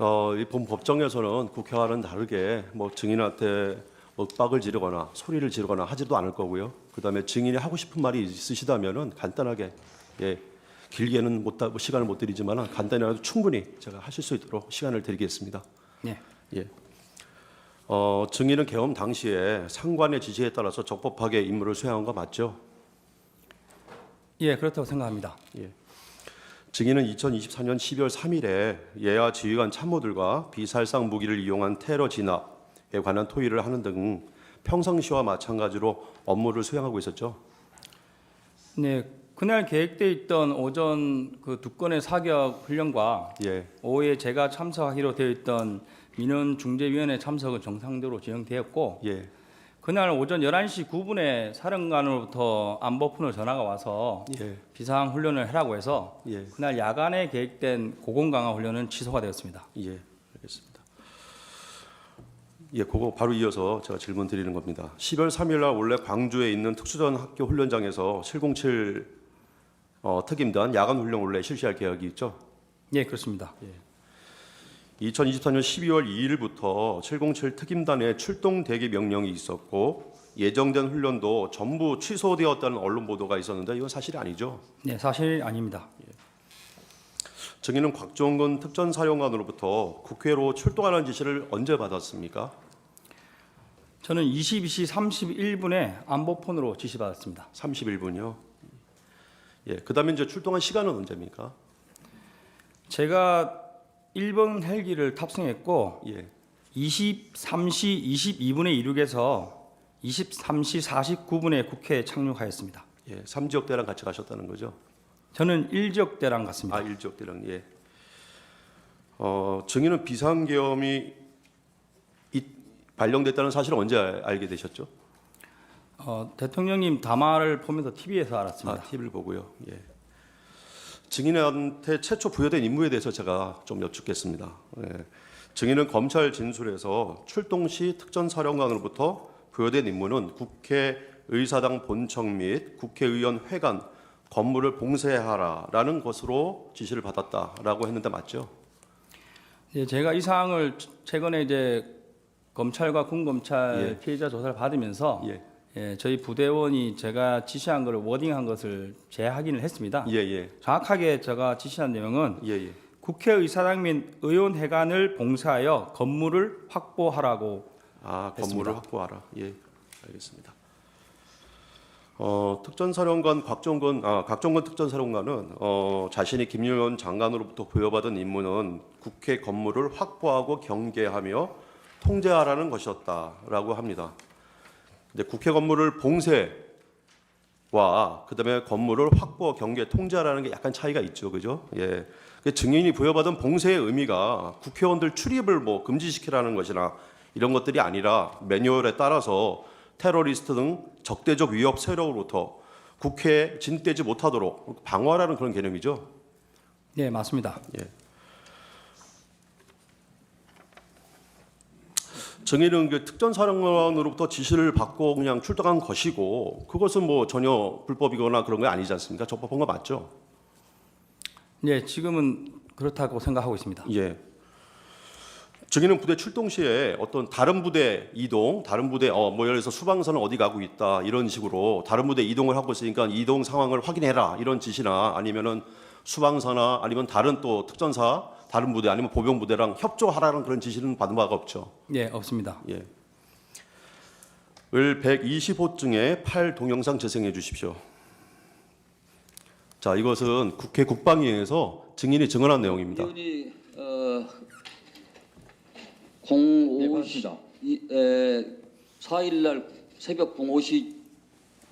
이 본 법정에서는 국회와는 다르게 뭐 증인한테 윽박을 지르거나 소리를 지르거나 하지도 않을 거고요. 그다음에 증인이 하고 싶은 말이 있으시다면은 간단하게 길게는 시간을 못 드리지만 간단히라도 충분히 제가 하실 수 있도록 시간을 드리겠습니다. 네. 예. 증인은 계엄 당시에 상관의 지시에 따라서 적법하게 임무를 수행한 거 맞죠? 예, 그렇다고 생각합니다. 예. 증인은 2024년 12월 3일에 예하 지휘관 참모들과 비살상 무기를 이용한 테러 진압에 관한 토의를 하는 등 평상시와 마찬가지로 업무를 수행하고 있었죠. 네, 그날 계획돼 있던 오전 그 두 건의 사격 훈련과 예. 오후에 제가 참석하기로 되어 있던 민원중재위원회 참석은 정상대로 진행되었고, 예. 그날 오전 11시 9분에 사령관으로부터 안보푼으로 전화가 와서 예. 비상 훈련을 하라고 해서 예. 그날 야간에 계획된 고공 강화 훈련은 취소가 되었습니다. 예. 알겠습니다. 예, 그거 바로 이어서 제가 질문 드리는 겁니다. 10월 3일 날 원래 광주에 있는 특수전 학교 훈련장에서 707 특임단 야간 훈련 원래 실시할 계획이 있죠? 예, 그렇습니다. 2024년 12월 2일부터 707 특임단의 출동 대기 명령이 있었고 예정된 훈련도 전부 취소되었다는 언론 보도가 있었는데 이건 사실이 아니죠? 네, 사실 아닙니다. 증인은 곽종근 특전사령관으로부터 국회로 출동하는 지시를 언제 받았습니까? 저는 22시 31분에 안보폰으로 지시받았습니다. 31분이요. 예, 그다음에 이제 출동한 시간은 언제입니까? 제가 1번 헬기를 탑승했고 예. 23시 22분에 이륙해서 23시 49분에 국회에 착륙하였습니다. 예, 3지역대랑 같이 가셨다는 거죠? 저는 1지역대랑 갔습니다. 1지역대랑 예. 증인은 비상계엄이 발령됐다는 사실을 언제 알게 되셨죠? 대통령님 담화를 보면서 TV에서 알았습니다. TV를 보고요. 예. 증인한테 최초 부여된 임무에 대해서 제가 좀 여쭙겠습니다. 예. 증인은 검찰 진술에서 출동 시 특전사령관으로부터 부여된 임무는 국회의사당 본청 및 국회의원 회관 건물을 봉쇄하라라는 것으로 지시를 받았다라고 했는데 맞죠? 예, 제가 이 사항을 최근에 이제 검찰과 군검찰 피해자 조사를 받으면서 저희 부대원이 제가 지시한 것을 워딩한 것을 재확인을 했습니다. 정확하게 제가 지시한 내용은 국회의사당 및 의원회관을 봉쇄하여 건물을 확보하라고 했습니다. 건물을 확보하라. 예, 알겠습니다. 특전사령관 곽종근 특전사령관은 자신이 김용현 장관으로부터 부여받은 임무는 국회 건물을 확보하고 경계하며 통제하라는 것이었다라고 합니다. 근데 국회 건물을 봉쇄와 그다음에 건물을 확보, 경계, 통제하라는 게 약간 차이가 있죠, 그죠? 예. 증인이 부여받은 봉쇄의 의미가 국회의원들 출입을 금지시키라는 것이나 이런 것들이 아니라 매뉴얼에 따라서 테러리스트 등 적대적 위협 세력으로부터 국회에 진입되지 못하도록 방어하라는 그런 개념이죠. 네, 맞습니다. 예. 증인은 특전사령관으로부터 지시를 받고 그냥 출동한 것이고 그것은 전혀 불법이거나 그런 게 아니지 않습니까? 적법한 거 맞죠? 네, 지금은 그렇다고 생각하고 있습니다. 예. 증인은 부대 출동 시에 어떤 다른 부대 이동, 다른 부대 예를 들어서 수방선은 어디 가고 있다 이런 식으로 다른 부대 이동을 하고 있으니까 이동 상황을 확인해라 이런 지시나 아니면은 수방사나 아니면 다른 또 특전사 다른 부대 아니면 보병 부대랑 협조하라는 그런 지시는 받은 바가 없죠. 네, 없습니다. 예. 을 120호증에 8 동영상 재생해 주십시오. 자, 이것은 국회 국방위에서 증인이 증언한 내용입니다. 의원이 4일 날 새벽 0시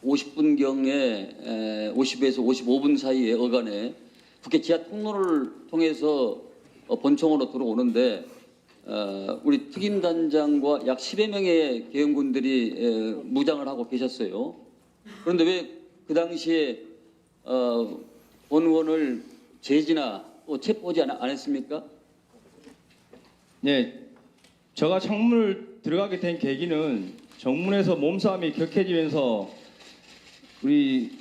50분경에 50에서 55분 사이에 어간에 국회 지하 통로를 통해서 본청으로 들어오는데 우리 특임단장과 약 10여 명의 계엄군들이 무장을 하고 계셨어요. 그런데 왜 그 당시에 본 의원을 제지나 체포하지 않았습니까? 네, 제가 창문을 들어가게 된 계기는 정문에서 몸싸움이 격해지면서 우리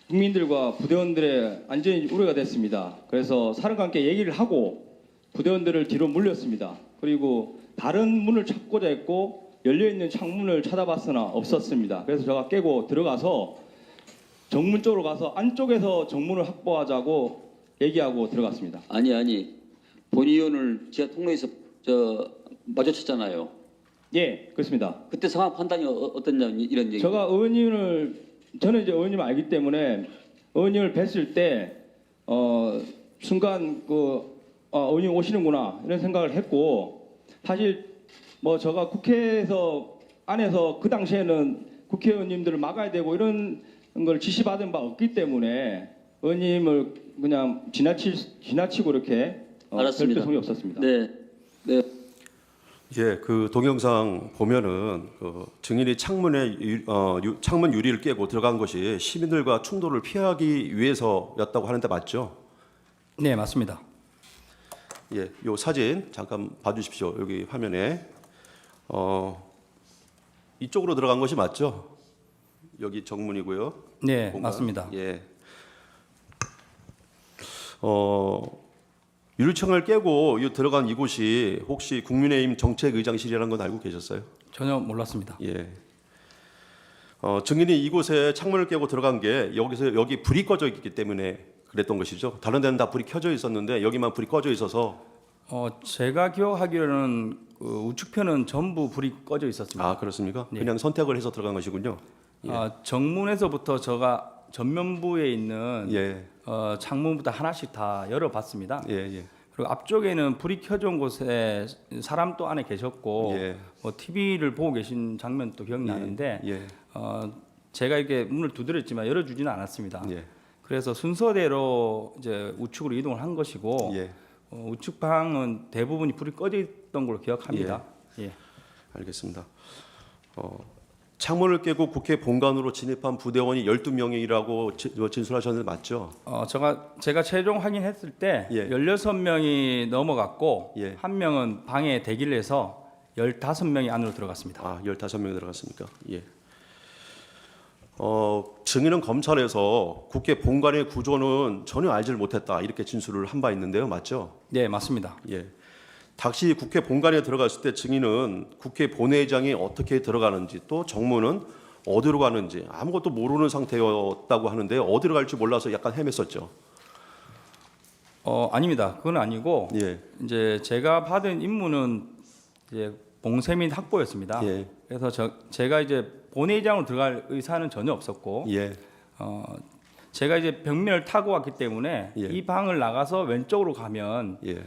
국민들과 부대원들의 안전이 우려가 됐습니다. 그래서 사령관께 얘기를 하고 부대원들을 뒤로 물렸습니다. 그리고 다른 문을 찾고자 했고 열려있는 창문을 찾아봤으나 없었습니다. 그래서 제가 깨고 들어가서 정문 쪽으로 가서 안쪽에서 정문을 확보하자고 얘기하고 들어갔습니다. 아니 본 의원을 지하 통로에서 마주쳤잖아요. 예, 그렇습니다. 그때 상황 판단이 어떻냐 이런 얘기. 저는 이제 의원님을 알기 때문에 의원님을 뵀을 때 순간 의원님 오시는구나 이런 생각을 했고, 사실 뭐 제가 국회에서 안에서 그 당시에는 국회의원님들을 막아야 되고 이런 걸 지시받은 바 없기 때문에 의원님을 그냥 지나치고 이렇게 알았습니다. 별도성이 없었습니다. 네. 예, 그 동영상 보면은 그 증인이 창문 유리를 깨고 들어간 것이 시민들과 충돌을 피하기 위해서였다고 하는데 맞죠? 네, 맞습니다. 예, 요 사진 잠깐 봐주십시오. 여기 화면에 이쪽으로 들어간 것이 맞죠? 여기 정문이고요. 네, 공간. 맞습니다. 예. 유리창을 깨고 들어간 이곳이 혹시 국민의힘 정책의장실이라는 건 알고 계셨어요? 전혀 몰랐습니다. 예. 증인이 이곳에 창문을 깨고 들어간 게 여기 불이 꺼져 있기 때문에 그랬던 것이죠. 다른 데는 다 불이 켜져 있었는데 여기만 불이 꺼져 있어서. 제가 기억하기로는 그 우측편은 전부 불이 꺼져 있었습니다. 아, 그렇습니까? 네. 그냥 선택을 해서 들어간 것이군요. 예. 정문에서부터 제가 전면부에 있는 예. 창문부터 하나씩 다 열어봤습니다. 예, 예. 그리고 앞쪽에는 불이 켜져 온 곳에 사람도 안에 계셨고 예. TV를 보고 계신 장면도 기억나는데 예. 제가 이렇게 문을 두드렸지만 열어주지는 않았습니다. 예. 그래서 순서대로 이제 우측으로 이동을 한 것이고 예. 우측 방은 대부분이 불이 꺼져 있던 걸로 기억합니다. 예. 알겠습니다. 창문을 깨고 국회 본관으로 진입한 부대원이 12명이라고 진술하셨는데 맞죠? 제가 최종 확인했을 때 예. 16명이 넘어갔고 예. 한 명은 방에 대기를 해서 15명이 안으로 들어갔습니다. 아, 15명이 들어갔습니까? 예. 증인은 검찰에서 국회 본관의 구조는 전혀 알지를 못했다 이렇게 진술을 한 바 있는데요. 맞죠? 네, 맞습니다. 예. 당시 국회 본관에 들어갔을 때 증인은 국회 본회의장이 어떻게 들어가는지 또 정문은 어디로 가는지 아무것도 모르는 상태였다고 하는데 어디로 갈지 몰라서 약간 헤맸었죠. 아닙니다. 그건 아니고 예. 이제 제가 받은 임무는 이제 봉쇄 및 확보였습니다. 예. 그래서 제가 이제 본회의장으로 들어갈 의사는 전혀 없었고 예. 제가 이제 벽면을 타고 왔기 때문에 예. 이 방을 나가서 왼쪽으로 가면 예.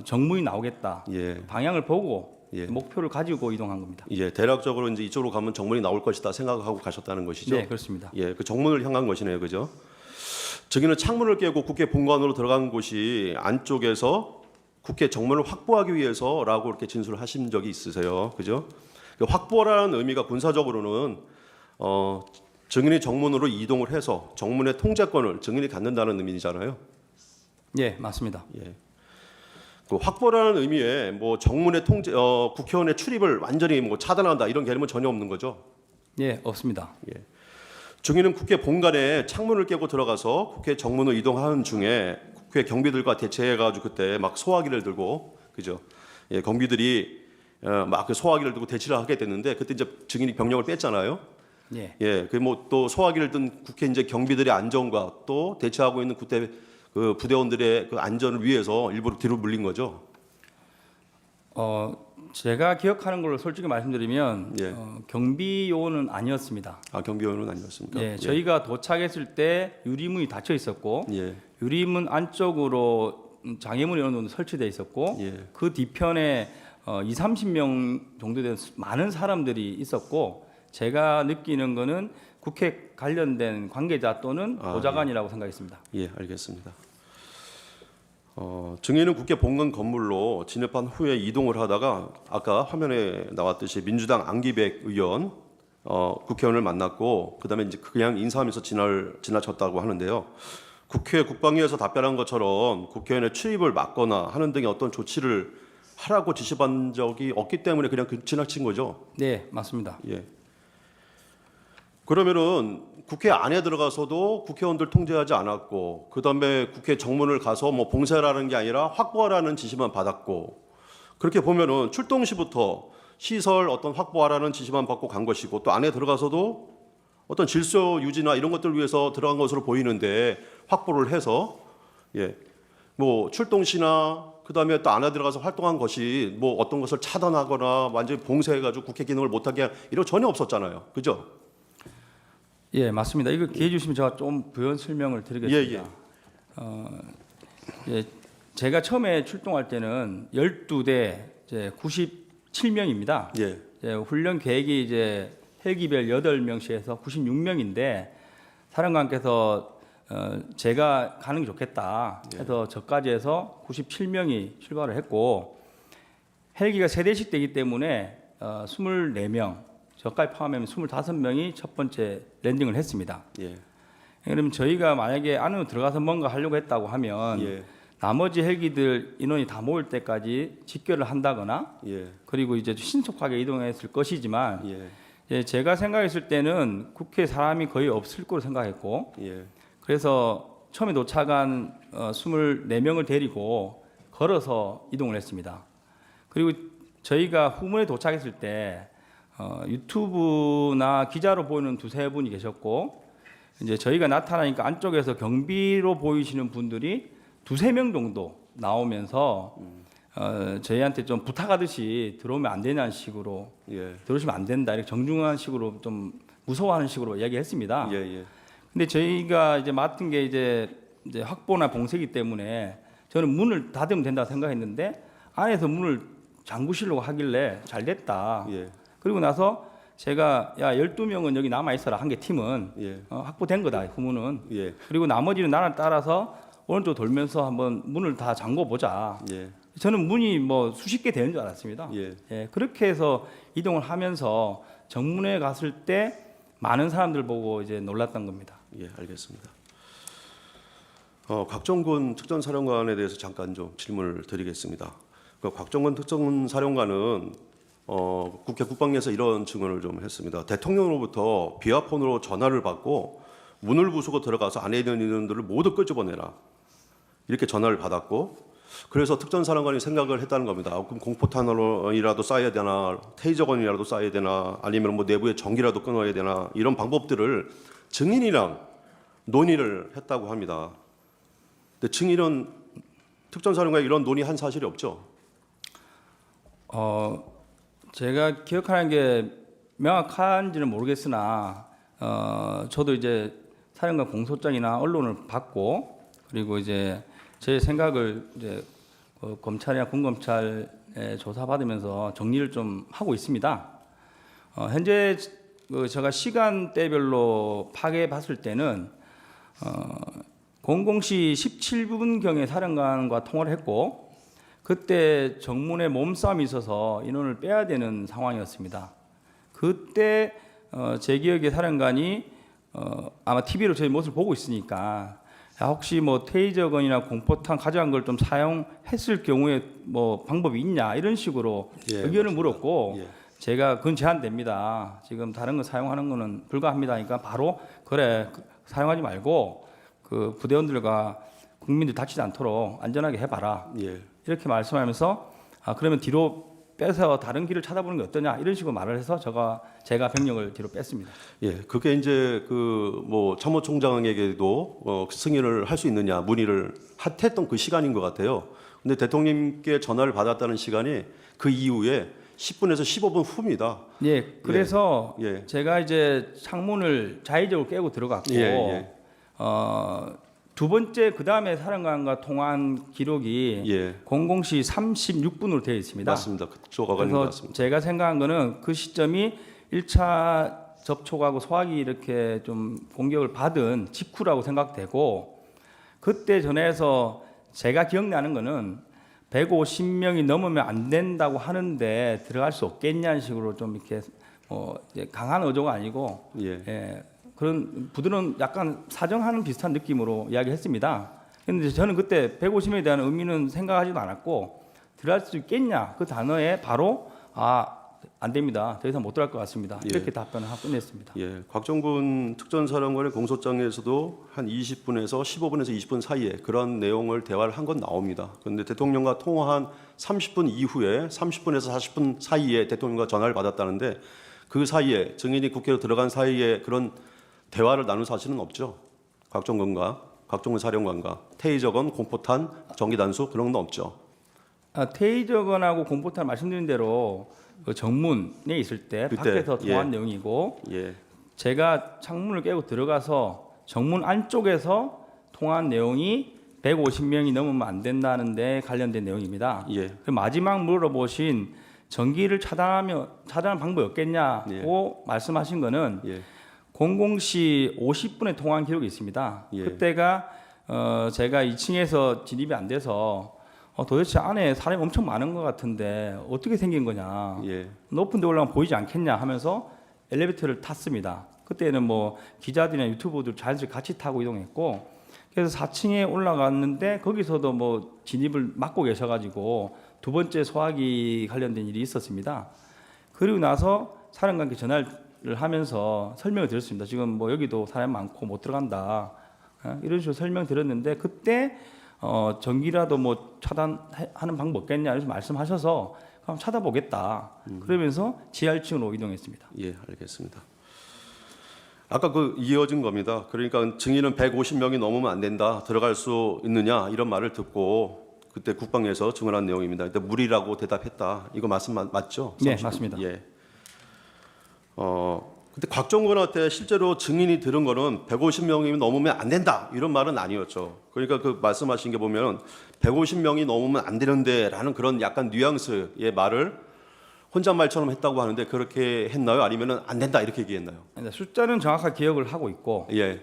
정문이 나오겠다. 예. 방향을 보고 예. 목표를 가지고 이동한 겁니다. 예. 대략적으로 이제 이쪽으로 가면 정문이 나올 것이다 생각하고 가셨다는 것이죠. 네, 그렇습니다. 예. 그 정문을 향한 것이네요. 그죠? 증인은 창문을 깨고 국회 본관으로 들어간 곳이 안쪽에서 국회 정문을 확보하기 위해서라고 이렇게 진술을 하신 적이 있으세요. 그죠? 그 확보라는 의미가 군사적으로는 증인이 정문으로 이동을 해서 정문의 통제권을 증인이 갖는다는 의미잖아요. 예, 맞습니다. 예. 그 확보라는 의미에 뭐 정문의 통제, 국회의원의 출입을 완전히 뭐 차단한다 이런 개념은 전혀 없는 거죠. 예, 없습니다. 예. 증인은 국회 본관에 창문을 깨고 들어가서 국회 정문으로 이동하는 중에 국회 경비들과 대치해가지고 그때 막 소화기를 들고 그죠? 예, 경비들이 막 그 소화기를 들고 대치를 하게 됐는데 그때 이제 증인이 병력을 뺐잖아요. 예. 예, 그 뭐 또 소화기를 든 국회 이제 경비들의 안전과 또 대치하고 있는 그때 그 부대원들의 그 안전을 위해서 일부러 뒤로 물린 거죠. 제가 기억하는 걸로 솔직히 말씀드리면 예. 경비 요원은 아니었습니다. 아, 경비원은 아니었습니까? 예, 저희가 도착했을 때 유리문이 닫혀 있었고 예. 유리문 안쪽으로 장애물이 어느 정도 설치돼 있었고 예. 그 뒤편에 30명 정도 되는 많은 사람들이 있었고 제가 느끼는 거는 국회 관련된 관계자 또는 보좌관이라고 생각했습니다. 예, 알겠습니다. 증인은 국회 본관 건물로 진입한 후에 이동을 하다가 아까 화면에 나왔듯이 민주당 안기백 의원 국회의원을 만났고 그다음에 이제 그냥 인사하면서 지나쳤다고 하는데요. 국회 국방위에서 답변한 것처럼 국회의원의 출입을 막거나 하는 등의 어떤 조치를 하라고 지시받은 적이 없기 때문에 그냥 지나친 거죠. 네, 맞습니다. 예. 그러면은 국회 안에 들어가서도 국회의원들 통제하지 않았고, 그다음에 국회 정문을 가서 뭐 봉쇄라는 게 아니라 확보하라는 지시만 받았고, 그렇게 보면은 출동 시부터 시설 어떤 확보하라는 지시만 받고 간 것이고, 또 안에 들어가서도 어떤 질서 유지나 이런 것들을 위해서 들어간 것으로 보이는데 확보를 해서 뭐 출동 시나 그다음에 또 안에 들어가서 활동한 것이 뭐 어떤 것을 차단하거나 완전히 봉쇄해가지고 국회 기능을 못하게 한 이런 거 전혀 없었잖아요, 그죠? 예, 맞습니다. 이거 기회 주시면 제가 좀 부연 설명을 드리겠습니다. 제가 처음에 출동할 때는 12대 이제 97명입니다. 예. 훈련 계획이 이제 헬기별 8명씩 해서 96명인데 사령관께서 제가 가는 게 좋겠다 해서 저까지 해서 97명이 출발을 했고, 헬기가 3대씩 되기 때문에 24명, 저까지 포함하면 25명이 첫 번째 랜딩을 했습니다. 예. 그러면 저희가 만약에 안으로 들어가서 뭔가 하려고 했다고 하면 나머지 헬기들 인원이 다 모일 때까지 직결을 한다거나 그리고 이제 신속하게 이동했을 것이지만 제가 생각했을 때는 국회에 사람이 거의 없을 거로 생각했고 그래서 처음에 도착한 24명을 데리고 걸어서 이동을 했습니다. 그리고 저희가 후문에 도착했을 때 유튜브나 기자로 보이는 두세 분이 계셨고, 이제 저희가 나타나니까 안쪽에서 경비로 보이시는 분들이 두세 명 정도 나오면서 저희한테 좀 부탁하듯이 들어오면 안 되냐는 식으로 들어오시면 안 된다 이렇게 정중한 식으로 좀 무서워하는 식으로 이야기했습니다. 근데 저희가 이제 맡은 게 이제 확보나 봉쇄이기 때문에 저는 문을 닫으면 된다고 생각했는데 안에서 문을 잠그시려고 하길래 잘 됐다. 그리고 나서 제가 12명은 여기 남아 있어라 한 개 팀은 확보된 거다 후문은. 그리고 나머지는 나를 따라서 오른쪽 돌면서 한번 문을 다 잠궈 보자. 저는 문이 뭐 수십 개 되는 줄 알았습니다. 그렇게 해서 이동을 하면서 정문에 갔을 때 많은 사람들 보고 이제 놀랐던 겁니다. 알겠습니다. 곽정근 특전사령관에 대해서 잠깐 좀 질문을 드리겠습니다. 곽정근 특전사령관은 국회 국방위에서 이런 증언을 좀 했습니다. 대통령으로부터 비화폰으로 전화를 받고 문을 부수고 들어가서 안에 있는 인원들을 모두 끄집어내라 이렇게 전화를 받았고, 그래서 특전사령관이 생각을 했다는 겁니다. 그럼 공포탄이라도 쏴야 되나, 테이저건이라도 쏴야 되나, 아니면 뭐 내부에 전기라도 끊어야 되나, 이런 방법들을 증인이랑 논의를 했다고 합니다. 근데 증인은 특전사령관이 이런 논의한 사실이 없죠? 제가 기억하는 게 명확한지는 모르겠으나 저도 이제 사령관 공소장이나 언론을 받고, 그리고 이제 제 생각을 이제 검찰이나 군검찰에 조사받으면서 정리를 좀 하고 있습니다. 현재 제가 시간대별로 파악해 봤을 때는 00시 17분경에 사령관과 통화를 했고, 그때 정문에 몸싸움이 있어서 인원을 빼야 되는 상황이었습니다. 그때 제 기억에 사령관이 아마 TV로 저희 모습을 보고 있으니까 혹시 뭐 테이저건이나 공포탄 가져간 걸 좀 사용했을 경우에 뭐 방법이 있냐 이런 식으로 의견을 물었고, 제가 그건 제한됩니다. 지금 다른 거 사용하는 거는 불가합니다. 그러니까 바로 그래 사용하지 말고 그 부대원들과 국민들 다치지 않도록 안전하게 해봐라. 이렇게 말씀하면서 그러면 뒤로 빼서 다른 길을 찾아보는 게 어떠냐 이런 식으로 말을 해서 제가 병력을 뒤로 뺐습니다. 그게 이제 그 뭐 참모총장에게도 승인을 할 수 있느냐 문의를 했던 그 시간인 것 같아요. 근데 대통령님께 전화를 받았다는 시간이 그 이후에 10분에서 15분 후입니다. 그래서 제가 이제 창문을 자의적으로 깨고 들어갔고 두 번째 그 다음에 사령관과 통화한 기록이 00시 36분으로 되어 있습니다. 맞습니다. 그쪽 어간인 것 같습니다. 제가 생각한 거는 그 시점이 1차 접촉하고 소화기 이렇게 좀 공격을 받은 직후라고 생각되고, 그때 전에서 제가 기억나는 거는 150명이 넘으면 안 된다고 하는데 들어갈 수 없겠냐는 식으로 좀 이렇게 강한 어조가 아니고 그런 부드러운 약간 사정하는 비슷한 느낌으로 이야기했습니다. 그런데 저는 그때 150명에 대한 의미는 생각하지도 않았고 들어갈 수 있겠냐 그 단어에 바로 안 됩니다. 더 이상 못 들어갈 것 같습니다. 예. 이렇게 답변을 하고 끝냈습니다. 예, 곽정근 특전사령관의 공소장에서도 한 20분에서 15분에서 20분 사이에 그런 내용을 대화를 한 건 나옵니다. 그런데 대통령과 통화한 30분 이후에 30분에서 40분 사이에 대통령과 전화를 받았다는데 그 사이에 증인이 국회로 들어간 사이에 그런 대화를 나눈 사실은 없죠. 곽정근 사령관과 테이저건, 공포탄, 전기단수 그런 건 없죠. 테이저건하고 공포탄 말씀드린 대로 그 정문에 있을 때 그때, 밖에서 통화한 예. 내용이고 예, 제가 창문을 깨고 들어가서 정문 안쪽에서 통화한 내용이 150명이 넘으면 안 된다는데 관련된 내용입니다. 예, 그 마지막 물어보신 전기를 차단하는 방법이 없겠냐고 말씀하신 거는 예, 00시 50분에 통화한 기록이 있습니다. 예. 그때가 제가 2층에서 진입이 안 돼서 도대체 안에 사람이 엄청 많은 것 같은데 어떻게 생긴 거냐. 예, 높은 데 올라가면 보이지 않겠냐 하면서 엘리베이터를 탔습니다. 그때는 뭐 기자들이나 유튜버들 자연스럽게 같이 타고 이동했고 그래서 4층에 올라갔는데 거기서도 뭐 진입을 막고 계셔가지고 두 번째 소화기 관련된 일이 있었습니다. 그리고 나서 사령관께 전화를 하면서 설명을 드렸습니다. 지금 뭐 여기도 사람 많고 못 들어간다. 이런 식으로 설명드렸는데 그때 전기라도 뭐 차단하는 방법 없겠냐 이렇게 말씀하셔서 그럼 찾아보겠다. 그러면서 지하 1층으로 이동했습니다. 예, 알겠습니다. 아까 그 이어진 겁니다. 그러니까 증인은 150명이 넘으면 안 된다. 들어갈 수 있느냐 이런 말을 듣고 그때 국방에서 증언한 내용입니다. 근데 무리라고 대답했다. 이거 말씀 맞죠? 네, 30분. 맞습니다. 예. 근데 곽정근한테 실제로 증인이 들은 거는 150명이 넘으면 안 된다 이런 말은 아니었죠. 그러니까 그 말씀하신 게 보면 150명이 넘으면 안 되는데라는 그런 약간 뉘앙스의 말을 혼잣말처럼 했다고 하는데 그렇게 했나요? 아니면은 안 된다 이렇게 얘기했나요? 숫자는 정확하게 기억을 하고 있고 예.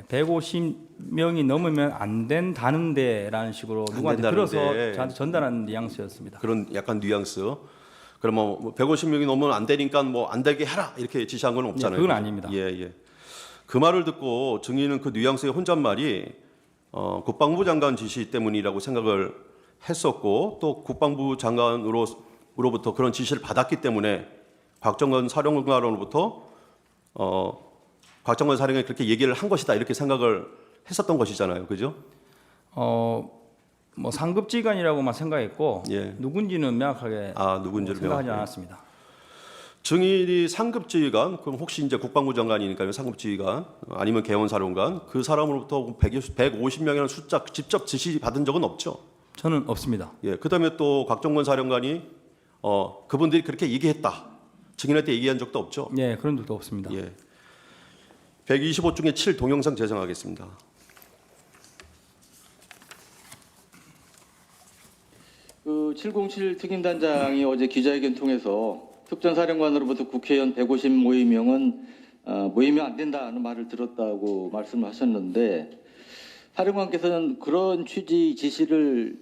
150명이 넘으면 안 된다는데라는 식으로 안 누구한테 들어서 된다는데. 저한테 전달하는 뉘앙스였습니다. 그런 약간 뉘앙스. 그럼 뭐 150명이 넘으면 안 되니까 뭐 안 되게 해라 이렇게 지시한 건 없잖아요. 그건 아닙니다. 예, 예. 그 말을 듣고 증인은 그 뉘앙스의 혼잣말이 국방부 장관 지시 때문이라고 생각을 했었고 또 국방부 장관으로부터 그런 지시를 받았기 때문에 곽정근 사령관으로부터 곽정근 사령관이 그렇게 얘기를 한 것이다 이렇게 생각을 했었던 것이잖아요, 그죠? 뭐 상급지관이라고만 생각했고 예. 누군지는 명확하게 누군지를 생각하지 명확하게. 않았습니다. 증인이 상급지휘관, 그럼 혹시 이제 국방부 장관이니까요, 상급지휘관 아니면 개원사령관 그 사람으로부터 150명이라는 숫자 직접 지시 받은 적은 없죠. 저는 없습니다. 예, 그다음에 또 곽정근 사령관이 그분들이 그렇게 얘기했다. 증인한테 얘기한 적도 없죠. 네, 그런 적도 없습니다. 예. 125 중에 7 동영상 제정하겠습니다. 그 707 특임단장이 어제 기자회견 통해서 특전사령관으로부터 국회의원 150명은 모이면 안 된다는 말을 들었다고 말씀하셨는데 사령관께서는 그런 취지 지시를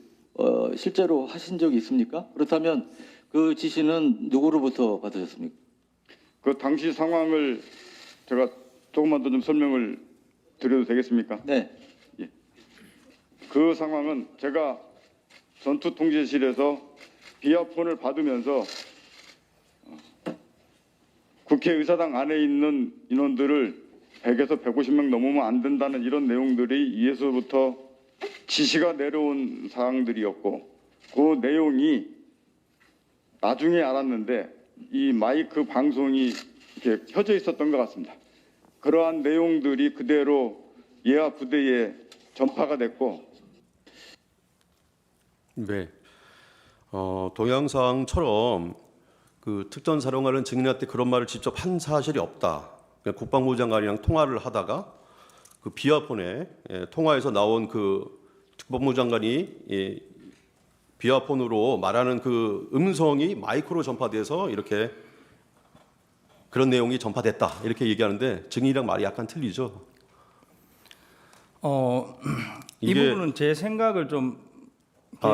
실제로 하신 적이 있습니까? 그렇다면 그 지시는 누구로부터 받으셨습니까? 그 당시 상황을 제가 조금만 더 좀 설명을 드려도 되겠습니까? 네. 그 상황은 제가 전투통제실에서 비아폰을 받으면서 국회의사당 안에 있는 인원들을 100에서 150명 넘으면 안 된다는 이런 내용들이 위에서부터 지시가 내려온 사항들이었고 그 내용이 나중에 알았는데 이 마이크 방송이 이렇게 켜져 있었던 것 같습니다. 그러한 내용들이 그대로 예하 부대에 전파가 됐고 네. 동영상처럼 그 특전사령관은 증인한테 그런 말을 직접 한 사실이 없다. 그러니까 국방부 장관이랑 통화를 하다가 그 비아폰에 통화에서 나온 그 국방부 장관이 비아폰으로 말하는 그 음성이 마이크로 전파돼서 이렇게 그런 내용이 전파됐다 이렇게 얘기하는데 증인이랑 말이 약간 틀리죠. 이 이게- 부분은 제 생각을 좀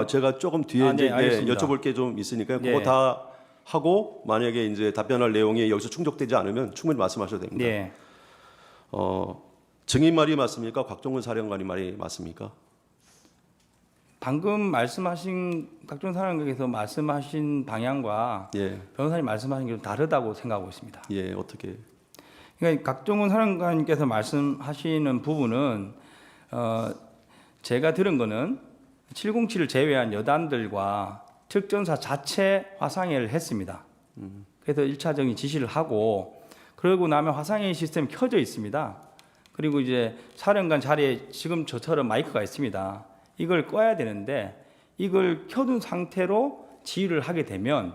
제가 조금 뒤에 네, 이제 알겠습니다. 여쭤볼 게 좀 있으니까요. 그거 네. 다 하고 만약에 이제 답변할 내용이 여기서 충족되지 않으면 충분히 말씀하셔도 됩니다. 네. 증인 말이 맞습니까? 곽정근 사령관이 말이 맞습니까? 방금 말씀하신 각종 사람께서 말씀하신 방향과 예, 변호사님 말씀하신 게 좀 다르다고 생각하고 있습니다. 예, 어떻게? 그러니까 각종원 사령관님께서 말씀하시는 부분은 제가 들은 거는 707을 제외한 여단들과 특전사 자체 화상회의를 했습니다. 그래서 1차적인 지시를 하고 그러고 나면 화상회의 시스템이 켜져 있습니다. 그리고 이제 사령관 자리에 지금 저처럼 마이크가 있습니다. 이걸 꺼야 되는데 이걸 켜둔 상태로 지휘를 하게 되면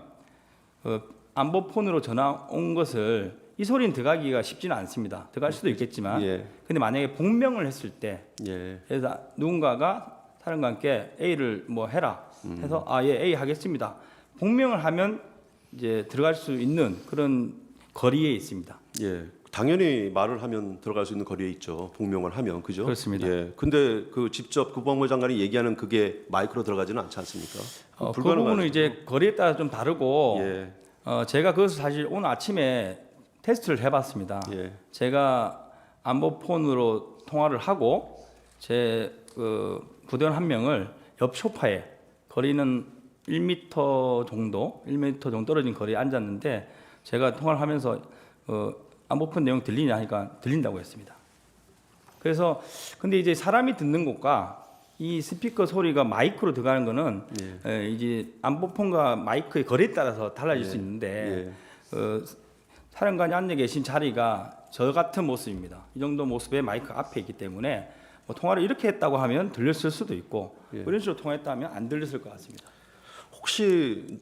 안보폰으로 전화 온 것을 이 소리는 들어가기가 쉽지는 않습니다. 들어갈 수도 있겠지만 예, 근데 만약에 복명을 했을 때 예, 그래서 누군가가 사령관께 A를 뭐 해라 해서 아, 예, A 하겠습니다. 복명을 하면 이제 들어갈 수 있는 그런 거리에 있습니다. 예. 당연히 말을 하면 들어갈 수 있는 거리에 있죠. 복명을 하면 그죠? 그렇습니다. 예. 근데 그 직접 국방부 장관이 얘기하는 그게 마이크로 들어가지는 않지 않습니까? 그 불가능하죠. 부분은 이제 거리에 따라 좀 다르고 예, 제가 그것을 사실 오늘 아침에 테스트를 해봤습니다. 예, 제가 안보폰으로 통화를 하고 제 부대원 한 명을 옆 소파에 거리는 1m 정도 떨어진 거리에 앉았는데 제가 통화를 하면서 안보폰 내용 들리냐 하니까 들린다고 했습니다. 그래서 근데 이제 사람이 듣는 것과 이 스피커 소리가 마이크로 들어가는 거는 이제 안보폰과 마이크의 거리에 따라서 달라질 수 있는데 사령관이 앉아 계신 자리가 저 같은 모습입니다. 이 정도 모습의 마이크 앞에 있기 때문에 뭐 통화를 이렇게 했다고 하면 들렸을 수도 있고 이런 식으로 통화했다면 안 들렸을 것 같습니다. 혹시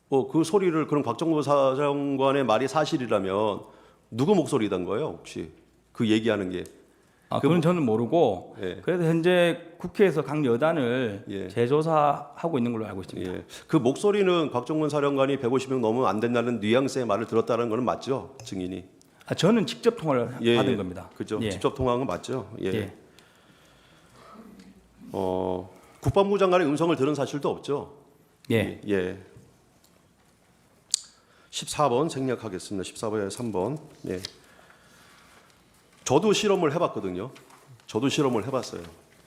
그 소리를 그런 곽정보 사령관의 말이 사실이라면 누구 목소리단 거예요? 혹시 그 얘기하는 게? 그건 저는 모르고 예. 그래서 현재 국회에서 각 여단을 예. 재조사하고 있는 걸로 알고 있습니다. 예. 그 목소리는 곽정문 사령관이 150명 넘으면 안 된다는 뉘앙스의 말을 들었다는 거는 맞죠? 증인이? 저는 직접 통화를 받은 겁니다. 그죠? 예. 직접 통화한 건 맞죠? 예. 예. 국방부 장관의 음성을 들은 사실도 없죠? 예. 예. 14번 생략하겠습니다. 14번에 3번. 예. 저도 실험을 해봤거든요. 저도 실험을 해봤어요.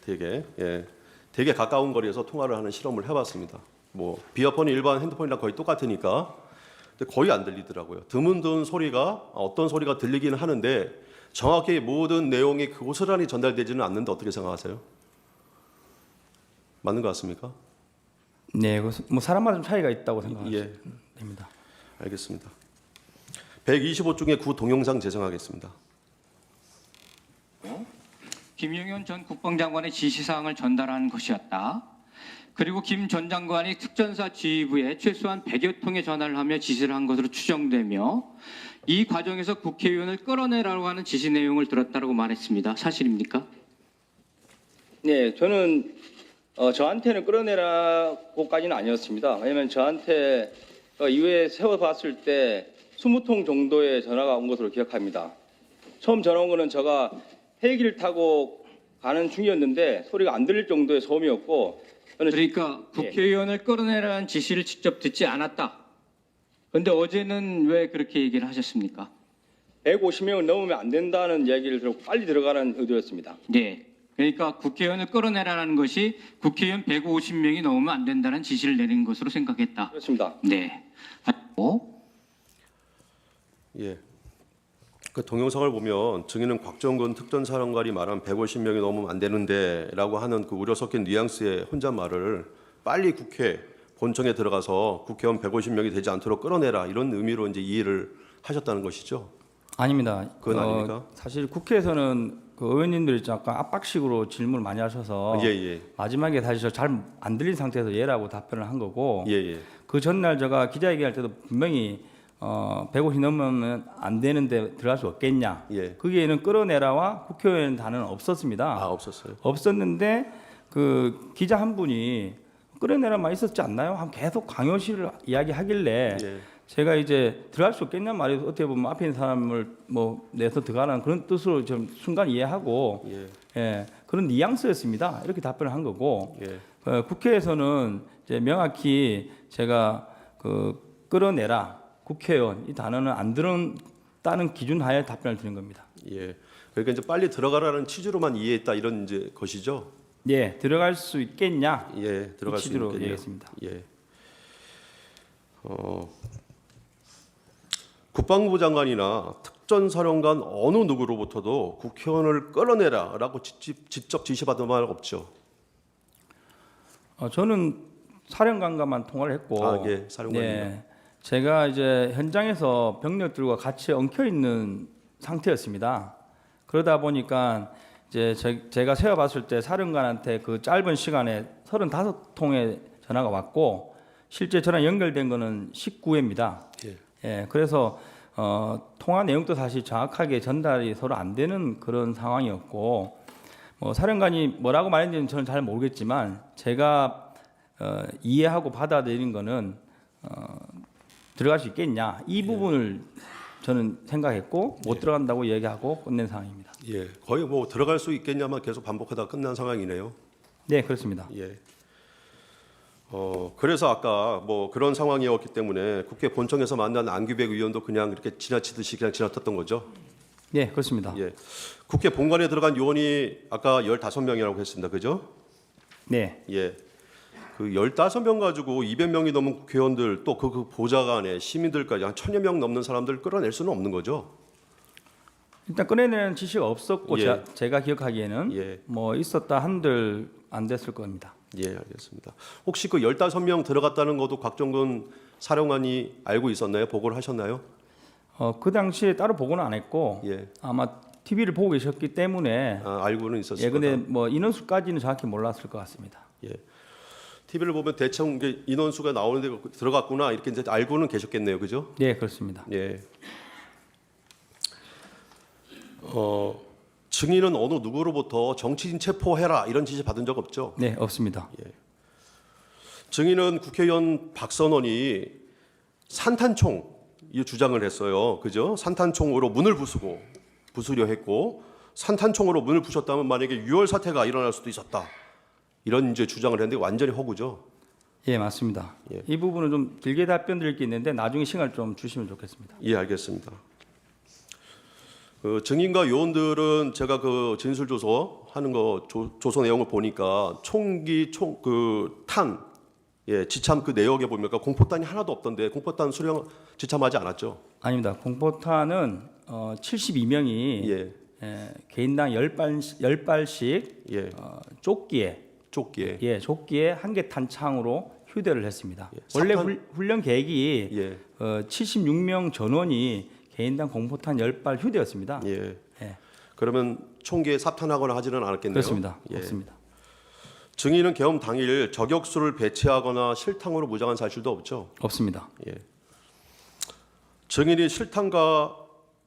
되게 가까운 거리에서 통화를 하는 실험을 해봤습니다. 뭐 비어폰이 일반 핸드폰이랑 거의 똑같으니까 근데 거의 안 들리더라고요. 드문드문 소리가 어떤 소리가 들리기는 하는데 정확히 모든 내용이 고스란히 전달되지는 않는데 어떻게 생각하세요? 맞는 것 같습니까? 네, 뭐 사람마다 좀 차이가 있다고 예. 생각합니다. 알겠습니다. 125 중에 구 동영상 제정하겠습니다. 김영현 전 국방장관의 지시사항을 전달한 것이었다. 그리고 김 전 장관이 특전사 지휘부에 최소한 100여 통의 전화를 하며 지시를 한 것으로 추정되며 이 과정에서 국회의원을 끌어내라고 하는 지시 내용을 들었다고 말했습니다. 사실입니까? 네, 저는 저한테는 끌어내라고까지는 아니었습니다. 왜냐하면 저한테 이후에 세워봤을 때 20통 정도의 전화가 온 것으로 기억합니다. 처음 전화 온 거는 제가 헬기를 타고 가는 중이었는데 소리가 안 들릴 정도의 소음이었고 저는 그러니까 국회의원을 끌어내라는 지시를 직접 듣지 않았다. 그런데 어제는 왜 그렇게 얘기를 하셨습니까? 150명을 넘으면 안 된다는 이야기를 들고 빨리 들어가는 의도였습니다. 네. 그러니까 국회의원을 끌어내라는 것이 국회의원 150명이 넘으면 안 된다는 지시를 내린 것으로 생각했다. 그렇습니다. 네. 예. 그 동영상을 보면 증인은 곽정근 특전사령관이 말한 150명이 넘으면 안 되는데라고 하는 그 우려 섞인 뉘앙스의 혼잣말을 빨리 국회 본청에 들어가서 국회의원 150명이 되지 않도록 끌어내라 이런 의미로 이제 이해를 하셨다는 것이죠. 아닙니다. 그건 아닙니까? 사실 국회에서는 그 의원님들이 약간 압박식으로 질문을 많이 하셔서 예. 마지막에 사실 잘 안 들린 상태에서 예라고 답변을 한 거고 예. 그 전날 제가 기자회견할 때도 분명히 150 넘으면 안 되는데 들어갈 수 없겠냐. 예. 거기에는 끌어내라와 국회의원 단어는 없었습니다. 아, 없었어요. 없었는데 그 기자 한 분이 끌어내라만 있었지 않나요? 하면 계속 강요실을 이야기하길래 예. 제가 이제 들어갈 수 없겠냐 말이 어떻게 보면 앞에 있는 사람을 뭐 내서 들어가라는 그런 뜻으로 좀 순간 이해하고 그런 뉘앙스였습니다. 이렇게 답변을 한 거고 국회에서는 이제 명확히 제가 그 끌어내라 국회의원 이 단어는 안 들었다는 기준 하에 답변을 드린 겁니다. 예. 그러니까 이제 빨리 들어가라는 취지로만 이해했다 이런 이제 것이죠. 예, 들어갈 수 있겠냐? 예, 들어갈 이 수 취지로 있겠네요. 얘기했습니다. 예. 국방부 장관이나 특전사령관 어느 누구로부터도 국회의원을 끌어내라라고 직접 지시받은 말 없죠. 저는 사령관과만 통화를 했고, 아, 예, 사령관이요. 네, 제가 이제 현장에서 병력들과 같이 엉켜 있는 상태였습니다. 그러다 보니까 이제 제가 세어봤을 때 사령관한테 그 짧은 시간에 35통의 전화가 왔고, 실제 전화 연결된 거는 19회입니다. 예. 예, 그래서 통화 내용도 사실 정확하게 전달이 서로 안 되는 그런 상황이었고, 뭐 사령관이 뭐라고 말했는지는 저는 잘 모르겠지만 제가 이해하고 받아들인 거는 들어갈 수 있겠냐 이 부분을 저는 생각했고 못 들어간다고 얘기하고 끝낸 상황입니다. 예, 거의 뭐 들어갈 수 있겠냐만 계속 반복하다 끝난 상황이네요. 네, 그렇습니다. 예. 그래서 아까 뭐 그런 상황이었기 때문에 국회 본청에서 만난 안규백 의원도 그냥 이렇게 지나치듯이 그냥 지나쳤던 거죠. 네, 그렇습니다. 예. 국회 본관에 들어간 요원이 아까 15명이라고 했습니다. 그죠? 네, 예. 그 15명 가지고 200명이 넘는 국회의원들 또 그 보좌관에 시민들까지 한 1000여 명 넘는 사람들 끌어낼 수는 없는 거죠. 일단 꺼내내는 지시가 없었고 예. 제가 기억하기에는 예. 뭐 있었다 한들 안 됐을 겁니다. 예, 알겠습니다. 혹시 그 15명 들어갔다는 것도 곽정근 사령관이 알고 있었나요? 보고를 하셨나요? 그 당시에 따로 보고는 안 했고 예. 아마 TV를 보고 계셨기 때문에 알고는 있었을 예, 근데 거다. 뭐 인원수까지는 정확히 몰랐을 것 같습니다. 예. TV를 보면 대충 이게 인원수가 나오는데 들어갔구나 이렇게 이제 알고는 계셨겠네요. 그죠? 네, 그렇습니다. 예. 증인은 어느 누구로부터 정치인 체포해라 이런 지시 받은 적 없죠? 네, 없습니다. 증인은 국회의원 박선원이 산탄총 이 주장을 했어요. 그죠? 산탄총으로 문을 부수려 했고 산탄총으로 문을 부셨다면 만약에 유혈 사태가 일어날 수도 있었다. 이런 이제 주장을 했는데 완전히 허구죠. 예, 맞습니다. 예. 이 부분은 좀 길게 답변드릴 게 있는데 나중에 시간을 좀 주시면 좋겠습니다. 예, 알겠습니다. 그 증인과 요원들은 제가 그 진술 조서 하는 거 조서 내용을 보니까 총기 탄 예, 지참 그 내역에 보니까 공포탄이 하나도 없던데 공포탄 수령 지참하지 않았죠? 아닙니다. 공포탄은 72명이 예. 개인당 10발씩 예. 조끼에 조끼에 조끼에 한 개 탄창으로 휴대를 했습니다. 예, 원래 사탄- 훈련 계획이 예. 76명 전원이 개인당 공포탄 10발 휴대였습니다. 예. 예. 그러면 총기에 삽탄하거나 하지는 않았겠네요. 그렇습니다. 예. 없습니다. 증인은 계엄 당일 저격수를 배치하거나 실탄으로 무장한 사실도 없죠. 없습니다. 예. 증인이 실탄과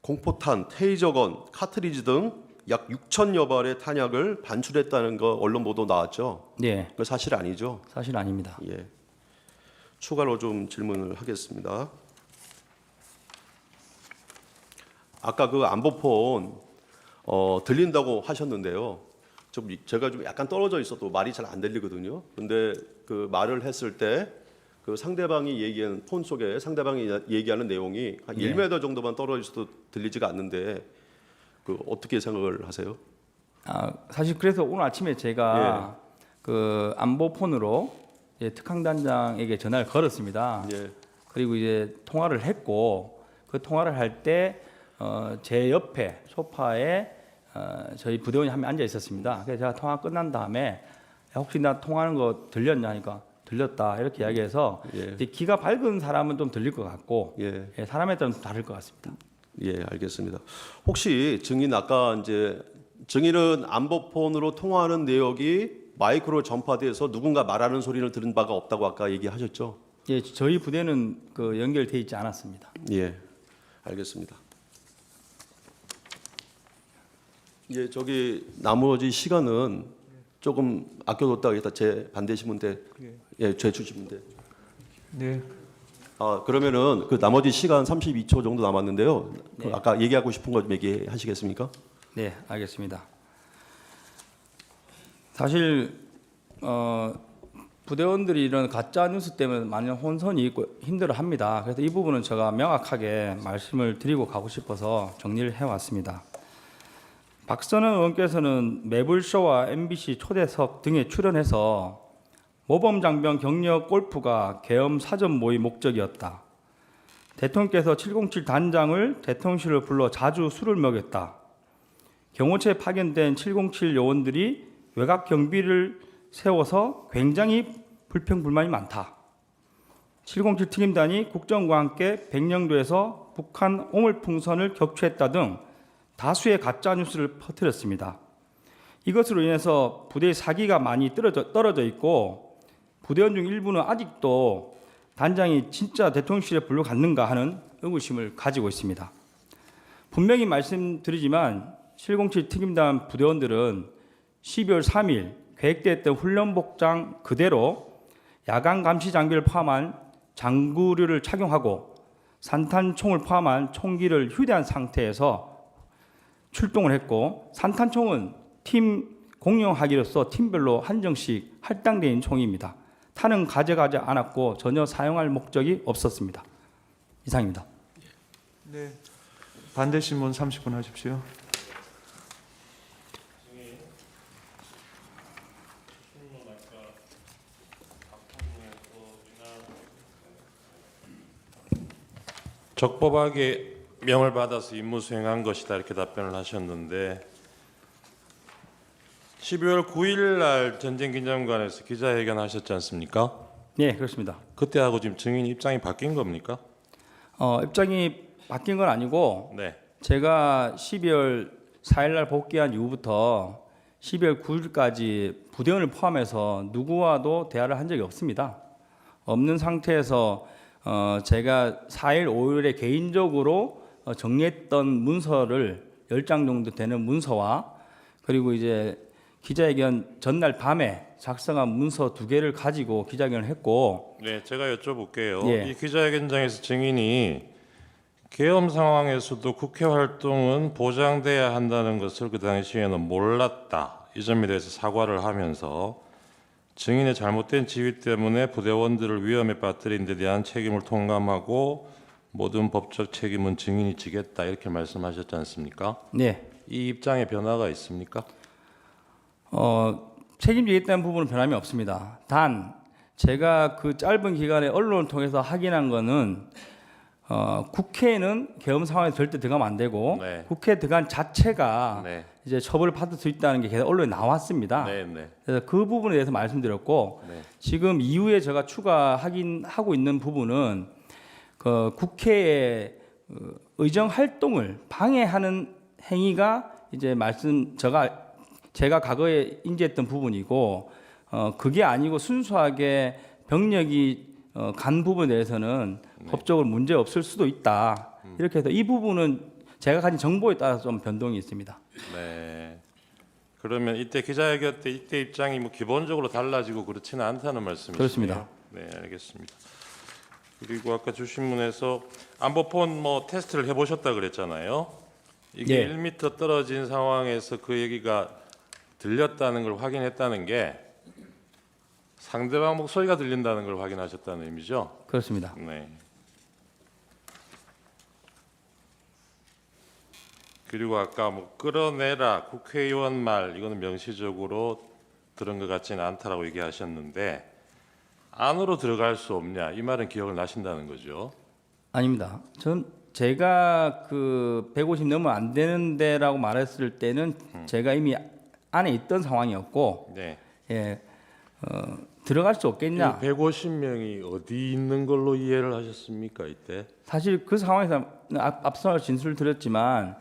공포탄, 테이저건, 카트리지 등 약 6천여 발의 탄약을 반출했다는 거 언론 보도 나왔죠. 네, 그 사실 아니죠. 사실 아닙니다. 예. 추가로 좀 질문을 하겠습니다. 아까 그 안보폰 들린다고 하셨는데요. 제가 좀 약간 떨어져 있어도 말이 잘 안 들리거든요. 근데 그 말을 했을 때 그 상대방이 얘기하는 폰 속에 상대방이 얘기하는 내용이 한 네. 1m 정도만 떨어져 있어도 들리지가 않는데 그 어떻게 생각을 하세요? 사실 그래서 오늘 아침에 제가 그 안보폰으로 특항단장에게 전화를 걸었습니다. 예. 그리고 이제 통화를 했고 그 통화를 할 때 제 옆에 소파에 저희 부대원이 한 명 앉아 있었습니다. 그래서 제가 통화 끝난 다음에 혹시 나 통화하는 거 들렸냐 하니까 들렸다 이렇게 이야기해서 예. 이제 기가 밝은 사람은 좀 들릴 것 같고 예. 사람에 따라 좀 다를 것 같습니다. 예, 알겠습니다. 혹시 증인 아까 이제 증인은 안보폰으로 통화하는 내역이 마이크로 전파돼서 누군가 말하는 소리를 들은 바가 없다고 아까 얘기하셨죠? 예, 저희 부대는 그 연결돼 있지 않았습니다. 예, 알겠습니다. 예, 저기 나머지 시간은 조금 아껴뒀다가 일단 제 반대시면 돼. 예, 제 주시면 돼. 네. 그러면은 그 나머지 시간 32초 정도 남았는데요. 그 네. 아까 얘기하고 싶은 거 좀 얘기하시겠습니까? 네, 알겠습니다. 사실 부대원들이 이런 가짜 뉴스 때문에 많은 혼선이 있고 힘들어합니다. 그래서 이 부분은 제가 명확하게 말씀을 드리고 가고 싶어서 정리를 해왔습니다. 박선원 의원께서는 매불쇼와 MBC 초대석 등에 출연해서 모범장병 격려 골프가 계엄 사전 모의 목적이었다. 대통령께서 707 단장을 대통령실로 불러 자주 술을 먹였다. 경호처에 파견된 707 요원들이 외곽 경비를 세워서 굉장히 불평불만이 많다. 707 특임단이 국정과 함께 백령도에서 북한 오물풍선을 격추했다 등 다수의 가짜 뉴스를 퍼뜨렸습니다. 이것으로 인해서 부대의 사기가 많이 떨어져 있고 부대원 중 일부는 아직도 단장이 진짜 대통령실에 불려갔는가 하는 의구심을 가지고 있습니다. 분명히 말씀드리지만 707 특임단 부대원들은 12월 3일 계획됐던 훈련 복장 그대로 야간 감시 장비를 포함한 장구류를 착용하고 산탄총을 포함한 총기를 휴대한 상태에서 출동을 했고, 산탄총은 팀 공용하기로서 팀별로 한정씩 할당되어 있는 총입니다. 탄은 가져가지 않았고 전혀 사용할 목적이 없었습니다. 이상입니다. 네. 반대 신문 30분 하십시오. 적법하게 명을 받아서 임무 수행한 것이다 이렇게 답변을 하셨는데 12월 9일 날 전쟁기념관에서 기자회견 하셨지 않습니까? 네, 그렇습니다. 그때하고 지금 증인 입장이 바뀐 겁니까? 입장이 바뀐 건 아니고 네. 제가 12월 4일 날 복귀한 이후부터 12월 9일까지 부대원을 포함해서 누구와도 대화를 한 적이 없습니다. 없는 상태에서 제가 4일, 5일에 개인적으로 정리했던 문서를 10장 정도 되는 문서와 그리고 이제 기자회견 전날 밤에 작성한 문서 2개를 가지고 기자회견을 했고. 네, 제가 여쭤볼게요. 예. 이 기자회견장에서 증인이 계엄 상황에서도 국회 활동은 보장돼야 한다는 것을 그 당시에는 몰랐다. 이 점에 대해서 사과를 하면서 증인의 잘못된 지휘 때문에 부대원들을 위험에 빠뜨린 데 대한 책임을 통감하고 모든 법적 책임은 증인이 지겠다 이렇게 말씀하셨지 않습니까? 네. 이 입장에 변화가 있습니까? 책임지겠다는 부분은 변함이 없습니다. 단 제가 그 짧은 기간에 언론을 통해서 확인한 거는 국회에는 계엄 상황에 절대 들어가면 안 되고 네. 국회에 들어간 자체가 네. 이제 처벌을 받을 수 있다는 게 계속 언론에 나왔습니다. 네, 네. 그래서 그 부분에 대해서 말씀드렸고 네. 지금 이후에 제가 추가 확인하고 있는 부분은 그 국회의 의정 활동을 방해하는 행위가 이제 제가 과거에 인지했던 부분이고 그게 아니고 순수하게 병력이 간 부분에 대해서는 법적으로 문제 없을 수도 있다. 이렇게 해서 이 부분은 제가 가진 정보에 따라서 좀 변동이 있습니다. 네. 그러면 이때 기자회견 때 이때 입장이 뭐 기본적으로 달라지고 그렇지는 않다는 말씀이시죠? 그렇습니다. 네, 알겠습니다. 그리고 아까 주신문에서 안보폰 뭐 테스트를 해보셨다 그랬잖아요. 이게 네. 1m 떨어진 상황에서 그 얘기가 들렸다는 걸 확인했다는 게 상대방 목소리가 들린다는 걸 확인하셨다는 의미죠? 그렇습니다. 네. 그리고 아까 뭐 끌어내라 국회의원 말 이거는 명시적으로 들은 것 같지는 않다라고 얘기하셨는데 안으로 들어갈 수 없냐 이 말은 기억을 나신다는 거죠? 아닙니다. 제가 그 150 넘으면 안 되는데라고 말했을 때는 제가 이미 안에 있던 상황이었고 네. 예, 들어갈 수 없겠냐. 150명이 어디 있는 걸로 이해를 하셨습니까 이때? 사실 그 상황에서 앞서 진술을 드렸지만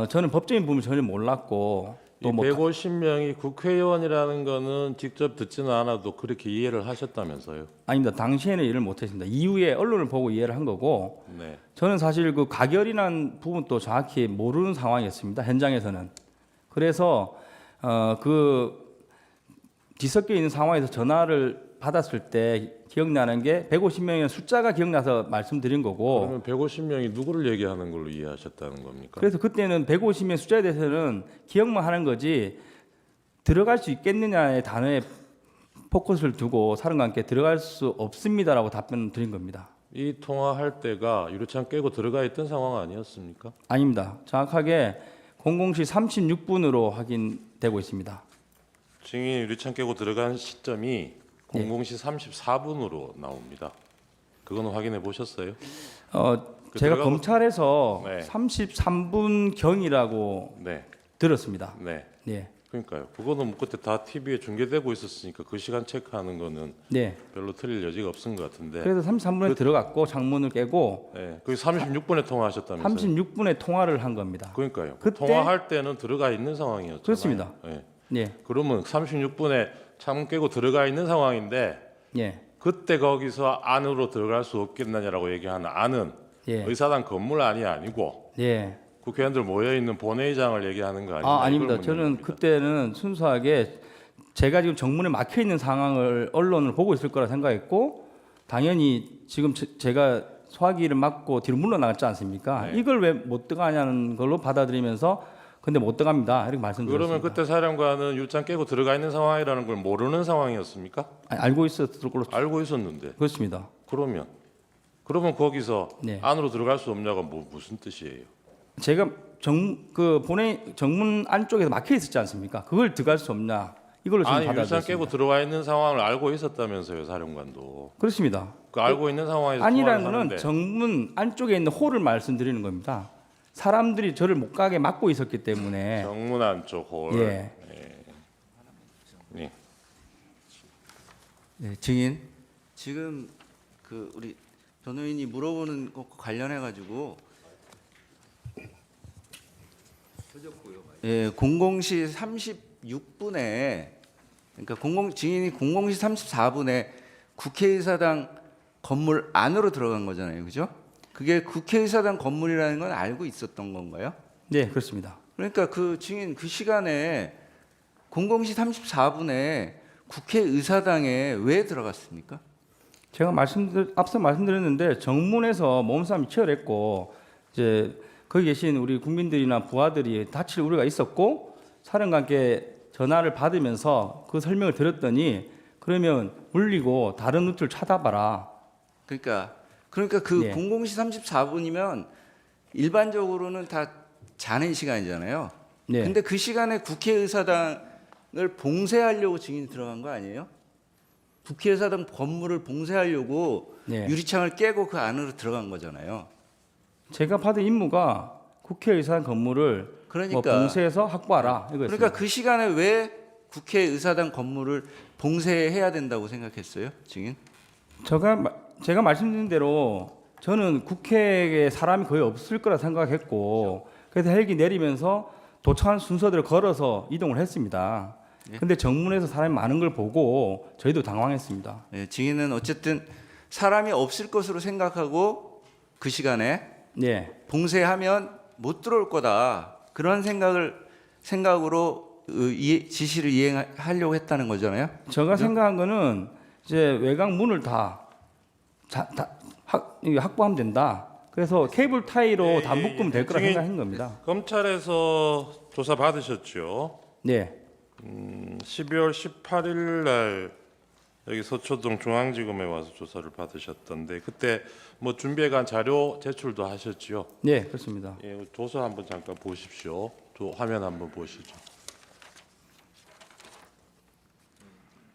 저는 법적인 부분을 전혀 몰랐고 이 또 뭐 150명이 국회의원이라는 거는 직접 듣지는 않아도 그렇게 이해를 하셨다면서요? 아닙니다. 당시에는 이해를 못했습니다. 이후에 언론을 보고 이해를 한 거고 네. 저는 사실 그 가결이라는 부분도 정확히 모르는 상황이었습니다. 현장에서는. 그래서 그 뒤섞여 있는 상황에서 전화를 받았을 때 기억나는 게 150명이라는 숫자가 기억나서 말씀드린 거고. 그러면 150명이 누구를 얘기하는 걸로 이해하셨다는 겁니까? 그래서 그때는 150명 숫자에 대해서는 기억만 하는 거지 들어갈 수 있겠느냐의 단어에 포커스를 두고 사령관께 들어갈 수 없습니다라고 답변을 드린 겁니다. 이 통화할 때가 유리창 깨고 들어가 있던 상황 아니었습니까? 아닙니다. 정확하게 00시 36분으로 확인되고 있습니다. 증인이 유리창 깨고 들어간 시점이 00시 34분으로 나옵니다. 그거는 확인해 보셨어요? 제가 들어가고- 검찰에서 네. 33분 경이라고 네. 들었습니다. 네. 네. 그러니까요. 그거는 뭐 그때 다 TV에 중계되고 있었으니까 그 시간 체크하는 거는 네. 별로 틀릴 여지가 없은 것 같은데. 그래서 33분에 들어갔고 창문을 깨고 네. 그 36분에 통화하셨다면서요? 36분에 통화를 한 겁니다. 그러니까요. 그때- 통화할 때는 들어가 있는 상황이었잖아요. 그렇습니다. 네. 네. 그러면 36분에 창문 깨고 들어가 있는 상황인데 예. 그때 거기서 안으로 들어갈 수 없겠느냐라고 얘기하는 안은 예. 의사당 건물 안이 아니고 예. 국회의원들 모여 있는 본회의장을 얘기하는 거 아니에요? 아닙니다. 저는 그때는 순수하게 제가 지금 정문에 막혀 있는 상황을 언론을 보고 있을 거라 생각했고 당연히 지금 제가 소화기를 맞고 뒤로 물러나갔지 않습니까? 네. 이걸 왜 못 들어가냐는 걸로 받아들이면서 근데 못 들어갑니다. 이렇게 말씀드렸습니다. 그러면 그때 사령관은 유리창 깨고 들어가 있는 상황이라는 걸 모르는 상황이었습니까? 알고 있었을 걸로 알고 있었는데. 그렇습니다. 그러면 거기서 네. 안으로 들어갈 수 없냐가 무슨 뜻이에요? 제가 정문 안쪽에서 막혀 있었지 않습니까? 그걸 들어갈 수 없냐? 이걸로 지금 아니 유리창 받아들였습니다. 깨고 들어와 있는 상황을 알고 있었다면서요, 사령관도. 그렇습니다. 그 알고 있는 상황에서 아니라는 통화를 거는 하는데. 정문 안쪽에 있는 홀을 말씀드리는 겁니다. 사람들이 저를 못 가게 막고 있었기 때문에. 정문 안쪽 홀. 예. 네. 네, 증인 지금 그 우리 변호인이 물어보는 것과 관련해 가지고 00시 36분에 그러니까 증인이 00시 34분에 국회의사당 건물 안으로 들어간 거잖아요, 그죠? 그게 국회의사당 건물이라는 건 알고 있었던 건가요? 네, 그렇습니다. 그러니까 그 증인 그 시간에 00시 34분에 국회의사당에 왜 들어갔습니까? 제가 앞서 말씀드렸는데 정문에서 몸싸움이 치열했고 이제 거기 계신 우리 국민들이나 부하들이 다칠 우려가 있었고 사령관께 전화를 받으면서 그 설명을 들었더니 그러면 물리고 다른 루트를 찾아봐라. 그러니까 그 네. 00시 34분이면 일반적으로는 다 자는 시간이잖아요. 네. 근데 그 시간에 국회의사당을 봉쇄하려고 증인이 들어간 거 아니에요? 국회의사당 건물을 봉쇄하려고 네. 유리창을 깨고 그 안으로 들어간 거잖아요. 제가 받은 임무가 국회의사당 건물을 그러니까 봉쇄해서 확보하라 이거였습니다. 그러니까 그 시간에 왜 국회의사당 건물을 봉쇄해야 된다고 생각했어요, 증인? 제가 말씀드린 대로 저는 국회에 사람이 거의 없을 거라 생각했고 그래서 헬기 내리면서 도착한 순서대로 걸어서 이동을 했습니다. 예. 근데 정문에서 사람이 많은 걸 보고 저희도 당황했습니다. 네, 증인은 어쨌든 사람이 없을 것으로 생각하고 그 시간에 네. 봉쇄하면 못 들어올 거다 그런 생각으로 지시를 이행하려고 했다는 거잖아요. 제가 생각한 거는 이제 외곽 문을 확보하면 된다. 그래서 케이블 타이로 다 묶으면 될 거라 증인, 생각한 겁니다. 검찰에서 조사 받으셨죠? 네. 12월 18일 날 여기 서초동 중앙지검에 와서 조사를 받으셨던데 그때 뭐 준비해간 자료 제출도 하셨죠? 네, 그렇습니다. 예, 조서 한번 잠깐 보십시오. 화면 한번 보시죠.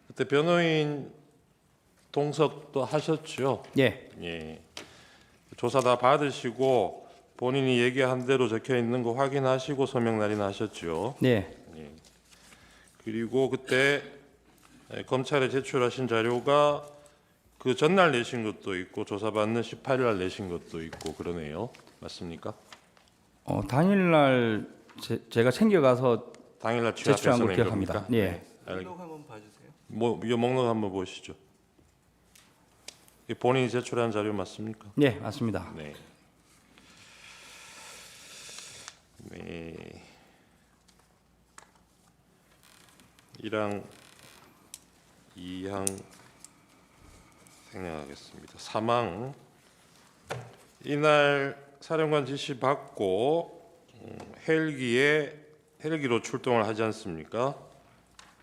그때 변호인 동석도 하셨죠? 네. 예. 조사 다 받으시고 본인이 얘기한 대로 적혀 있는 거 확인하시고 서명 날인 하셨죠? 네. 그리고 그때 검찰에 제출하신 자료가 그 전날 내신 것도 있고 조사받는 18일 날 내신 것도 있고 그러네요. 맞습니까? 당일날 제가 챙겨가서 당일날 제출한 취합해서 걸 낸 기억합니다. 겁니까? 네. 목록 한번 봐주세요. 이 목록 한번 보시죠. 이게 본인이 제출한 자료 맞습니까? 네, 맞습니다. 네. 네. 1항 2항 생략하겠습니다. 3항 이날 사령관 지시 받고 헬기로 출동을 하지 않습니까?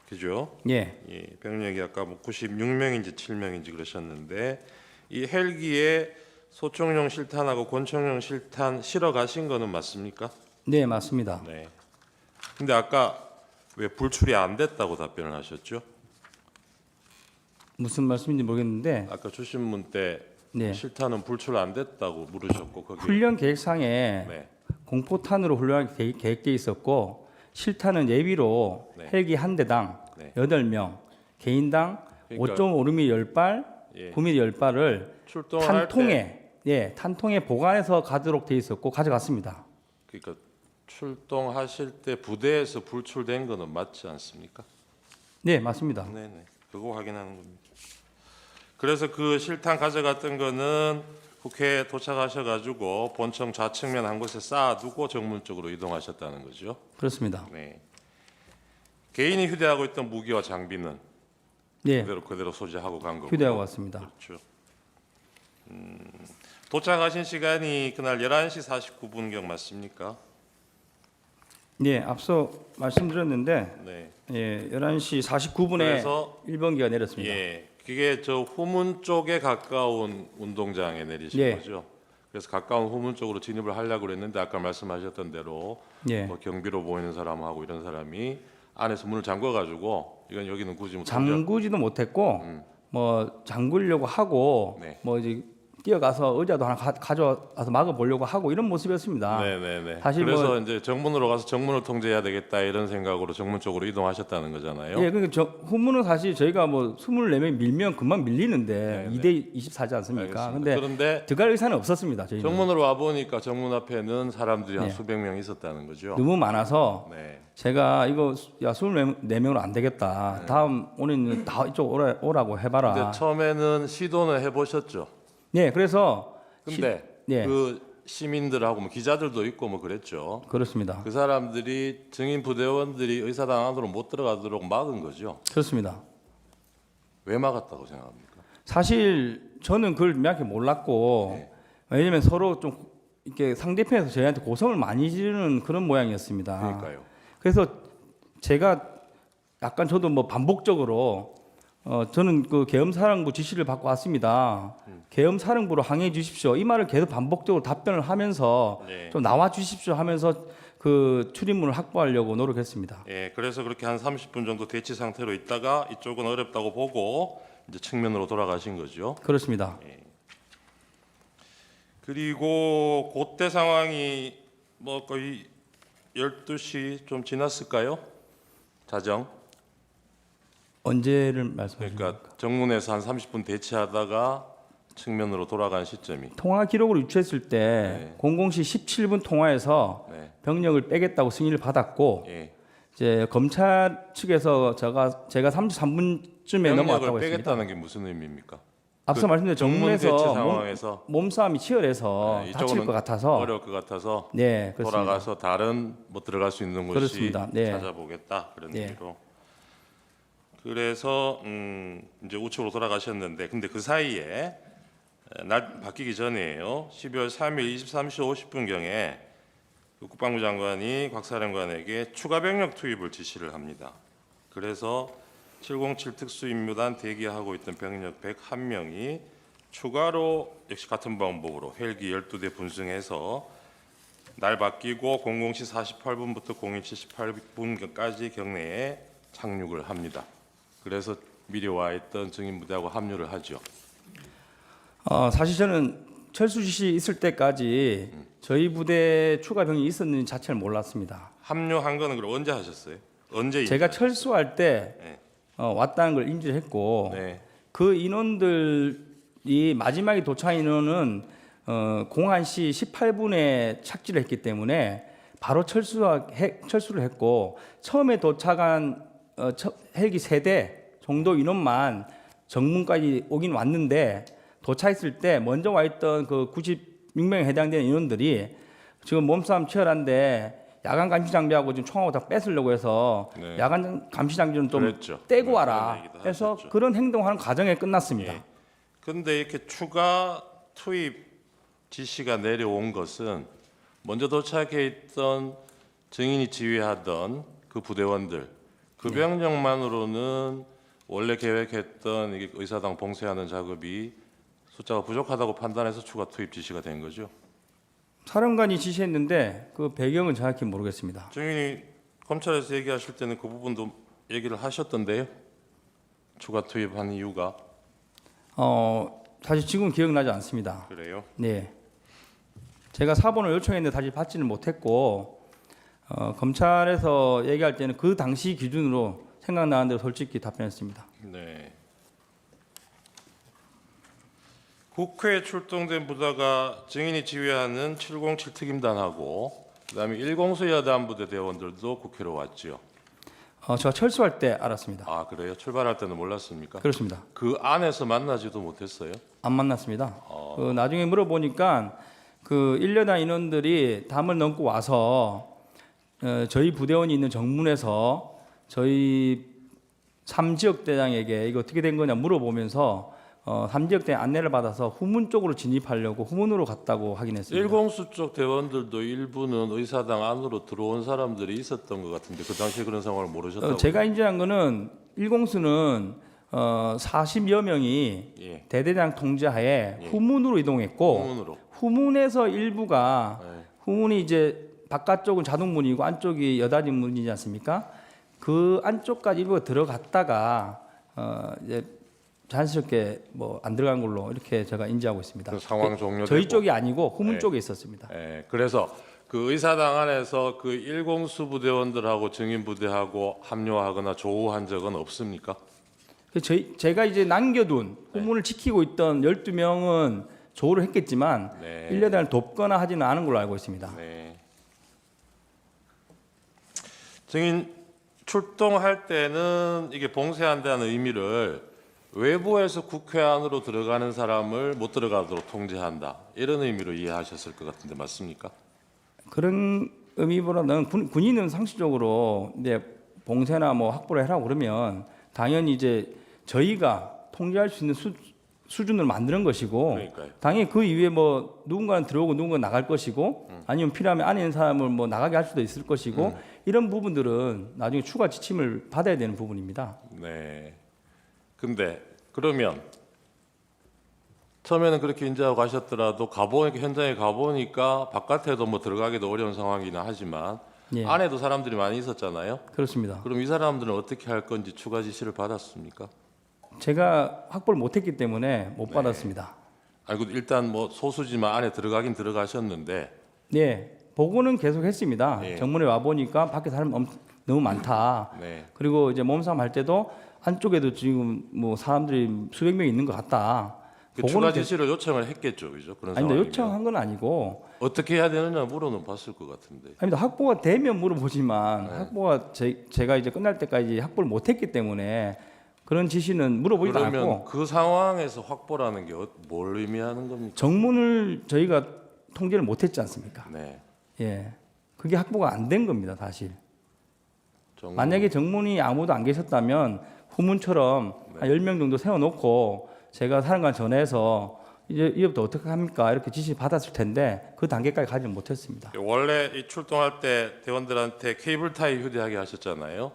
그죠? 예. 예, 병력이 아까 뭐 96명인지 7명인지 그러셨는데 이 헬기에 소총용 실탄하고 권총용 실탄 실어 가신 거는 맞습니까? 네, 맞습니다. 네. 근데 아까 왜 불출이 안 됐다고 답변을 하셨죠? 무슨 말씀인지 모르겠는데 아까 주신문 때 네. 실탄은 불출 안 됐다고 물으셨고 거기 훈련 계획상에 네. 공포탄으로 훈련하기 계획돼 있었고 실탄은 예비로 네. 헬기 한 대당 네. 8명, 개인당 그러니까 5.5mm 10발, 예. 9mm 10발을 출동을 할 때 탄통에 보관해서 가도록 돼 있었고 가져갔습니다. 그러니까 출동하실 때 부대에서 불출된 거는 맞지 않습니까? 네, 맞습니다. 네네. 그거 확인하는 겁니다. 그래서 그 실탄 가져갔던 거는 국회에 도착하셔가지고 본청 좌측면 한 곳에 쌓아두고 정문 쪽으로 이동하셨다는 거죠. 그렇습니다. 네. 개인이 휴대하고 있던 무기와 장비는 네, 그대로 소지하고 간 거고요. 휴대하고 왔습니다. 그렇죠. 도착하신 시간이 그날 11시 49분경 맞습니까? 네, 앞서 말씀드렸는데 네. 예, 11시 49분에 그래서 1번기가 내렸습니다. 예, 그게 저 후문 쪽에 가까운 운동장에 내리신 예. 거죠. 그래서 가까운 후문 쪽으로 진입을 하려고 그랬는데 아까 말씀하셨던 대로 예. 뭐 경비로 보이는 사람하고 이런 사람이 안에서 문을 잠궈가지고 이건 여기는 굳이 뭐 잠그지도 못했고 뭐 잠그려고 하고 네. 뭐 이제 뛰어가서 의자도 하나 가져와서 막아보려고 하고 이런 모습이었습니다. 네네네. 사실 그래서 뭐- 이제 정문으로 가서 정문을 통제해야 되겠다 이런 생각으로 정문 쪽으로 이동하셨다는 거잖아요. 예, 그러니까 후문은 사실 저희가 뭐 24명 밀면 금방 밀리는데 네, 2대 24지 않습니까? 알겠습니다. 그런데 들어갈 의사는 없었습니다. 저희는 정문으로 와 보니까 정문 앞에는 사람들이 한 네. 수백 명 있었다는 거죠. 너무 많아서 네. 제가 이거 야 24명으로 안 되겠다. 다음 오늘 다 이쪽 오라고 해봐라. 근데 처음에는 시도는 해보셨죠. 네, 그래서 근데 네. 그 시민들하고 뭐 기자들도 있고 뭐 그랬죠. 그렇습니다. 그 사람들이 증인 부대원들이 의사당 안으로 못 들어가도록 막은 거죠. 그렇습니다. 왜 막았다고 생각합니까? 사실 저는 그걸 명확히 몰랐고 네. 왜냐면 서로 좀 이렇게 상대편에서 저희한테 고성을 많이 지르는 그런 모양이었습니다. 그러니까요. 그래서 제가 약간 저도 뭐 반복적으로 저는 그 계엄사령부 지시를 받고 왔습니다. 계엄사령부로 항해해 주십시오. 이 말을 계속 반복적으로 답변을 하면서 네. 좀 나와 주십시오 하면서 그 출입문을 확보하려고 노력했습니다. 예, 그래서 그렇게 한 30분 정도 대치 상태로 있다가 이쪽은 어렵다고 보고 이제 측면으로 돌아가신 거죠. 그렇습니다. 그리고 그때 상황이 뭐 거의 12시 좀 지났을까요? 자정. 언제를 말씀하십니까? 그러니까 정문에서 한 30분 대치하다가 측면으로 돌아간 시점이. 통화 기록으로 유추했을 때 00시 17분 통화에서 네. 병력을 빼겠다고 승인을 받았고 예. 이제 검찰 측에서 제가 33분쯤에 넘어왔다고 병력을 했습니다. 빼겠다는 게 무슨 의미입니까? 앞서 말씀드린 정문 대치 정문에서 상황에서 몸싸움이 치열해서 네, 다칠 이쪽은 것 같아서 어려울 것 같아서 네, 그렇습니다. 돌아가서 다른 뭐 들어갈 수 있는 곳이 그렇습니다. 네. 찾아보겠다 그런 네. 의미로. 그래서 이제 우측으로 돌아가셨는데 근데 그 사이에 날 바뀌기 전이에요. 12월 3일 23시 50분경에 국방부 장관이 곽 사령관에게 추가 병력 투입을 지시를 합니다. 그래서 707 특수임무단 대기하고 있던 병력 101명이 추가로 역시 같은 방법으로 헬기 12대 분승해서 날 바뀌고 00시 48분부터 01시 78분까지 경내에 착륙을 합니다. 그래서 미리 와 있던 증인부대하고 합류를 하죠. 사실 저는 철수 지시 있을 때까지 저희 부대 추가 병이 있었는지 자체를 몰랐습니다. 합류한 거는 그럼 언제 하셨어요? 언제 제가 인지하셨어요? 철수할 때 네. 왔다는 걸 인지를 했고 네. 그 인원들이 마지막에 도착한 인원은 01시 18분에 착지를 했기 때문에 바로 철수를 했고 처음에 도착한 헬기 3대 정도 인원만 정문까지 오긴 왔는데 도착했을 때 먼저 와 있던 그 96명에 해당되는 인원들이 지금 몸싸움 치열한데 야간 감시 장비하고 지금 총하고 다 뺏으려고 해서 네. 야간 감시 장비는 좀 그랬죠. 떼고 네, 와라 그런 얘기도 해서 하셨죠. 그런 행동하는 과정에 끝났습니다. 예. 근데 이렇게 추가 투입 지시가 내려온 것은 먼저 도착해 있던 증인이 지휘하던 그 부대원들 그 병력만으로는 원래 계획했던 이게 의사당 봉쇄하는 작업이 숫자가 부족하다고 판단해서 추가 투입 지시가 된 거죠. 사령관이 지시했는데 그 배경은 정확히 모르겠습니다. 증인이 검찰에서 얘기하실 때는 그 부분도 얘기를 하셨던데요. 추가 투입한 이유가 사실 지금 기억나지 않습니다. 그래요? 네. 제가 사본을 요청했는데 다시 받지는 못했고 검찰에서 얘기할 때는 그 당시 기준으로 생각나는 대로 솔직히 답변했습니다. 네. 국회에 출동된 부대가 증인이 지휘하는 707 특임단하고 그다음에 1공수 여단부대 대원들도 국회로 왔지요. 제가 철수할 때 알았습니다. 아 그래요? 출발할 때는 몰랐습니까? 그렇습니다. 그 안에서 만나지도 못했어요? 안 만났습니다. 나중에 물어보니까 그 1여단 인원들이 담을 넘고 와서 저희 부대원이 있는 정문에서 저희 3지역 대장에게 이거 어떻게 된 거냐 물어보면서 3지역 대장 안내를 받아서 후문 쪽으로 진입하려고 후문으로 갔다고 확인했습니다. 1공수 쪽 대원들도 일부는 의사당 안으로 들어온 사람들이 있었던 것 같은데 그 당시에 그런 상황을 모르셨다고요? 제가 인지한 거는 1공수는 40여 명이 예. 대대장 통제하에 후문으로 이동했고 후문으로. 후문에서 일부가 네. 후문이 이제 바깥쪽은 자동문이고 안쪽이 여닫이 문이지 않습니까? 그 안쪽까지 일부가 들어갔다가 이제 자연스럽게 뭐 안 들어간 걸로 이렇게 제가 인지하고 있습니다. 그 상황 종료되고. 저희 쪽이 아니고 후문 네. 쪽에 있었습니다. 예, 그래서 그 의사당 안에서 그 1공수 부대원들하고 증인 부대하고 합류하거나 조우한 적은 없습니까? 제가 이제 남겨둔 네. 후문을 지키고 있던 12명은 조우를 했겠지만 네. 1여단을 돕거나 하지는 않은 걸로 알고 있습니다. 네. 증인 출동할 때는 이게 봉쇄한다는 의미를 외부에서 국회 안으로 들어가는 사람을 못 들어가도록 통제한다 이런 의미로 이해하셨을 것 같은데 맞습니까? 그런 의미보다는 군인은 상식적으로 이제 봉쇄나 뭐 확보를 해라고 그러면 당연히 이제 저희가 통제할 수 있는 수준을 만드는 것이고 그러니까요. 당연히 그 이후에 뭐 누군가는 들어오고 누군가는 나갈 것이고 아니면 필요하면 안에 있는 사람을 뭐 나가게 할 수도 있을 것이고 이런 부분들은 나중에 추가 지침을 받아야 되는 부분입니다. 네. 근데 그러면 처음에는 그렇게 인지하고 가셨더라도 현장에 가보니까 바깥에도 뭐 들어가기도 어려운 상황이긴 하지만 예. 안에도 사람들이 많이 있었잖아요. 그렇습니다. 그럼 이 사람들은 어떻게 할 건지 추가 지시를 받았습니까? 제가 확보를 못했기 때문에 못 네. 받았습니다. 아이고 일단 뭐 소수지만 안에 들어가긴 들어가셨는데 네, 보고는 계속 했습니다. 예. 정문에 와 보니까 밖에 사람 너무 많다. 네. 그리고 이제 몸싸움 할 때도 안쪽에도 지금 뭐 사람들이 수백 명 있는 것 같다. 그 추가 지시를 요청을 했겠죠, 그죠? 그런 아닙니다. 상황이면 요청한 건 아니고 어떻게 해야 되느냐 물어는 봤을 것 같은데. 아닙니다. 확보가 되면 물어보지만 네. 확보가 제가 이제 끝날 때까지 확보를 못했기 때문에 그런 지시는 물어보지도 그러면 않고 그 상황에서 확보라는 게 뭘 의미하는 겁니까? 정문을 저희가 통제를 못했지 않습니까? 네. 예, 그게 확보가 안 된 겁니다, 사실. 정문. 만약에 정문이 아무도 안 계셨다면 후문처럼 네. 한 10명 정도 세워놓고 제가 사령관 전화해서 이제부터 어떻게 합니까? 이렇게 지시 받았을 텐데 그 단계까지 가지 못했습니다. 원래 이 출동할 때 대원들한테 케이블 타이 휴대하게 하셨잖아요.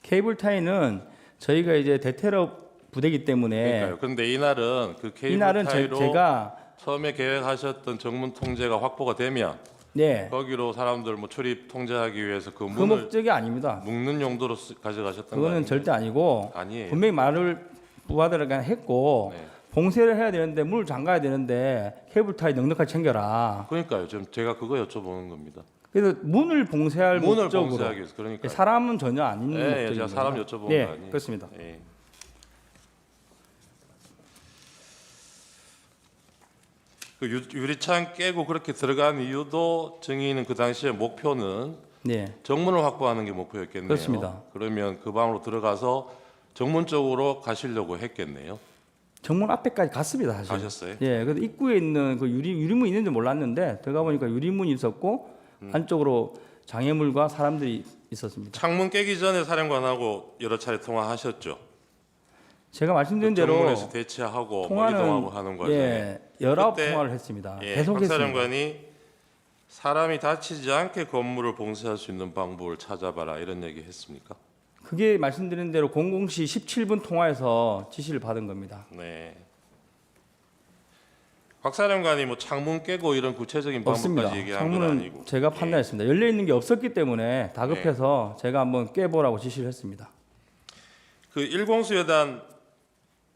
케이블 타이는 저희가 이제 대테러 부대이기 때문에 그러니까요. 그런데 이날은 그 케이블 이날은 타이로 제가 처음에 계획하셨던 정문 통제가 확보가 되면 네, 거기로 사람들 뭐 출입 통제하기 위해서 그 그 문을 목적이 아닙니다. 묶는 용도로 가져가셨던 거 그거는 아니에요? 절대 아니고 아니에요. 분명히 말을 부하들에게 했고 네. 봉쇄를 해야 되는데 문을 잠가야 되는데 케이블 타이 넉넉하게 챙겨라. 그러니까요. 지금 제가 그거 여쭤보는 겁니다. 그래서 문을 봉쇄할 문을 목적으로 봉쇄하기 위해서 그러니까. 사람은 전혀 아닌 예, 목적입니다. 제가 사람 여쭤본 네, 거 아니에요. 그렇습니다. 예. 그 유리창 깨고 그렇게 들어간 이유도 증인은 그 당시에 목표는 네, 정문을 확보하는 게 목표였겠네요. 그렇습니다. 그러면 그 방으로 들어가서 정문 쪽으로 가시려고 했겠네요. 정문 앞에까지 갔습니다, 사실. 가셨어요? 예, 그래서 입구에 있는 그 유리문 있는지 몰랐는데 들어가 보니까 유리문이 있었고 안쪽으로 장애물과 사람들이 있었습니다. 창문 깨기 전에 사령관하고 여러 차례 통화하셨죠. 제가 말씀드린 대로 정문에서 대치하고 뭐 통화는 이동하고 하는 과정에 예, 19 그때, 통화를 했습니다. 예, 계속 박 했습니다. 사령관이 사람이 다치지 않게 건물을 봉쇄할 수 있는 방법을 찾아봐라 이런 얘기 했습니까? 그게 말씀드린 대로 00시 17분 통화에서 지시를 받은 겁니다. 네. 박 사령관이 뭐 창문 깨고 이런 구체적인 없습니다. 방법까지 얘기한 건 창문은 아니고. 제가 판단했습니다. 열려 있는 게 없었기 때문에 다급해서 제가 한번 깨보라고 지시를 했습니다. 그 일공수여단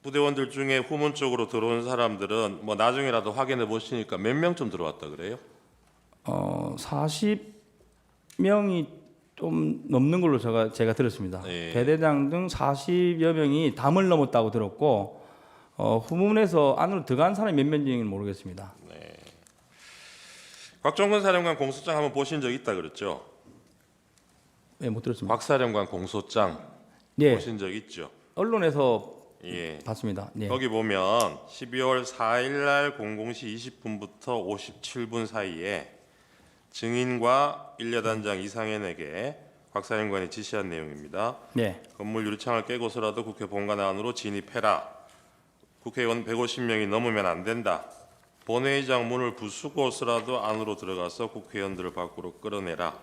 부대원들 중에 후문 쪽으로 들어온 사람들은 뭐 나중에라도 확인해 보시니까 몇 명쯤 들어왔다 그래요? 40명이 좀 넘는 걸로 제가 들었습니다. 예. 대대장 등 40여 명이 담을 넘었다고 들었고 후문에서 안으로 들어간 사람이 몇 명인지는 모르겠습니다. 곽종근 사령관 공소장 한번 보신 적 있다 그랬죠? 네, 못 들었습니다. 박 사령관 공소장 네, 보신 적 있죠? 언론에서 예. 봤습니다. 네. 거기 보면 12월 4일 날 00시 20분부터 57분 사이에 증인과 1여단장 이상현에게 곽 사령관이 지시한 내용입니다. 네. 건물 유리창을 깨고서라도 국회 본관 안으로 진입해라. 국회의원 150명이 넘으면 안 된다. 본회의장 문을 부수고서라도 안으로 들어가서 국회의원들을 밖으로 끌어내라.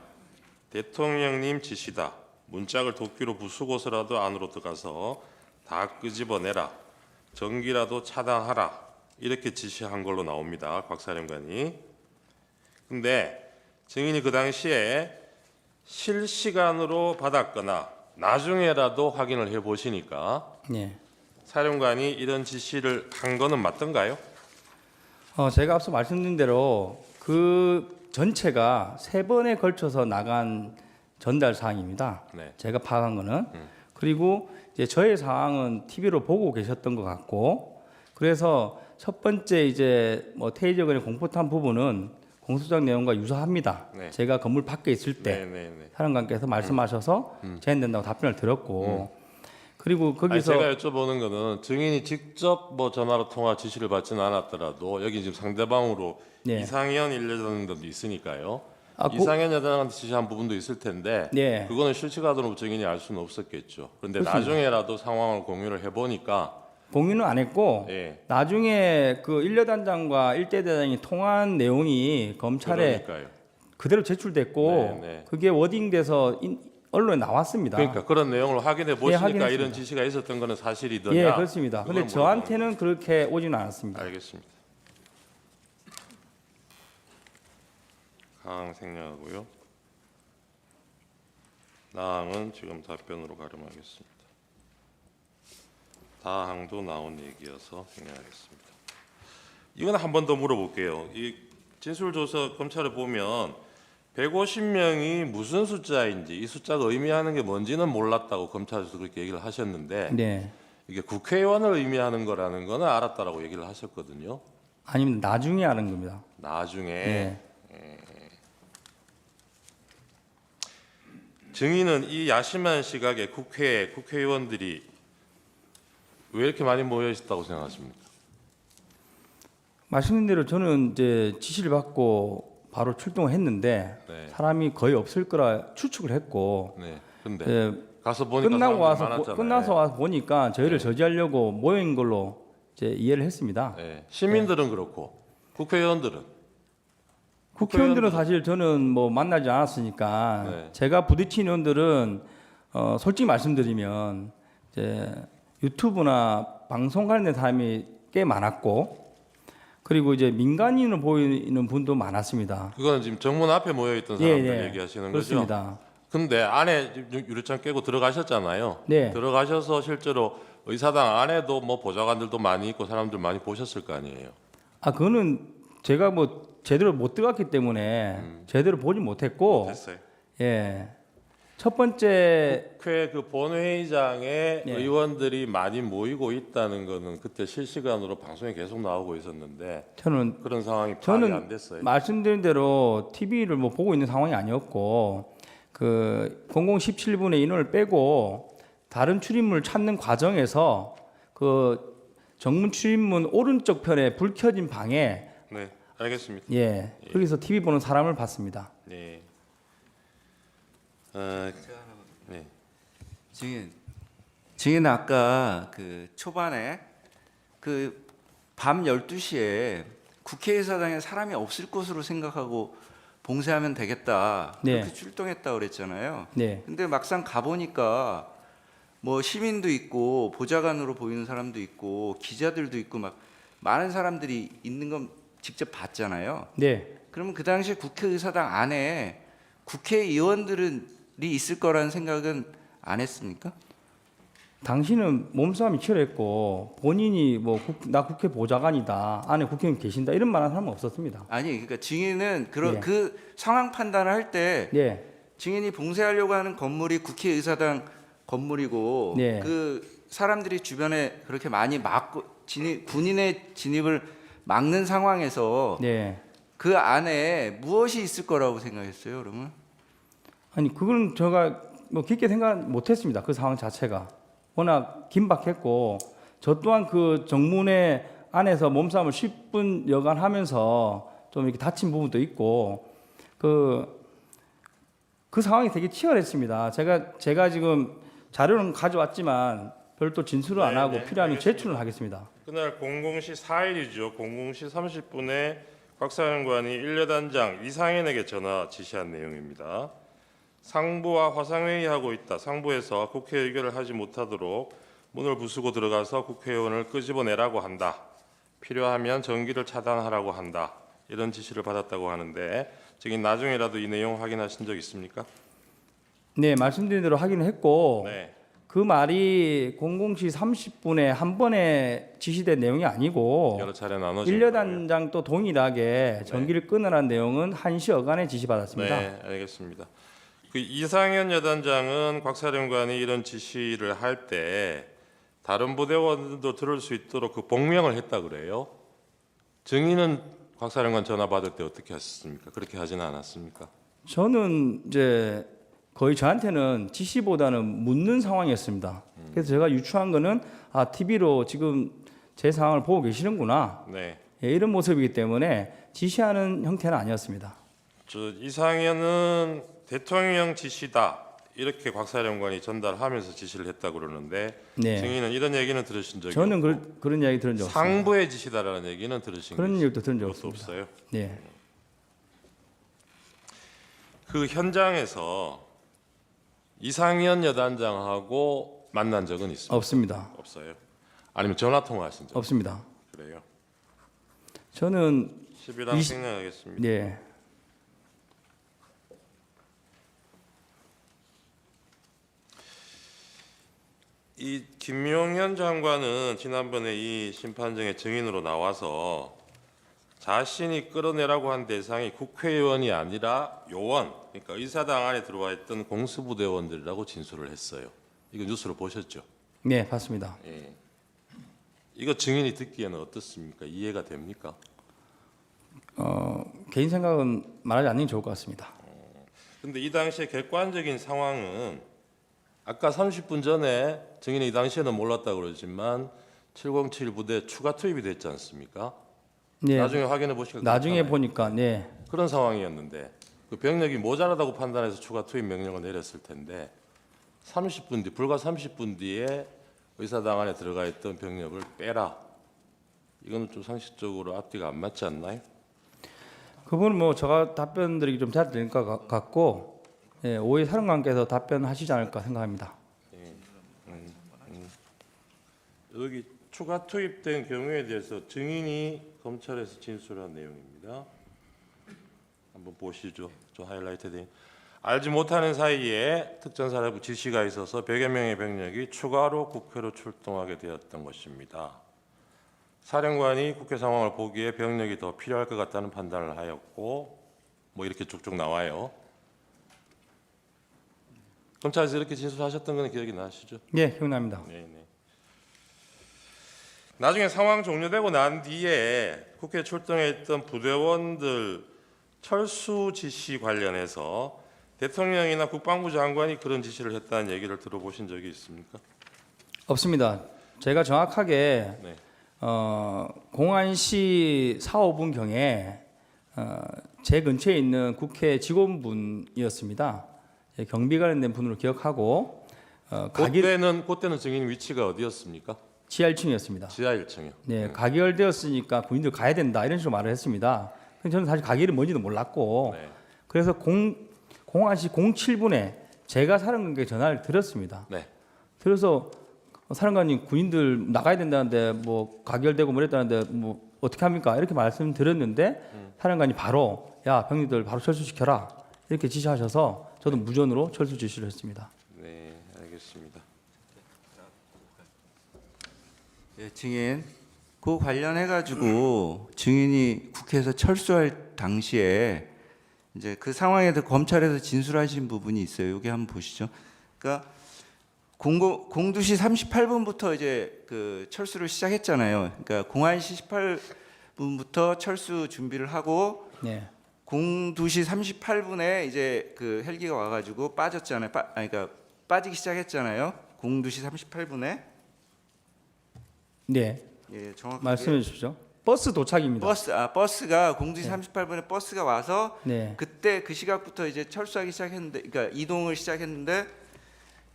대통령님 지시다. 문짝을 도끼로 부수고서라도 안으로 들어가서 다 끄집어내라. 전기라도 차단하라. 이렇게 지시한 걸로 나옵니다. 곽 사령관이. 근데 증인이 그 당시에 실시간으로 받았거나 나중에라도 확인을 해보시니까 네. 사령관이 이런 지시를 한 거는 맞던가요? 제가 앞서 말씀드린 대로 그 전체가 3번에 걸쳐서 나간 전달 사항입니다. 네. 제가 파악한 거는. 그리고 이제 저의 사항은 TV로 보고 계셨던 것 같고, 그래서 첫 번째 이제 뭐 테이저건의 공포탄 부분은 공소장 내용과 유사합니다. 네. 제가 건물 밖에 있을 때 네네네. 사령관께서 말씀하셔서 제한된다고 답변을 들었고, 그리고 아니, 거기서 제가 여쭤보는 거는 증인이 직접 뭐 전화로 통화 지시를 받지는 않았더라도 여기 지금 상대방으로 네. 이상현 1여단장도 있으니까요. 아, 이상현 여단한테 지시한 부분도 있을 텐데 네. 그거는 실시간으로 증인이 알 수는 없었겠죠. 그런데 그렇습니다. 나중에라도 상황을 공유를 해보니까 공유는 안 했고 예. 나중에 그 1여단장과 1대대장이 통화한 내용이 검찰에 그러니까요. 그대로 제출됐고 네, 네. 그게 워딩돼서 언론에 나왔습니다. 그러니까 그런 내용을 확인해 보시니까 확인했습니다. 이런 지시가 있었던 거는 사실이더냐? 예, 그렇습니다. 근데 그걸 저한테는 그렇게 오지는 않았습니다. 알겠습니다. 가항 생략하고요. 나항은 지금 답변으로 가름하겠습니다. 다항도 나온 얘기여서 생략하겠습니다. 이건 한 번 더 물어볼게요. 이 진술조서 검찰에 보면 150명이 무슨 숫자인지 이 숫자가 의미하는 게 뭔지는 몰랐다고 검찰에서 그렇게 얘기를 하셨는데 네. 이게 국회의원을 의미하는 거라는 거는 알았다라고 얘기를 하셨거든요. 아니면 나중에 하는 겁니다. 나중에 네. 증인은 이 야심한 시각에 국회의원들이 왜 이렇게 많이 모여 있었다고 생각하십니까? 말씀드린 대로 저는 이제 지시를 받고 바로 출동을 했는데 네. 사람이 거의 없을 거라 추측을 했고 네. 근데 예, 가서 보니까 끝나고 와서 많았잖아요. 끝나서 와서 보니까 저희를 네. 저지하려고 모인 걸로 이제 이해를 했습니다. 네. 시민들은 그렇고 국회의원들은 국회의원들은 사실 저는 뭐 만나지 않았으니까 네. 제가 부딪힌 의원들은 솔직히 말씀드리면 이제 유튜브나 방송 관련된 사람이 꽤 많았고 그리고 이제 민간인으로 보이는 분도 많았습니다. 그거는 지금 정문 앞에 모여 있던 사람들 얘기하시는 그렇습니다. 거죠? 근데 안에 유리창 깨고 들어가셨잖아요. 네. 들어가셔서 실제로 의사당 안에도 뭐 보좌관들도 많이 있고 사람들 많이 보셨을 거 아니에요. 그거는 제가 뭐 제대로 못 들어갔기 때문에 제대로 보지 못했고, 됐어요. 예. 첫 번째 국회 그 본회의장에 네. 의원들이 많이 모이고 있다는 거는 그때 실시간으로 방송에 계속 나오고 있었는데 저는 그런 상황이 파악이 저는 안 됐어요. 말씀드린 대로 TV를 뭐 보고 있는 상황이 아니었고 그 0017분의 인원을 빼고 다른 출입문을 찾는 과정에서 그 정문 출입문 오른쪽 편에 불 켜진 방에 네, 알겠습니다. 예, 거기서 TV 보는 사람을 봤습니다. 네. 네. 증인 아까 그 초반에 그 밤 12시에 국회의사당에 사람이 없을 것으로 생각하고 봉쇄하면 되겠다. 네. 그렇게 출동했다 그랬잖아요. 네. 근데 막상 가보니까 뭐 시민도 있고 보좌관으로 보이는 사람도 있고 기자들도 있고 막 많은 사람들이 있는 건 직접 봤잖아요. 네. 그러면 그 당시에 국회의사당 안에 국회의원들이 있을 거라는 생각은 안 했습니까? 당신은 몸싸움이 치열했고 본인이 뭐 나 국회 보좌관이다, 안에 국회의원 계신다 이런 말하는 사람은 없었습니다. 아니 그러니까 증인은 네. 그 상황 판단을 할 때 네. 증인이 봉쇄하려고 하는 건물이 국회의사당 건물이고 네. 그 사람들이 주변에 그렇게 많이 막고 군인의 진입을 막는 상황에서 네. 그 안에 무엇이 있을 거라고 생각했어요, 그러면? 아니 그건 제가 뭐 깊게 생각 못했습니다. 그 상황 자체가 워낙 긴박했고 저 또한 그 정문에 안에서 몸싸움을 10분 여간하면서 좀 이렇게 다친 부분도 있고 그 상황이 되게 치열했습니다. 제가 지금 자료는 가져왔지만 별도 진술을 안 하고 필요하면 제출을 하겠습니다. 그날 00시 4일이죠. 00시 30분에 곽 사령관이 1여단장 이상현에게 전화 지시한 내용입니다. 상부와 화상회의하고 있다. 상부에서 국회 의결을 하지 못하도록 문을 부수고 들어가서 국회의원을 끄집어내라고 한다. 필요하면 전기를 차단하라고 한다. 이런 지시를 받았다고 하는데 지금 나중에라도 이 내용 확인하신 적 있습니까? 네, 말씀드린 대로 확인을 했고 네. 그 말이 00시 30분에 한 번에 지시된 내용이 아니고 여러 차례 나눠진 1여단장도 동일하게 전기를 끊으라는 내용은 1시 여간에 지시받았습니다. 네, 알겠습니다. 그 이상현 여단장은 곽 사령관이 이런 지시를 할 때 다른 부대원들도 들을 수 있도록 그 복명을 했다 그래요. 증인은 곽 사령관 전화 받을 때 어떻게 하셨습니까? 그렇게 하지는 않았습니까? 저는 이제 거의 저한테는 지시보다는 묻는 상황이었습니다. 그래서 제가 유추한 거는 TV로 지금 제 상황을 보고 계시는구나. 네. 예, 이런 모습이기 때문에 지시하는 형태는 아니었습니다. 이상현은 대통령 지시다 이렇게 곽 사령관이 전달하면서 지시를 했다고 그러는데 네. 증인은 이런 얘기는 들으신 적이 저는 없고 그런 이야기 들은 적 없습니다. 상부의 지시다라는 얘기는 들으신 그런 게 얘기도 들은 적 없- 없습니다. 없어요. 네. 그 현장에서 이상현 여단장하고 만난 적은 있습니까? 없습니다. 없어요. 아니면 전화 통화하신 적? 없습니다. 그래요. 저는 11항 생략하겠습니다. 네. 이 김용현 장관은 지난번에 이 심판정의 증인으로 나와서 자신이 끌어내라고 한 대상이 국회의원이 아니라 요원, 그러니까 의사당 안에 들어와 있던 공수부대원들이라고 진술을 했어요. 이거 뉴스로 보셨죠? 네, 봤습니다. 예. 이거 증인이 듣기에는 어떻습니까? 이해가 됩니까? 개인 생각은 말하지 않는 게 좋을 것 같습니다. 근데 이 당시에 객관적인 상황은 아까 30분 전에 증인이 이 당시에는 몰랐다고 그러지만 707 부대 추가 투입이 됐지 않습니까? 네. 나중에 확인해 보시니까 나중에 그렇잖아요. 보니까 네. 그런 상황이었는데 그 병력이 모자라다고 판단해서 추가 투입 명령을 내렸을 텐데 30분 뒤 불과 30분 뒤에 의사당 안에 들어가 있던 병력을 빼라. 이거는 좀 상식적으로 앞뒤가 안 맞지 않나요? 그분은 뭐 제가 답변 드리기 좀 해야 될 것 같고 예, 오해 사령관께서 답변하시지 않을까 생각합니다. 여기 추가 투입된 경우에 대해서 증인이 검찰에서 진술한 내용입니다. 한번 보시죠. 저 하이라이트 된. 알지 못하는 사이에 특전사령부 지시가 있어서 100여 명의 병력이 추가로 국회로 출동하게 되었던 것입니다. 사령관이 국회 상황을 보기에 병력이 더 필요할 것 같다는 판단을 하였고 뭐 이렇게 쭉쭉 나와요. 검찰에서 이렇게 진술하셨던 건 기억이 나시죠? 네, 기억납니다. 네. 나중에 상황 종료되고 난 뒤에 국회 출동해 있던 부대원들 철수 지시 관련해서 대통령이나 국방부 장관이 그런 지시를 했다는 얘기를 들어보신 적이 있습니까? 없습니다. 제가 정확하게 네. 공안시 4, 5분 경에 제 근처에 있는 국회 직원분이었습니다. 예, 경비 관련된 분으로 기억하고 그때는 증인 위치가 어디였습니까? 지하 1층이었습니다. 지하 1층이요. 네, 가결되었으니까 군인들 가야 된다 이런 식으로 말을 했습니다. 근데 저는 사실 가결이 뭔지도 몰랐고 네. 그래서 공안시 07분에 제가 사령관께 전화를 드렸습니다. 네. 그래서 사령관님 군인들 나가야 된다는데 뭐 가결되고 뭐랬다는데 뭐 어떻게 합니까? 이렇게 말씀드렸는데 사령관이 바로 야 병력들 바로 철수시켜라 이렇게 지시하셔서 저도 무전으로 철수 지시를 했습니다. 네, 알겠습니다. 예, 증인. 그 관련해 가지고 증인이 국회에서 철수할 당시에 이제 그 상황에 대해 검찰에서 진술하신 부분이 있어요. 여기 한번 보시죠. 그러니까 02시 38분부터 이제 그 철수를 시작했잖아요. 그러니까 01시 18분부터 철수 준비를 하고 네. 02시 38분에 이제 그 헬기가 와가지고 빠졌잖아요. 그러니까 빠지기 시작했잖아요. 02시 38분에. 네. 예, 정확하게 말씀해 주십시오. 버스 도착입니다. 버스가 02시 38분에 버스가 와서 네. 그때 그 시각부터 이제 철수하기 시작했는데, 그러니까 이동을 시작했는데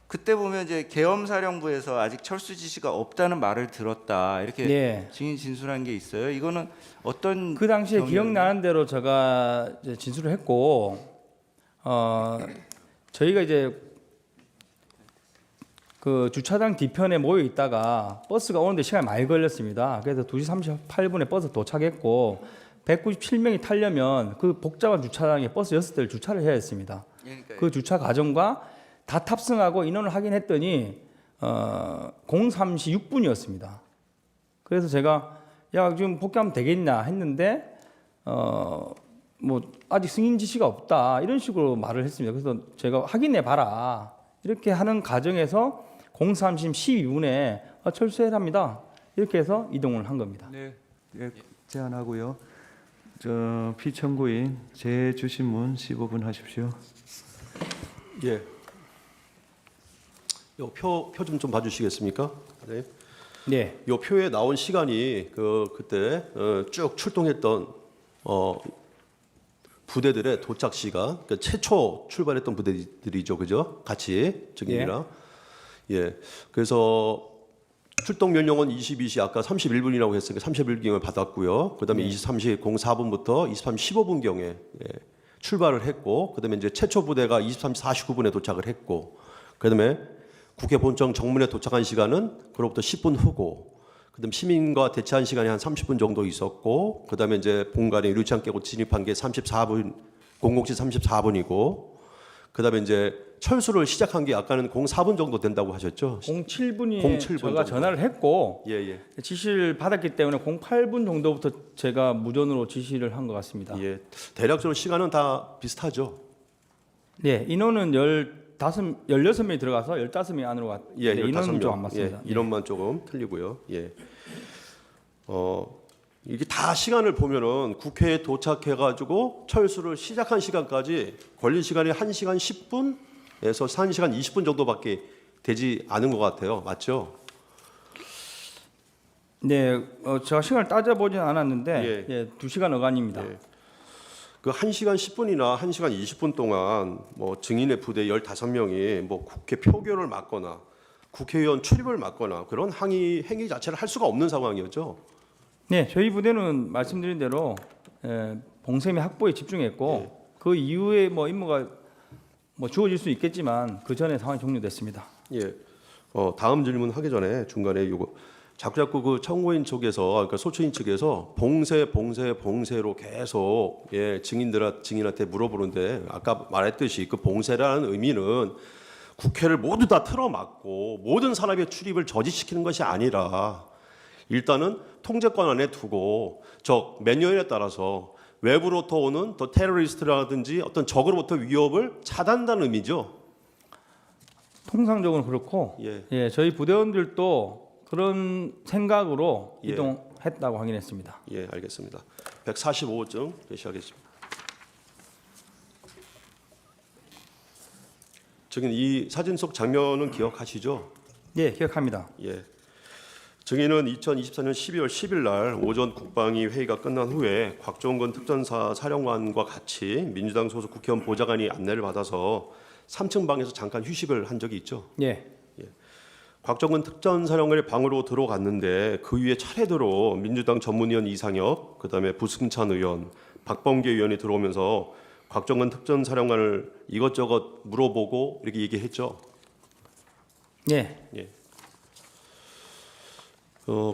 그때 보면 이제 계엄사령부에서 아직 철수 지시가 없다는 말을 들었다 이렇게 네. 증인 진술한 게 있어요. 이거는 어떤 그 당시에 경위였나요? 기억나는 대로 제가 이제 진술을 했고 저희가 이제 그 주차장 뒤편에 모여 있다가 버스가 오는데 시간이 많이 걸렸습니다. 그래서 2시 38분에 버스 도착했고 197명이 타려면 그 복잡한 주차장에 버스 6대를 주차를 해야 했습니다. 그러니까요. 그 주차 과정과 다 탑승하고 인원을 확인했더니 03시 6분이었습니다. 그래서 제가 야 지금 복귀하면 되겠냐 했는데 뭐 아직 승인 지시가 없다 이런 식으로 말을 했습니다. 그래서 제가 확인해 봐라 이렇게 하는 과정에서 03시 12분에 철수해랍니다. 이렇게 해서 이동을 한 겁니다. 네, 예, 제안하고요. 저 피청구인 재주신문 15분 하십시오. 예. 요 표 좀 봐주시겠습니까? 네. 네. 요 표에 나온 시간이 그때 쭉 출동했던 부대들의 도착 시간, 그러니까 최초 출발했던 부대들이죠, 그죠? 같이 증인이랑. 예. 그래서 출동 연령은 22시 아까 31분이라고 했으니까 31분경에 받았고요. 그다음에 23시 04분부터 23시 15분경에 출발을 했고, 그다음에 이제 최초 부대가 23시 49분에 도착을 했고, 그다음에 국회 본청 정문에 도착한 시간은 그로부터 10분 후고, 그다음 시민과 대치한 시간이 한 30분 정도 있었고, 그다음에 이제 본관에 유리창 깨고 진입한 게 34분, 00시 34분이고, 그다음에 이제 철수를 시작한 게 아까는 04분 정도 된다고 하셨죠? 07분이 07분 제가 정도. 전화를 했고 예. 지시를 받았기 때문에 08분 정도부터 제가 무전으로 지시를 한 것 같습니다. 예. 대략적으로 시간은 다 비슷하죠. 네, 인원은 16명이 들어가서 15명이 안으로 왔. 예, 네, 15명. 인원은 좀 안 맞습니다. 예, 인원만 조금 틀리고요. 예. 이게 다 시간을 보면은 국회에 도착해 가지고 철수를 시작한 시간까지 걸린 시간이 1시간 10분에서 1시간 20분 정도밖에 되지 않은 것 같아요. 맞죠? 네, 제가 시간을 따져보진 않았는데 예. 2시간 어간입니다. 예. 그 1시간 10분이나 1시간 20분 동안 뭐 증인의 부대 15명이 뭐 국회 표결을 막거나 국회의원 출입을 막거나 그런 행위 자체를 할 수가 없는 상황이었죠. 네, 저희 부대는 말씀드린 대로 봉쇄미 확보에 집중했고 그 이후에 뭐 임무가 뭐 주어질 수 있겠지만 그 전에 상황이 종료됐습니다. 예. 다음 질문 하기 전에 중간에 요거 자꾸 그 청구인 쪽에서 그러니까 소추인 측에서 봉쇄로 계속 증인한테 물어보는데 아까 말했듯이 그 봉쇄라는 의미는 국회를 모두 다 틀어막고 모든 사람의 출입을 저지시키는 것이 아니라 일단은 통제권 안에 두고 몇 년에 따라서 외부로부터 오는 더 테러리스트라든지 어떤 적으로부터 위협을 차단한다는 의미죠. 통상적으로 그렇고 저희 부대원들도 그런 생각으로 이동했다고 확인했습니다. 예, 알겠습니다. 145점 제시하겠습니다. 증인 이 사진 속 장면은 기억하시죠? 네, 기억합니다. 예. 증인은 2024년 12월 10일 날 오전 국방위 회의가 끝난 후에 곽종건 특전사 사령관과 같이 민주당 소속 국회의원 보좌관이 안내를 받아서 3층 방에서 잠깐 휴식을 한 적이 있죠. 예. 곽종근 특전사령관의 방으로 들어갔는데 그 위에 차례대로 민주당 전문위원 이상혁, 그다음에 부승찬 의원, 박범계 의원이 들어오면서 곽종근 특전사령관을 이것저것 물어보고 이렇게 얘기했죠. 예.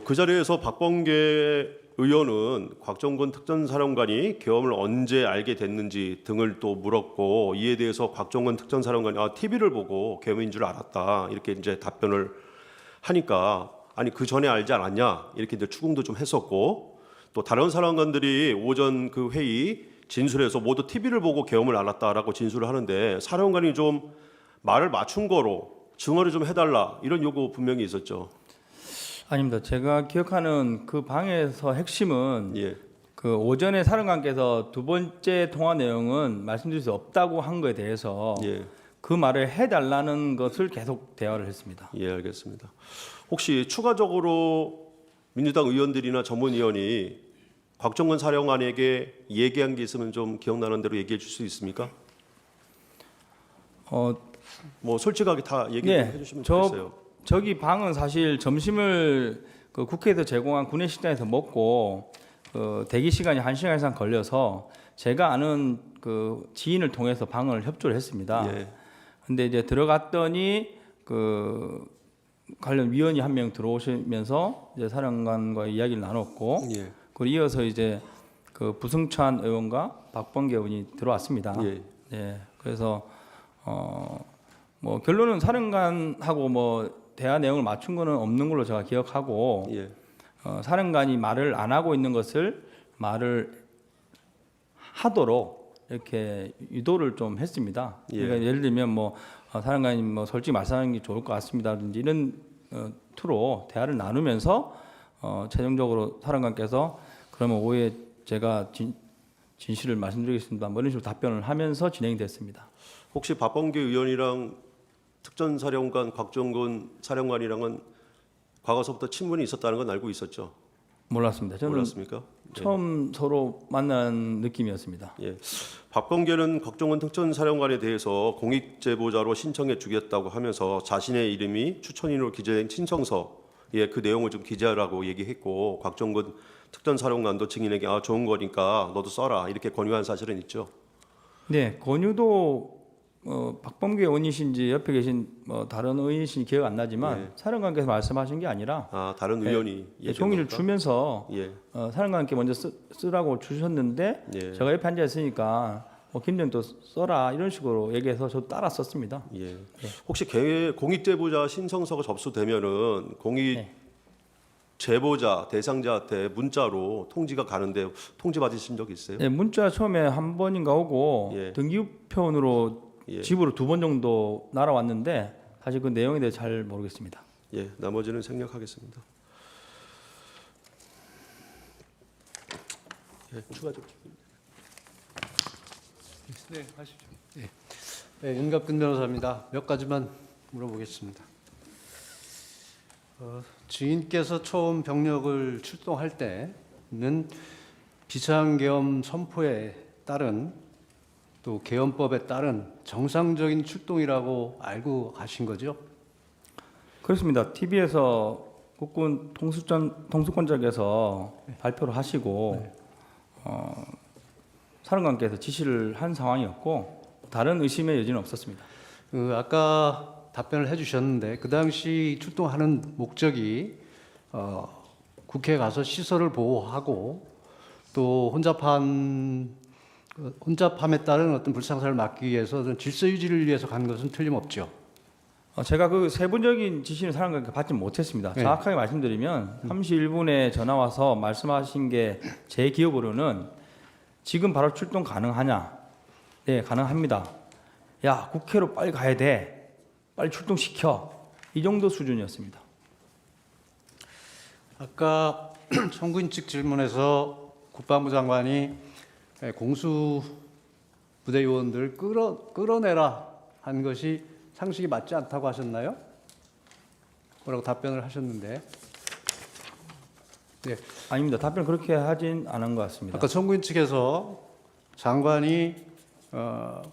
그 자리에서 박범계 의원은 곽정근 특전사령관이 계엄을 언제 알게 됐는지 등을 또 물었고, 이에 대해서 곽정근 특전사령관이 TV를 보고 계엄인 줄 알았다 이렇게 이제 답변을 하니까, 아니 그 전에 알지 않았냐 이렇게 이제 추궁도 좀 했었고, 또 다른 사령관들이 오전 그 회의 진술에서 모두 TV를 보고 계엄을 알았다라고 진술을 하는데, 사령관이 좀 말을 맞춘 거로 증언을 좀 해달라 이런 요구 분명히 있었죠. 아닙니다. 제가 기억하는 그 방에서 핵심은 예. 그 오전에 사령관께서 두 번째 통화 내용은 말씀드릴 수 없다고 한 거에 대해서 예. 그 말을 해달라는 것을 계속 대화를 했습니다. 예, 알겠습니다. 혹시 추가적으로 민주당 의원들이나 전문위원이 곽정근 사령관에게 얘기한 게 있으면 좀 기억나는 대로 얘기해 줄 수 있습니까? 뭐 솔직하게 다 얘기해 네, 주시면 좋겠어요. 저기 방은 사실 점심을 그 국회에서 제공한 구내식당에서 먹고 대기 시간이 1시간 이상 걸려서 제가 아는 그 지인을 통해서 방을 협조를 했습니다. 예. 근데 이제 들어갔더니 그 관련 위원이 한 명 들어오시면서 이제 사령관과 이야기를 나눴고, 예. 그리고 이어서 이제 그 부승찬 의원과 박범계 의원이 들어왔습니다. 예. 예. 그래서 뭐 결론은 사령관하고 뭐 대화 내용을 맞춘 거는 없는 걸로 제가 기억하고, 예. 사령관이 말을 안 하고 있는 것을 말을 하도록 이렇게 유도를 좀 했습니다. 예. 그러니까 예를 들면 뭐 사령관이 뭐 솔직히 말씀하는 게 좋을 것 같습니다든지 이런 투로 대화를 나누면서 최종적으로 사령관께서 그러면 오후에 제가 진실을 말씀드리겠습니다. 뭐 이런 식으로 답변을 하면서 진행이 됐습니다. 혹시 박범계 의원이랑 특전사령관 곽정근 사령관이랑은 과거서부터 친분이 있었다는 건 알고 있었죠? 몰랐습니다. 저는 몰랐습니까? 처음 서로 만난 느낌이었습니다. 예. 박범계는 곽정근 특전사령관에 대해서 공익제보자로 신청해 주겠다고 하면서 자신의 이름이 추천인으로 기재된 신청서에 그 내용을 좀 기재하라고 얘기했고, 곽정근 특전사령관도 증인에게 좋은 거니까 너도 써라 이렇게 권유한 사실은 있죠. 네, 권유도 박범계 의원이신지 옆에 계신 다른 의원이신지 기억 안 나지만 예. 사령관께서 말씀하신 게 아니라 다른 의원이 종이를 주면서 예. 사령관께 먼저 쓰라고 주셨는데 예. 제가 옆에 앉아 있으니까 김정도 써라 이런 식으로 얘기해서 저도 따라 썼습니다. 예. 혹시 공익제보자 신청서가 접수되면은 공익 네. 제보자 대상자한테 문자로 통지가 가는데 통지 받으신 적 있어요? 네, 문자 처음에 한 번인가 오고 예. 등기우편으로 예. 집으로 2번 정도 날아왔는데 사실 그 내용에 대해 잘 모르겠습니다. 예, 나머지는 생략하겠습니다. 예, 추가적으로. 네, 하십시오. 네, 윤갑근 변호사입니다. 몇 가지만 물어보겠습니다. 증인께서 처음 병력을 출동할 때는 비상계엄 선포에 따른 또 계엄법에 따른 정상적인 출동이라고 알고 가신 거죠? 그렇습니다. TV에서 국군 통수권자께서 발표를 하시고 사령관께서 지시를 한 상황이었고 다른 의심의 여지는 없었습니다. 아까 답변을 해주셨는데 그 당시 출동하는 목적이 국회에 가서 시설을 보호하고 또 혼잡함에 따른 어떤 불상사를 막기 위해서 질서 유지를 위해서 간 것은 틀림없죠. 제가 그 세부적인 지시는 사령관께 받지 못했습니다. 네. 정확하게 말씀드리면 31분에 전화 와서 말씀하신 게 제 기억으로는 지금 바로 출동 가능하냐? 네, 가능합니다. 야, 국회로 빨리 가야 돼. 빨리 출동시켜. 이 정도 수준이었습니다. 아까 청구인 측 질문에서 국방부 장관이 공수 부대 요원들 끌어내라 한 것이 상식이 맞지 않다고 하셨나요? 뭐라고 답변을 하셨는데. 네. 아닙니다. 답변 그렇게 하진 않은 것 같습니다. 아까 청구인 측에서 장관이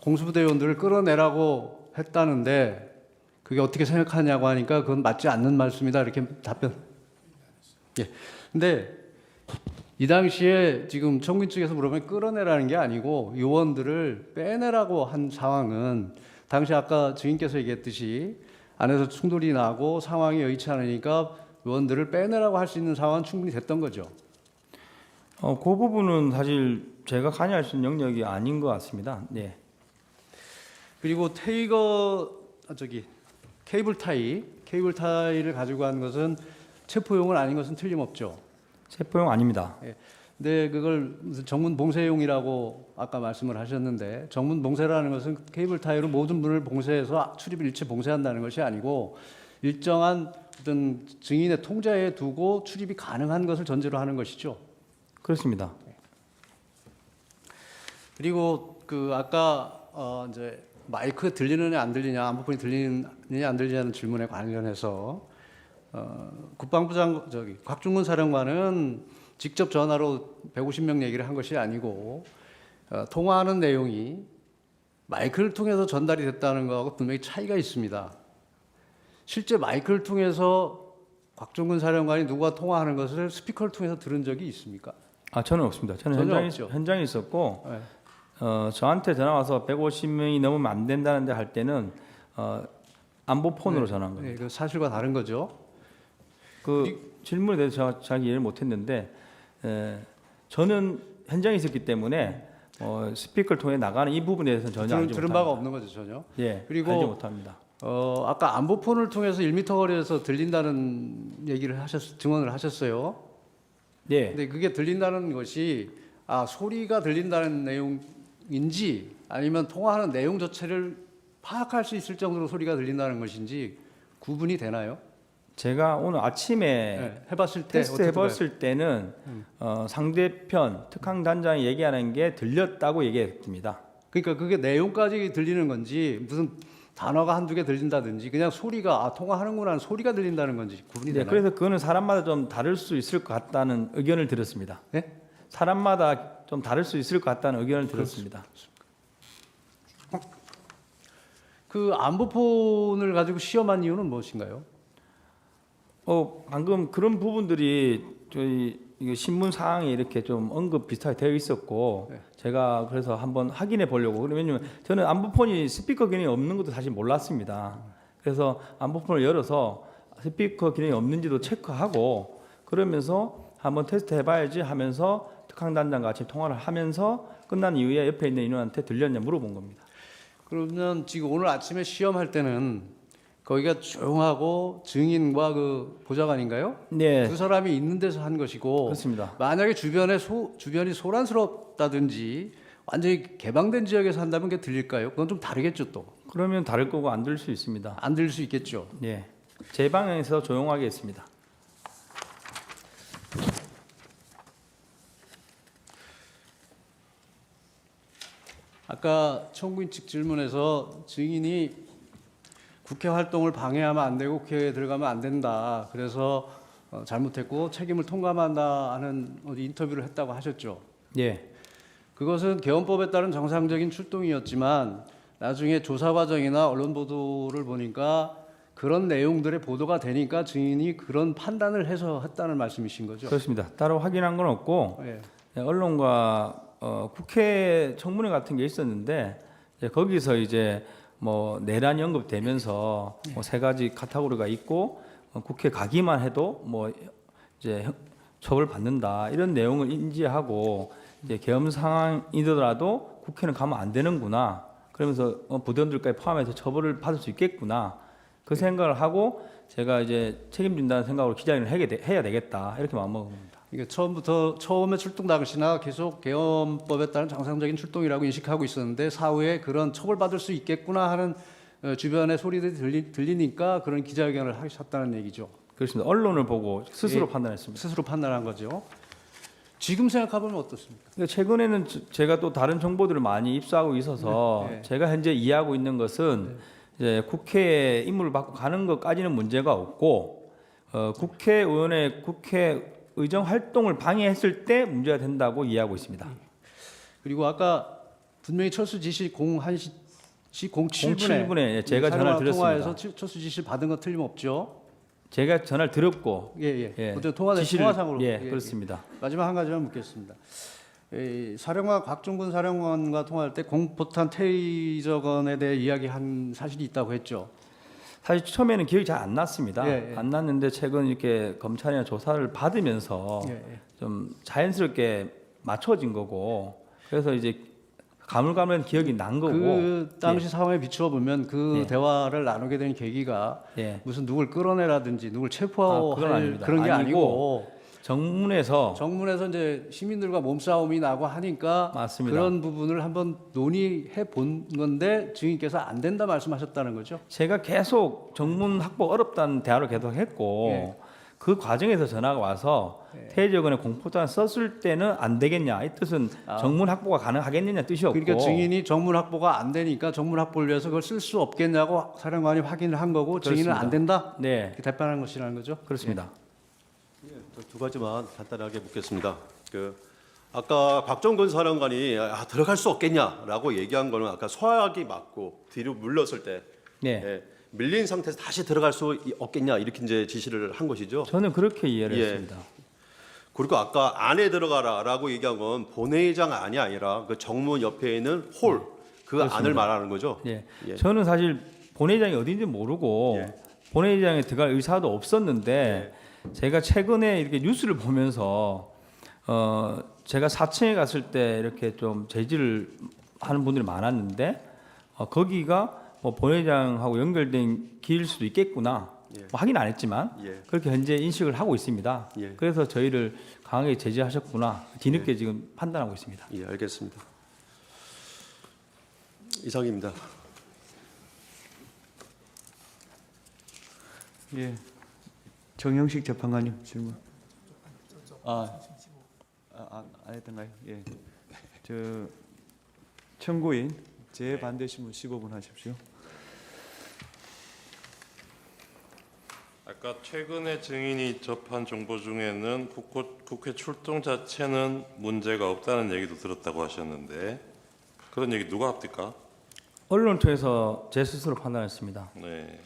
공수부대 요원들을 끌어내라고 했다는데 그게 어떻게 생각하냐고 하니까 그건 맞지 않는 말씀이다 이렇게 답변. 예. 근데 이 당시에 지금 청구인 측에서 물어보면 끌어내라는 게 아니고 요원들을 빼내라고 한 상황은 당시 아까 증인께서 얘기했듯이 안에서 충돌이 나고 상황이 여의치 않으니까 의원들을 빼내라고 할 수 있는 상황은 충분히 됐던 거죠. 그 부분은 사실 제가 관여할 수 있는 영역이 아닌 것 같습니다. 네. 그리고 케이블 타이를 가지고 간 것은 체포용은 아닌 것은 틀림없죠. 체포용 아닙니다. 근데 그걸 무슨 정문 봉쇄용이라고 아까 말씀을 하셨는데, 정문 봉쇄라는 것은 케이블 타이로 모든 문을 봉쇄해서 출입을 일체 봉쇄한다는 것이 아니고 일정한 어떤 증인의 통제에 두고 출입이 가능한 것을 전제로 하는 것이죠. 그렇습니다. 그리고 그 아까 이제 마이크 들리느냐 안 들리냐, 안보폰이 들리느냐 안 들리냐는 질문에 관련해서 국방부 곽중근 사령관은 직접 전화로 150명 얘기를 한 것이 아니고 통화하는 내용이 마이크를 통해서 전달이 됐다는 것하고 분명히 차이가 있습니다. 실제 마이크를 통해서 곽중근 사령관이 누구와 통화하는 것을 스피커를 통해서 들은 적이 있습니까? 저는 없습니다. 저는 현장에 있었고 네. 저한테 전화 와서 150명이 넘으면 안 된다는데 할 때는 안보폰으로 전화한 겁니다. 네, 그 사실과 다른 거죠. 그 질문에 대해서 제가 잘 이해를 못했는데 저는 현장에 있었기 때문에 스피커를 통해 나가는 이 부분에 대해서는 전혀 알지 들은 못합니다. 바가 없는 거죠, 전혀. 예, 그리고 알지 못합니다. 아까 안보폰을 통해서 1m 거리에서 들린다는 얘기를 증언을 하셨어요. 예. 근데 그게 들린다는 것이 소리가 들린다는 내용인지 아니면 통화하는 내용 자체를 파악할 수 있을 정도로 소리가 들린다는 것인지 구분이 되나요? 제가 오늘 아침에 해봤을 때 테스트 해봤을 때는 상대편 특강단장이 얘기하는 게 들렸다고 얘기했습니다. 그러니까 그게 내용까지 들리는 건지 무슨 단어가 한두 개 들린다든지 그냥 소리가 통화하는구나 하는 소리가 들린다는 건지 구분이 되나요? 그래서 그거는 사람마다 좀 다를 수 있을 것 같다는 의견을 들었습니다. 네? 사람마다 좀 다를 수 있을 것 같다는 의견을 들었습니다. 그 안보폰을 가지고 시험한 이유는 무엇인가요? 방금 그런 부분들이 저희 이거 신문 사항에 이렇게 좀 언급 비슷하게 되어 있었고 네. 제가 그래서 한번 확인해 보려고. 왜냐면 저는 안보폰이 스피커 기능이 없는 것도 사실 몰랐습니다. 그래서 안보폰을 열어서 스피커 기능이 없는지도 체크하고 그러면서 한번 테스트 해봐야지 하면서 특강단장과 같이 통화를 하면서 끝난 이후에 옆에 있는 인원한테 들렸냐 물어본 겁니다. 그러면 지금 오늘 아침에 시험할 때는 거기가 조용하고 증인과 그 보좌관인가요? 네. 두 사람이 있는 데서 한 것이고 그렇습니다. 만약에 주변이 소란스럽다든지 완전히 개방된 지역에서 한다면 그게 들릴까요? 그건 좀 다르겠죠 또. 그러면 다를 거고 안 들릴 수 있습니다. 안 들릴 수 있겠죠. 네. 제 방향에서 조용하게 했습니다. 아까 청구인 측 질문에서 증인이 국회 활동을 방해하면 안 되고 국회에 들어가면 안 된다. 그래서 잘못했고 책임을 통감한다 하는 인터뷰를 했다고 하셨죠. 예. 그것은 개헌법에 따른 정상적인 출동이었지만 나중에 조사 과정이나 언론 보도를 보니까 그런 내용들의 보도가 되니까 증인이 그런 판단을 해서 했다는 말씀이신 거죠? 그렇습니다. 따로 확인한 건 없고 예. 언론과 국회 청문회 같은 게 있었는데 거기서 이제 뭐 내란이 언급되면서 뭐 세 가지 카테고리가 있고 국회 가기만 해도 뭐 이제 처벌 받는다 이런 내용을 인지하고 이제 계엄 상황이더라도 국회는 가면 안 되는구나 그러면서 부대원들까지 포함해서 처벌을 받을 수 있겠구나 그 생각을 하고 제가 이제 책임진다는 생각으로 기자회견을 해야 되겠다 이렇게 마음먹은 겁니다. 이게 처음에 출동 당시나 계속 개헌법에 따른 정상적인 출동이라고 인식하고 있었는데 사후에 그런 처벌받을 수 있겠구나 하는 주변의 소리들이 들리니까 그런 기자회견을 하셨다는 얘기죠. 그렇습니다. 언론을 보고 스스로 판단했습니다. 스스로 판단한 거죠. 지금 생각해보면 어떻습니까? 최근에는 제가 또 다른 정보들을 많이 입수하고 있어서 제가 현재 이해하고 있는 것은 이제 국회에 임무를 받고 가는 것까지는 문제가 없고 국회의원의 국회 의정 활동을 방해했을 때 문제가 된다고 이해하고 있습니다. 그리고 아까 분명히 철수 지시 01시 07분에 제가 전화를 드렸습니다. 통화해서 철수 지시를 받은 거 틀림없죠. 제가 전화를 드렸고 어제 통화상으로 그렇습니다. 마지막 한 가지만 묻겠습니다. 사령관 곽중근 사령관과 통화할 때 공포탄 테이저건에 대해 이야기한 사실이 있다고 했죠. 사실 처음에는 기억이 잘 안 났습니다. 예, 예. 안 났는데 최근 이렇게 검찰이나 조사를 받으면서 예, 예. 좀 자연스럽게 맞춰진 거고 그래서 이제 가물가물한 기억이 난 거고 그 당시 상황에 비추어 보면 그 예. 대화를 나누게 된 계기가 예. 무슨 누굴 끌어내라든지 누굴 그건 체포할 아닙니다. 그런 게 아니고 아니고 정문에서 정문에서 이제 시민들과 몸싸움이 나고 하니까 맞습니다. 그런 부분을 한번 논의해 본 건데 증인께서 안 된다 말씀하셨다는 거죠. 제가 계속 정문 확보 어렵다는 대화를 계속 했고 예. 그 과정에서 전화가 와서 퇴직원의 공포단 썼을 때는 안 되겠냐 이 뜻은 정문 확보가 가능하겠느냐 뜻이었고 그러니까 증인이 정문 확보가 안 되니까 정문 확보를 위해서 그걸 쓸 수 없겠냐고 사령관이 확인을 한 거고 증인은 그렇습니다. 안 된다 네 이렇게 답변한 것이라는 거죠. 그렇습니다. 두 가지만 간단하게 묻겠습니다. 아까 박정근 사령관이 들어갈 수 없겠냐라고 얘기한 거는 아까 소화기 맞고 뒤로 물렀을 때 네 밀린 상태에서 다시 들어갈 수 없겠냐 이렇게 이제 지시를 한 것이죠. 저는 그렇게 이해를 예. 했습니다. 그리고 아까 안에 들어가라라고 얘기한 건 본회의장 안이 아니라 그 정문 옆에 있는 홀 그 그렇습니다. 안을 말하는 거죠. 예. 예. 저는 사실 본회의장이 어딘지 모르고 예. 본회의장에 들어갈 의사도 없었는데 제가 최근에 이렇게 뉴스를 보면서 제가 4층에 갔을 때 이렇게 좀 제지를 하는 분들이 많았는데 거기가 뭐 본회의장하고 연결된 길일 수도 있겠구나. 뭐 확인 안 했지만 예. 그렇게 현재 인식을 하고 있습니다. 예. 그래서 저희를 강하게 제지하셨구나. 뒤늦게 지금 판단하고 있습니다. 예, 알겠습니다. 이상입니다. 예. 정영식 재판관님 질문. 안 했던가요? 예. 청구인 재반대 신문 15분 하십시오. 아까 최근에 증인이 접한 정보 중에는 국회 출동 자체는 문제가 없다는 얘기도 들었다고 하셨는데 그런 얘기 누가 합니까? 언론 통해서 제 스스로 판단했습니다. 네.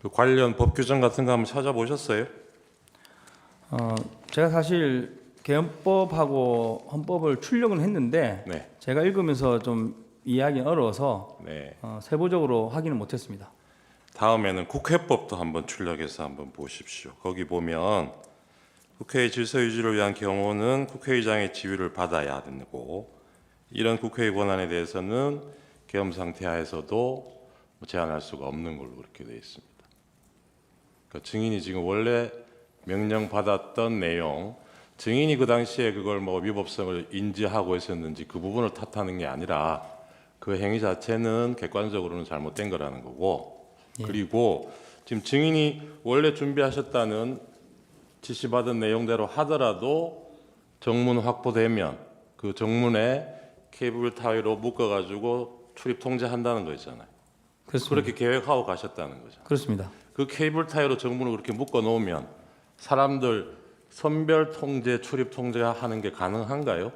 그 관련 법 규정 같은 거 한번 찾아보셨어요? 제가 사실 개헌법하고 헌법을 출력은 했는데 네. 제가 읽으면서 좀 이해하기 어려워서 네. 세부적으로 확인을 못했습니다. 다음에는 국회법도 한번 출력해서 한번 보십시오. 거기 보면 국회의 질서 유지를 위한 경우는 국회의장의 지휘를 받아야 되고 이런 국회의 권한에 대해서는 계엄 상태 하에서도 제한할 수가 없는 걸로 그렇게 되어 있습니다. 그러니까 증인이 지금 원래 명령 받았던 내용, 증인이 그 당시에 그걸 뭐 위법성을 인지하고 있었는지 그 부분을 탓하는 게 아니라 그 행위 자체는 객관적으로는 잘못된 거라는 거고. 그리고 지금 증인이 원래 준비하셨다는 지시받은 내용대로 하더라도 정문 확보되면 그 정문에 케이블 타이로 묶어가지고 출입 통제한다는 거 있잖아요. 그렇습니다. 그렇게 계획하고 가셨다는 거죠. 그렇습니다. 그 케이블 타이로 정문을 그렇게 묶어 놓으면 사람들 선별 통제, 출입 통제하는 게 가능한가요?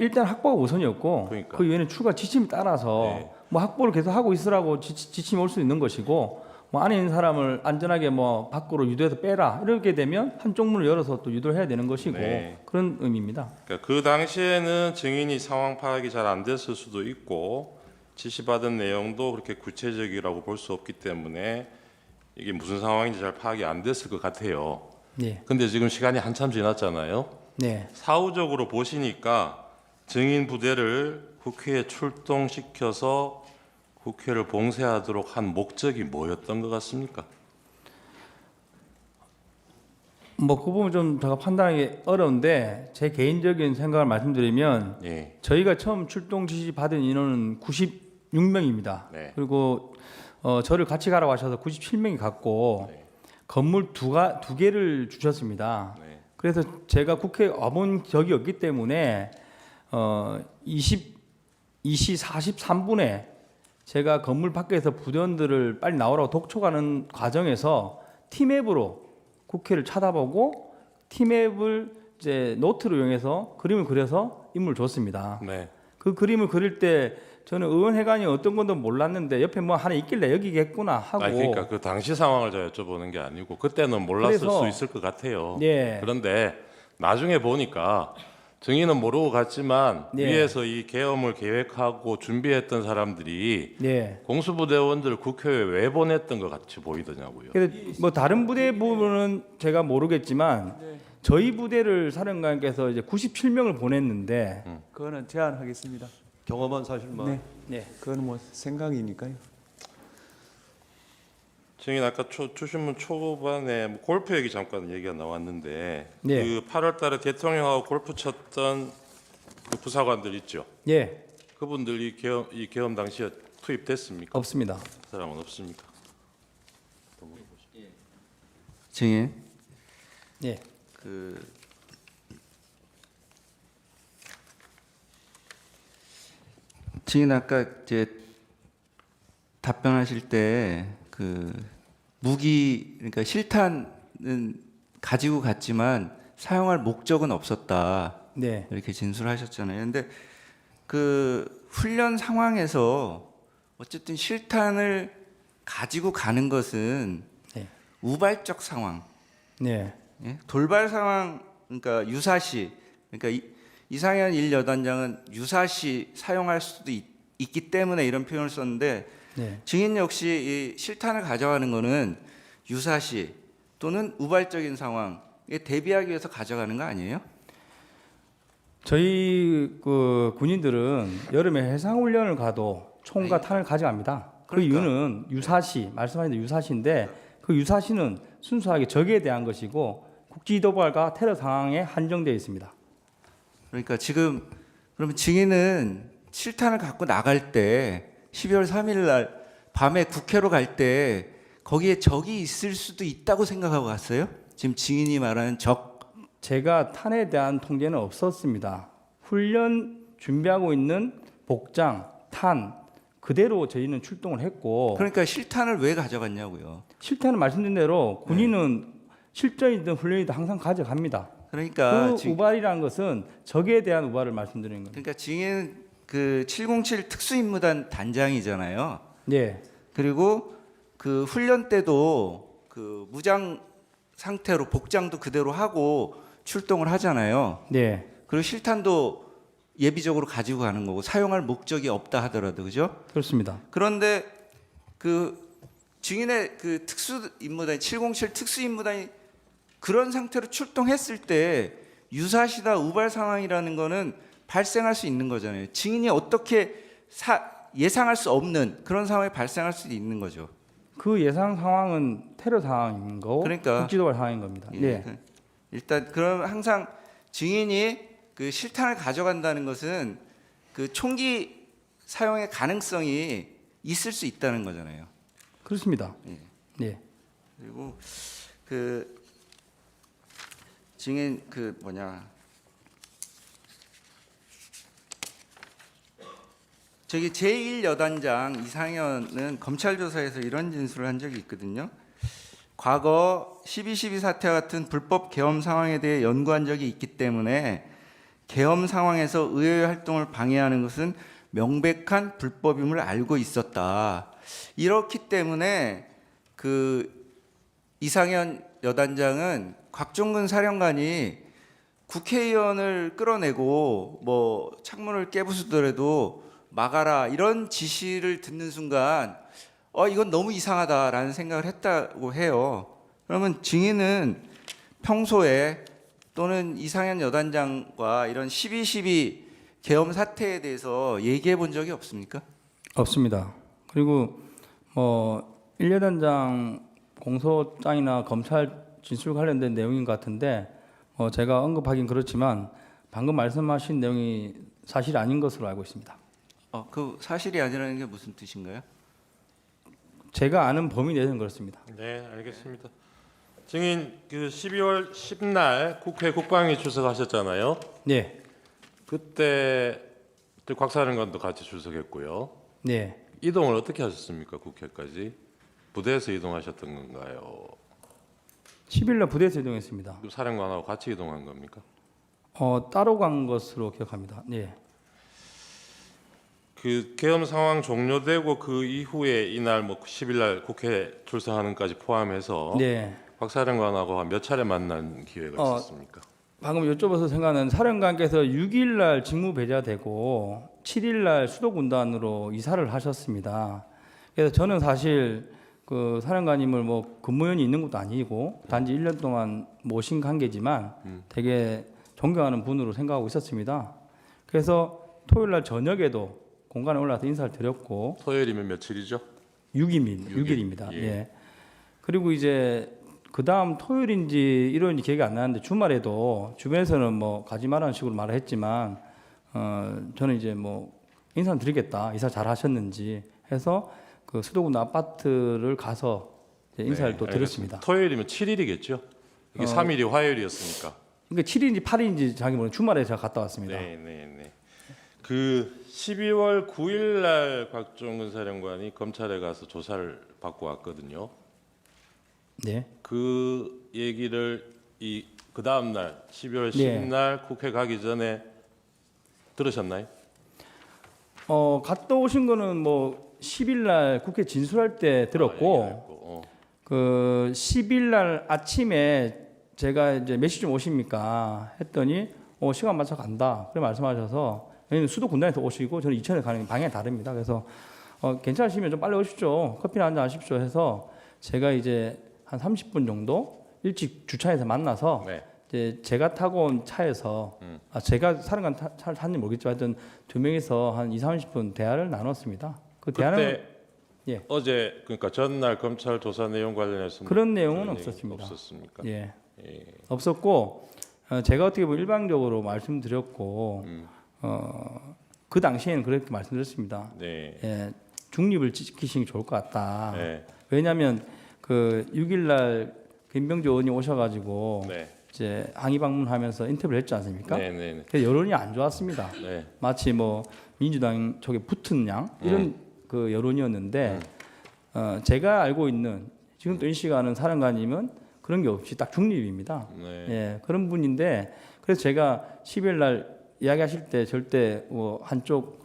일단 확보가 우선이었고 그러니까. 그 이후에는 추가 지침에 따라서 네. 뭐 확보를 계속 하고 있으라고 지침이 올 수 있는 것이고 뭐 안에 있는 사람을 안전하게 뭐 밖으로 유도해서 빼라 이렇게 되면 한쪽 문을 열어서 또 유도를 해야 되는 것이고 네. 그런 의미입니다. 그러니까 그 당시에는 증인이 상황 파악이 잘 안 됐을 수도 있고 지시받은 내용도 그렇게 구체적이라고 볼 수 없기 때문에 이게 무슨 상황인지 잘 파악이 안 됐을 것 같아요. 네. 근데 지금 시간이 한참 지났잖아요. 네. 사후적으로 보시니까 증인 부대를 국회에 출동시켜서 국회를 봉쇄하도록 한 목적이 뭐였던 것 같습니까? 뭐 그 부분 좀 제가 판단하기 어려운데 제 개인적인 생각을 말씀드리면 예. 저희가 처음 출동 지시 받은 인원은 96명입니다. 네. 그리고 저를 같이 가라고 하셔서 97명이 갔고 네. 건물 두 개를 주셨습니다. 네. 그래서 제가 국회에 와본 적이 없기 때문에 2시 43분에 제가 건물 밖에서 부대원들을 빨리 나오라고 독촉하는 과정에서 티맵으로 국회를 쳐다보고 티맵을 이제 노트로 이용해서 그림을 그려서 임무를 줬습니다. 네. 그 그림을 그릴 때 저는 의원회관이 어떤 건도 몰랐는데 옆에 뭐 하나 있길래 여기겠구나 하고 그러니까 그 당시 상황을 제가 여쭤보는 게 아니고 그때는 몰랐을 그래서, 수 있을 것 같아요. 예. 그런데 나중에 보니까 증인은 모르고 갔지만 네. 위에서 이 계엄을 계획하고 준비했던 사람들이 네. 공수부대원들 국회에 왜 보냈던 것 같이 보이더냐고요. 그래서 뭐 다른 부대 부분은 제가 모르겠지만 저희 부대를 사령관께서 이제 97명을 보냈는데 그거는 제안하겠습니다. 경험한 사실만. 네. 네. 그건 뭐 생각이니까요. 증인 아까 주신문 초반에 뭐 골프 얘기 잠깐 얘기가 나왔는데 네. 그 8월달에 대통령하고 골프 쳤던 그 부사관들 있죠. 예. 그분들이 이 계엄 당시에 투입됐습니까? 없습니다. 그 사람은 없습니까? 증인 예. 증인 아까 이제 답변하실 때 그 무기 그러니까 실탄은 가지고 갔지만 사용할 목적은 없었다. 네. 이렇게 진술하셨잖아요. 근데 그 훈련 상황에서 어쨌든 실탄을 가지고 가는 것은 네. 우발적 상황, 네. 예? 돌발 상황, 그러니까 유사시, 그러니까 이상현 1여단장은 유사시 사용할 수도 있기 때문에 이런 표현을 썼는데 네. 증인 역시 이 실탄을 가져가는 것은 유사시 또는 우발적인 상황에 대비하기 위해서 가져가는 거 아니에요? 저희 그 군인들은 여름에 해상 훈련을 가도 총과 탄을 가져갑니다. 그 그러니까. 이유는 유사시 말씀하신 대로 유사시인데 그 유사시는 순수하게 적에 대한 것이고 국지 도발과 테러 상황에 한정되어 있습니다. 그러니까 지금 그러면 증인은 실탄을 갖고 나갈 때 12월 3일 날 밤에 국회로 갈 때 거기에 적이 있을 수도 있다고 생각하고 갔어요? 지금 증인이 말하는 적. 제가 탄에 대한 통제는 없었습니다. 훈련 준비하고 있는 복장, 탄 그대로 저희는 출동을 했고 그러니까 실탄을 왜 가져갔냐고요. 실탄은 말씀드린 대로 군인은 실전이든 훈련이든 항상 가져갑니다. 그러니까 그 우발이라는 것은 적에 대한 우발을 말씀드리는 겁니다. 그러니까 증인 그 707 특수임무단 단장이잖아요. 네. 그리고 그 훈련 때도 그 무장 상태로 복장도 그대로 하고 출동을 하잖아요. 네. 그리고 실탄도 예비적으로 가지고 가는 거고 사용할 목적이 없다 하더라도 그죠? 그렇습니다. 그런데 그 증인의 그 특수임무단 707 특수임무단이 그런 상태로 출동했을 때 유사시나 우발 상황이라는 거는 발생할 수 있는 거잖아요. 증인이 어떻게 예상할 수 없는 그런 상황이 발생할 수도 있는 거죠. 그 예상 상황은 테러 상황인 거고 그러니까 국지도발 상황인 겁니다. 예, 네. 일단 그럼 항상 증인이 그 실탄을 가져간다는 것은 그 총기 사용의 가능성이 있을 수 있다는 거잖아요. 그렇습니다. 예. 네. 그리고 그 증인 그 뭐냐 저기 제1여단장 이상현은 검찰 조사에서 이런 진술을 한 적이 있거든요. 과거 12.12 사태와 같은 불법 계엄 상황에 대해 연구한 적이 있기 때문에 계엄 상황에서 의회 활동을 방해하는 것은 명백한 불법임을 알고 있었다. 이렇기 때문에 그 이상현 여단장은 곽종근 사령관이 국회의원을 끌어내고 뭐 창문을 깨부수더라도 막아라 이런 지시를 듣는 순간 이건 너무 이상하다라는 생각을 했다고 해요. 그러면 증인은 평소에 또는 이상현 여단장과 이런 12.12 계엄 사태에 대해서 얘기해 본 적이 없습니까? 없습니다. 그리고 뭐 1여단장 공소장이나 검찰 진술 관련된 내용인 것 같은데 제가 언급하긴 그렇지만 방금 말씀하신 내용이 사실이 아닌 것으로 알고 있습니다. 그 사실이 아니라는 게 무슨 뜻인가요? 제가 아는 범위 내에서는 그렇습니다. 네, 알겠습니다. 증인 그 12월 10날 국회 국방위 출석하셨잖아요. 네. 그때 곽 사령관도 같이 출석했고요. 네. 이동을 어떻게 하셨습니까? 국회까지 부대에서 이동하셨던 건가요? 10일날 부대에서 이동했습니다. 그 사령관하고 같이 이동한 겁니까? 따로 간 것으로 기억합니다. 네. 그 계엄 상황 종료되고 그 이후에 이날 뭐 10일날 국회 출석하는까지 포함해서 네. 곽 사령관하고 몇 차례 만난 기회가 있었습니까? 방금 여쭤봐서 생각하는 사령관께서 6일 날 직무 배제되고 7일 날 수도군단으로 이사를 하셨습니다. 그래서 저는 사실 그 사령관님을 뭐 근무연이 있는 것도 아니고 단지 1년 동안 모신 관계지만 되게 존경하는 분으로 생각하고 있었습니다. 그래서 토요일 날 저녁에도 공간에 올라와서 인사를 드렸고 토요일이면 며칠이죠? 6일입니다. 예. 예. 그리고 이제 그 다음 토요일인지 일요일인지 기억이 안 나는데 주말에도 주변에서는 뭐 가지 말라는 식으로 말을 했지만 저는 이제 뭐 인사를 드리겠다, 이사 잘 하셨는지 해서 그 수도군 아파트를 가서 이제 인사를 또 드렸습니다. 토요일이면 7일이겠죠? 이게 3일이 화요일이었으니까. 그러니까 7일인지 8일인지 자기 모르는 주말에 제가 갔다 왔습니다. 네. 그 12월 9일 날 곽종근 사령관이 검찰에 가서 조사를 받고 왔거든요. 네. 그 얘기를 그 다음 날 12월 10일 날 국회 가기 전에 들으셨나요? 갔다 오신 거는 뭐 10일 날 국회 진술할 때 들었고 그 10일 날 아침에 제가 이제 몇 시쯤 오십니까 했더니 시간 맞춰 간다 그렇게 말씀하셔서 여기는 수도 군단에서 오시고 저는 이천에 가는 방향이 다릅니다. 그래서 괜찮으시면 좀 빨리 오십시오, 커피나 한잔 하십시오 해서 제가 이제 한 30분 정도 일찍 주차해서 만나서 이제 제가 타고 온 차에서 제가 사령관 차를 탔는지 모르겠지만 하여튼 두 명이서 한 20-30분 대화를 나눴습니다. 그 대화는 그때 어제 그러니까 전날 검찰 조사 내용 관련해서 그런 내용은 없었습니다. 없었습니까? 예. 없었고 제가 어떻게 보면 일방적으로 말씀드렸고 그 당시에는 그렇게 말씀드렸습니다. 네. 예, 중립을 지키시는 게 좋을 것 같다. 네. 왜냐하면 그 6일날 김병주 의원이 오셔가지고 이제 항의 방문하면서 인터뷰를 했지 않습니까? 네. 그래서 여론이 안 좋았습니다. 네. 마치 뭐 민주당 쪽에 붙은 양 이런 그 여론이었는데 제가 알고 있는 지금 또 인식하는 아는 사령관님은 그런 게 없이 딱 중립입니다. 예, 그런 분인데 그래서 제가 10일 날 이야기하실 때 절대 뭐 한쪽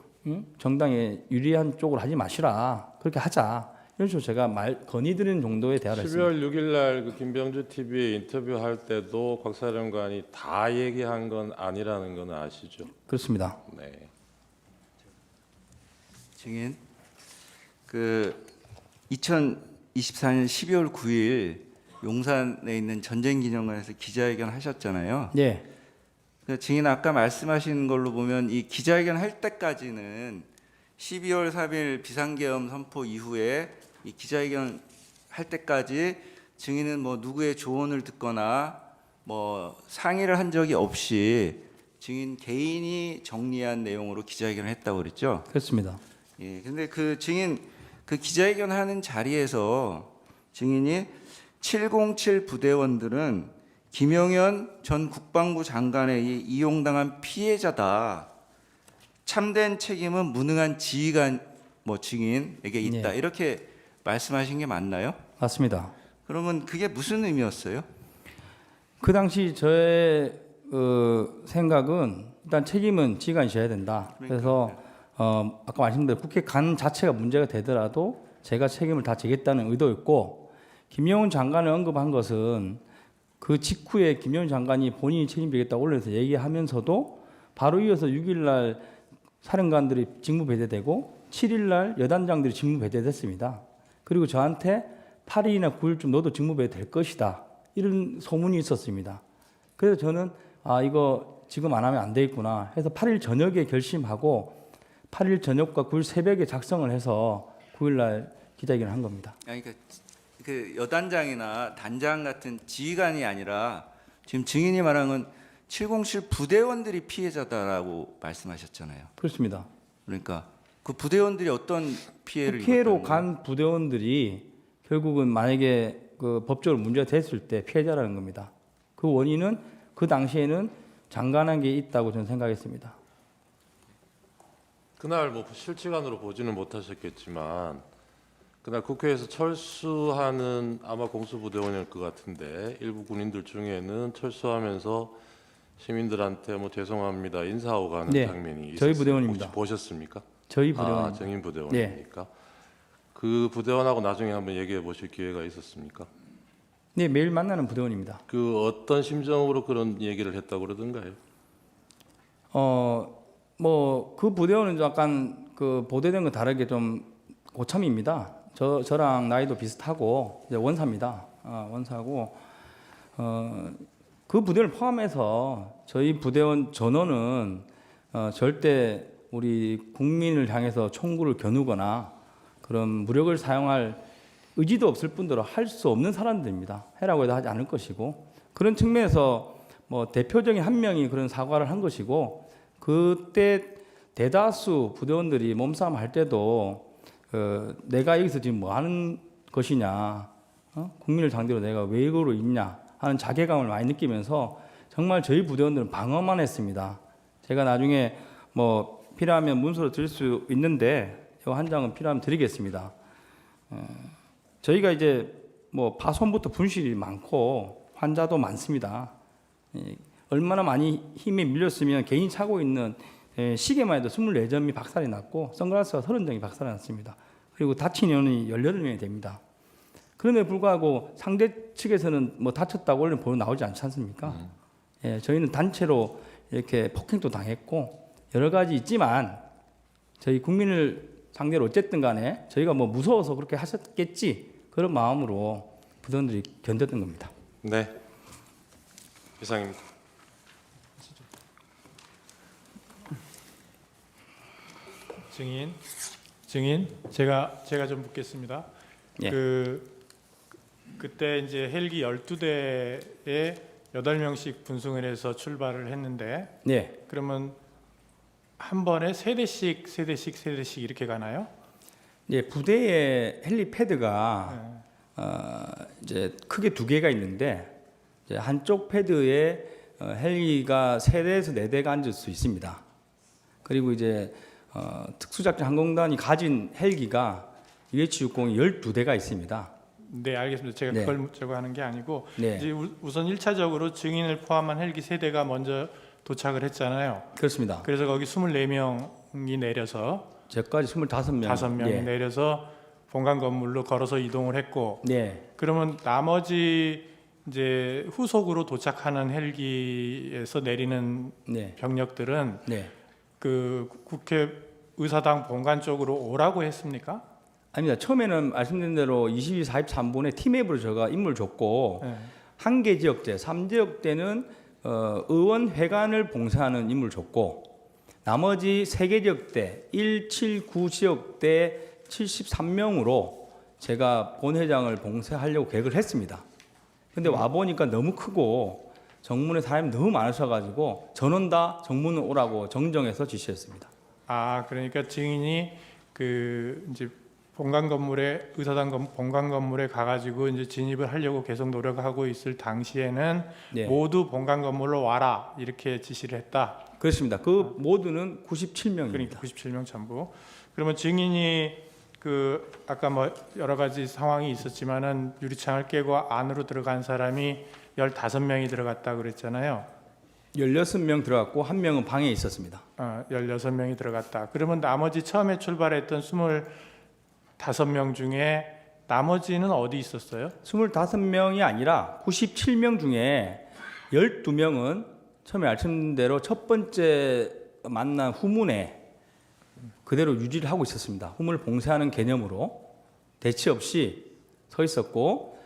정당에 유리한 쪽으로 하지 마시라, 그렇게 하자 이런 식으로 제가 건의드리는 정도의 대화를 했습니다. 12월 6일 날 그 김병주 TV에 인터뷰할 때도 곽 사령관이 다 얘기한 건 아니라는 건 아시죠? 그렇습니다. 네. 증인, 그 2024년 12월 9일 용산에 있는 전쟁기념관에서 기자회견 하셨잖아요. 네. 그 증인 아까 말씀하신 걸로 보면 이 기자회견 할 때까지는 12월 3일 비상계엄 선포 이후에 이 기자회견 할 때까지 증인은 뭐 누구의 조언을 듣거나 뭐 상의를 한 적이 없이 증인 개인이 정리한 내용으로 기자회견을 했다고 그랬죠? 그렇습니다. 예. 근데 그 증인 그 기자회견 하는 자리에서 증인이 707 부대원들은 김용현 전 국방부 장관에 이용당한 피해자다. 참된 책임은 무능한 지휘관 뭐 증인에게 있다. 이렇게 말씀하신 게 맞나요? 맞습니다. 그러면 그게 무슨 의미였어요? 그 당시 저의 생각은 일단 책임은 지휘관이 져야 된다. 그래서 아까 말씀드린 국회 간 자체가 문제가 되더라도 제가 책임을 다 지겠다는 의도였고, 김영훈 장관을 언급한 것은 그 직후에 김영훈 장관이 본인이 책임지겠다고 올려서 얘기하면서도 바로 이어서 6일 날 사령관들이 직무 배제되고 7일 날 여단장들이 직무 배제됐습니다. 그리고 저한테 8일이나 9일쯤 너도 직무 배제될 것이다, 이런 소문이 있었습니다. 그래서 저는 이거 지금 안 하면 안 되겠구나 해서 8일 저녁에 결심하고 8일 저녁과 9일 새벽에 작성을 해서 9일 날 기자회견을 한 겁니다. 그러니까 그 여단장이나 단장 같은 지휘관이 아니라 지금 증인이 말한 건 707 부대원들이 피해자다라고 말씀하셨잖아요. 그렇습니다. 그러니까 그 부대원들이 어떤 피해를 국회로 입었다는 간 부대원들이 결국은 만약에 그 법적으로 문제가 됐을 때 피해자라는 겁니다. 그 원인은 그 당시에는 장관한 게 있다고 저는 생각했습니다. 그날 뭐 실시간으로 보지는 못하셨겠지만 그날 국회에서 철수하는 아마 공수부대원일 것 같은데 일부 군인들 중에는 철수하면서 시민들한테 뭐 죄송합니다 인사하고 가는 장면이 있었어요. 저희 부대원입니다. 혹시 보셨습니까? 저희 부대원. 정인 부대원입니까? 그 부대원하고 나중에 한번 얘기해 보실 기회가 있었습니까? 네, 매일 만나는 부대원입니다. 그 어떤 심정으로 그런 얘기를 했다고 그러던가요? 뭐 그 부대원은 약간 그 보도된 거 다르게 좀 고참입니다. 저랑 나이도 비슷하고 이제 원사입니다. 원사고 그 부대를 포함해서 저희 부대원 전원은 절대 우리 국민을 향해서 총구를 겨누거나 그런 무력을 사용할 의지도 없을 뿐더러 할 수 없는 사람들입니다. 해라고 해도 하지 않을 것이고 그런 측면에서 뭐 대표적인 한 명이 그런 사과를 한 것이고 그때 대다수 부대원들이 몸싸움 할 때도 내가 여기서 지금 뭐 하는 것이냐, 국민을 상대로 내가 왜 이거로 있냐 하는 자괴감을 많이 느끼면서 정말 저희 부대원들은 방어만 했습니다. 제가 나중에 뭐 필요하면 문서로 드릴 수 있는데 이 한 장은 필요하면 드리겠습니다. 저희가 이제 뭐 파손부터 분실이 많고 환자도 많습니다. 얼마나 많이 힘에 밀렸으면 개인이 차고 있는 시계만 해도 24점이 박살이 났고 선글라스가 30점이 박살이 났습니다. 그리고 다친 인원이 18명이 됩니다. 그런데 불구하고 상대 측에서는 뭐 다쳤다고 원래 보도 나오지 않지 않습니까? 예, 저희는 단체로 이렇게 폭행도 당했고 여러 가지 있지만 저희 국민을 상대로 어쨌든 간에 저희가 뭐 무서워서 그렇게 하셨겠지 그런 마음으로 부대원들이 견뎠던 겁니다. 네, 이상입니다. 증인, 제가 좀 묻겠습니다. 예. 그때 이제 헬기 12대에 8명씩 분승을 해서 출발을 했는데, 네. 그러면 한 번에 세대씩 이렇게 가나요? 예, 부대에 헬리패드가 이제 크게 2개가 있는데 이제 한쪽 패드에 헬기가 3대에서 4대가 앉을 수 있습니다. 그리고 이제 특수작전 항공단이 가진 헬기가 UH-60이 12대가 있습니다. 네, 알겠습니다. 제가 네. 그걸 묻자고 하는 게 아니고 네. 이제 우선 1차적으로 증인을 포함한 헬기 3대가 먼저 도착을 했잖아요. 그렇습니다. 그래서 거기 24명이 내려서 저까지 25명. 5명이 예. 내려서 본관 건물로 걸어서 이동을 했고, 네. 그러면 나머지 이제 후속으로 도착하는 헬기에서 내리는 네. 병력들은 네. 그 국회 의사당 본관 쪽으로 오라고 했습니까? 아닙니다. 처음에는 말씀드린 대로 22, 43분에 팀앱으로 제가 임무를 줬고 네. 한 개 지역대, 3지역대는 의원 회관을 봉쇄하는 임무를 줬고 나머지 3개 지역대, 1, 7, 9 지역대 73명으로 제가 본회장을 봉쇄하려고 계획을 했습니다. 근데 와보니까 너무 크고 정문에 사람이 너무 많으셔가지고 전원 다 정문을 오라고 정정해서 지시했습니다. 아, 그러니까 증인이 그 이제 본관 건물에 의사당 본관 건물에 가가지고 이제 진입을 하려고 계속 노력하고 있을 당시에는 네. 모두 본관 건물로 와라 이렇게 지시를 했다. 그렇습니다. 그 모두는 97명입니다. 그러니까 97명 전부. 그러면 증인이 그 아까 뭐 여러 가지 상황이 있었지만은 유리창을 깨고 안으로 들어간 사람이 15명이 들어갔다 그랬잖아요. 16명 들어갔고 한 명은 방에 있었습니다. 16명이 들어갔다. 그러면 나머지 처음에 출발했던 25명 중에 나머지는 어디 있었어요? 25명이 아니라 97명 중에 12명은 처음에 말씀드린 대로 첫 번째 만난 후문에 그대로 유지를 하고 있었습니다. 후문을 봉쇄하는 개념으로 대치 없이 서 있었고,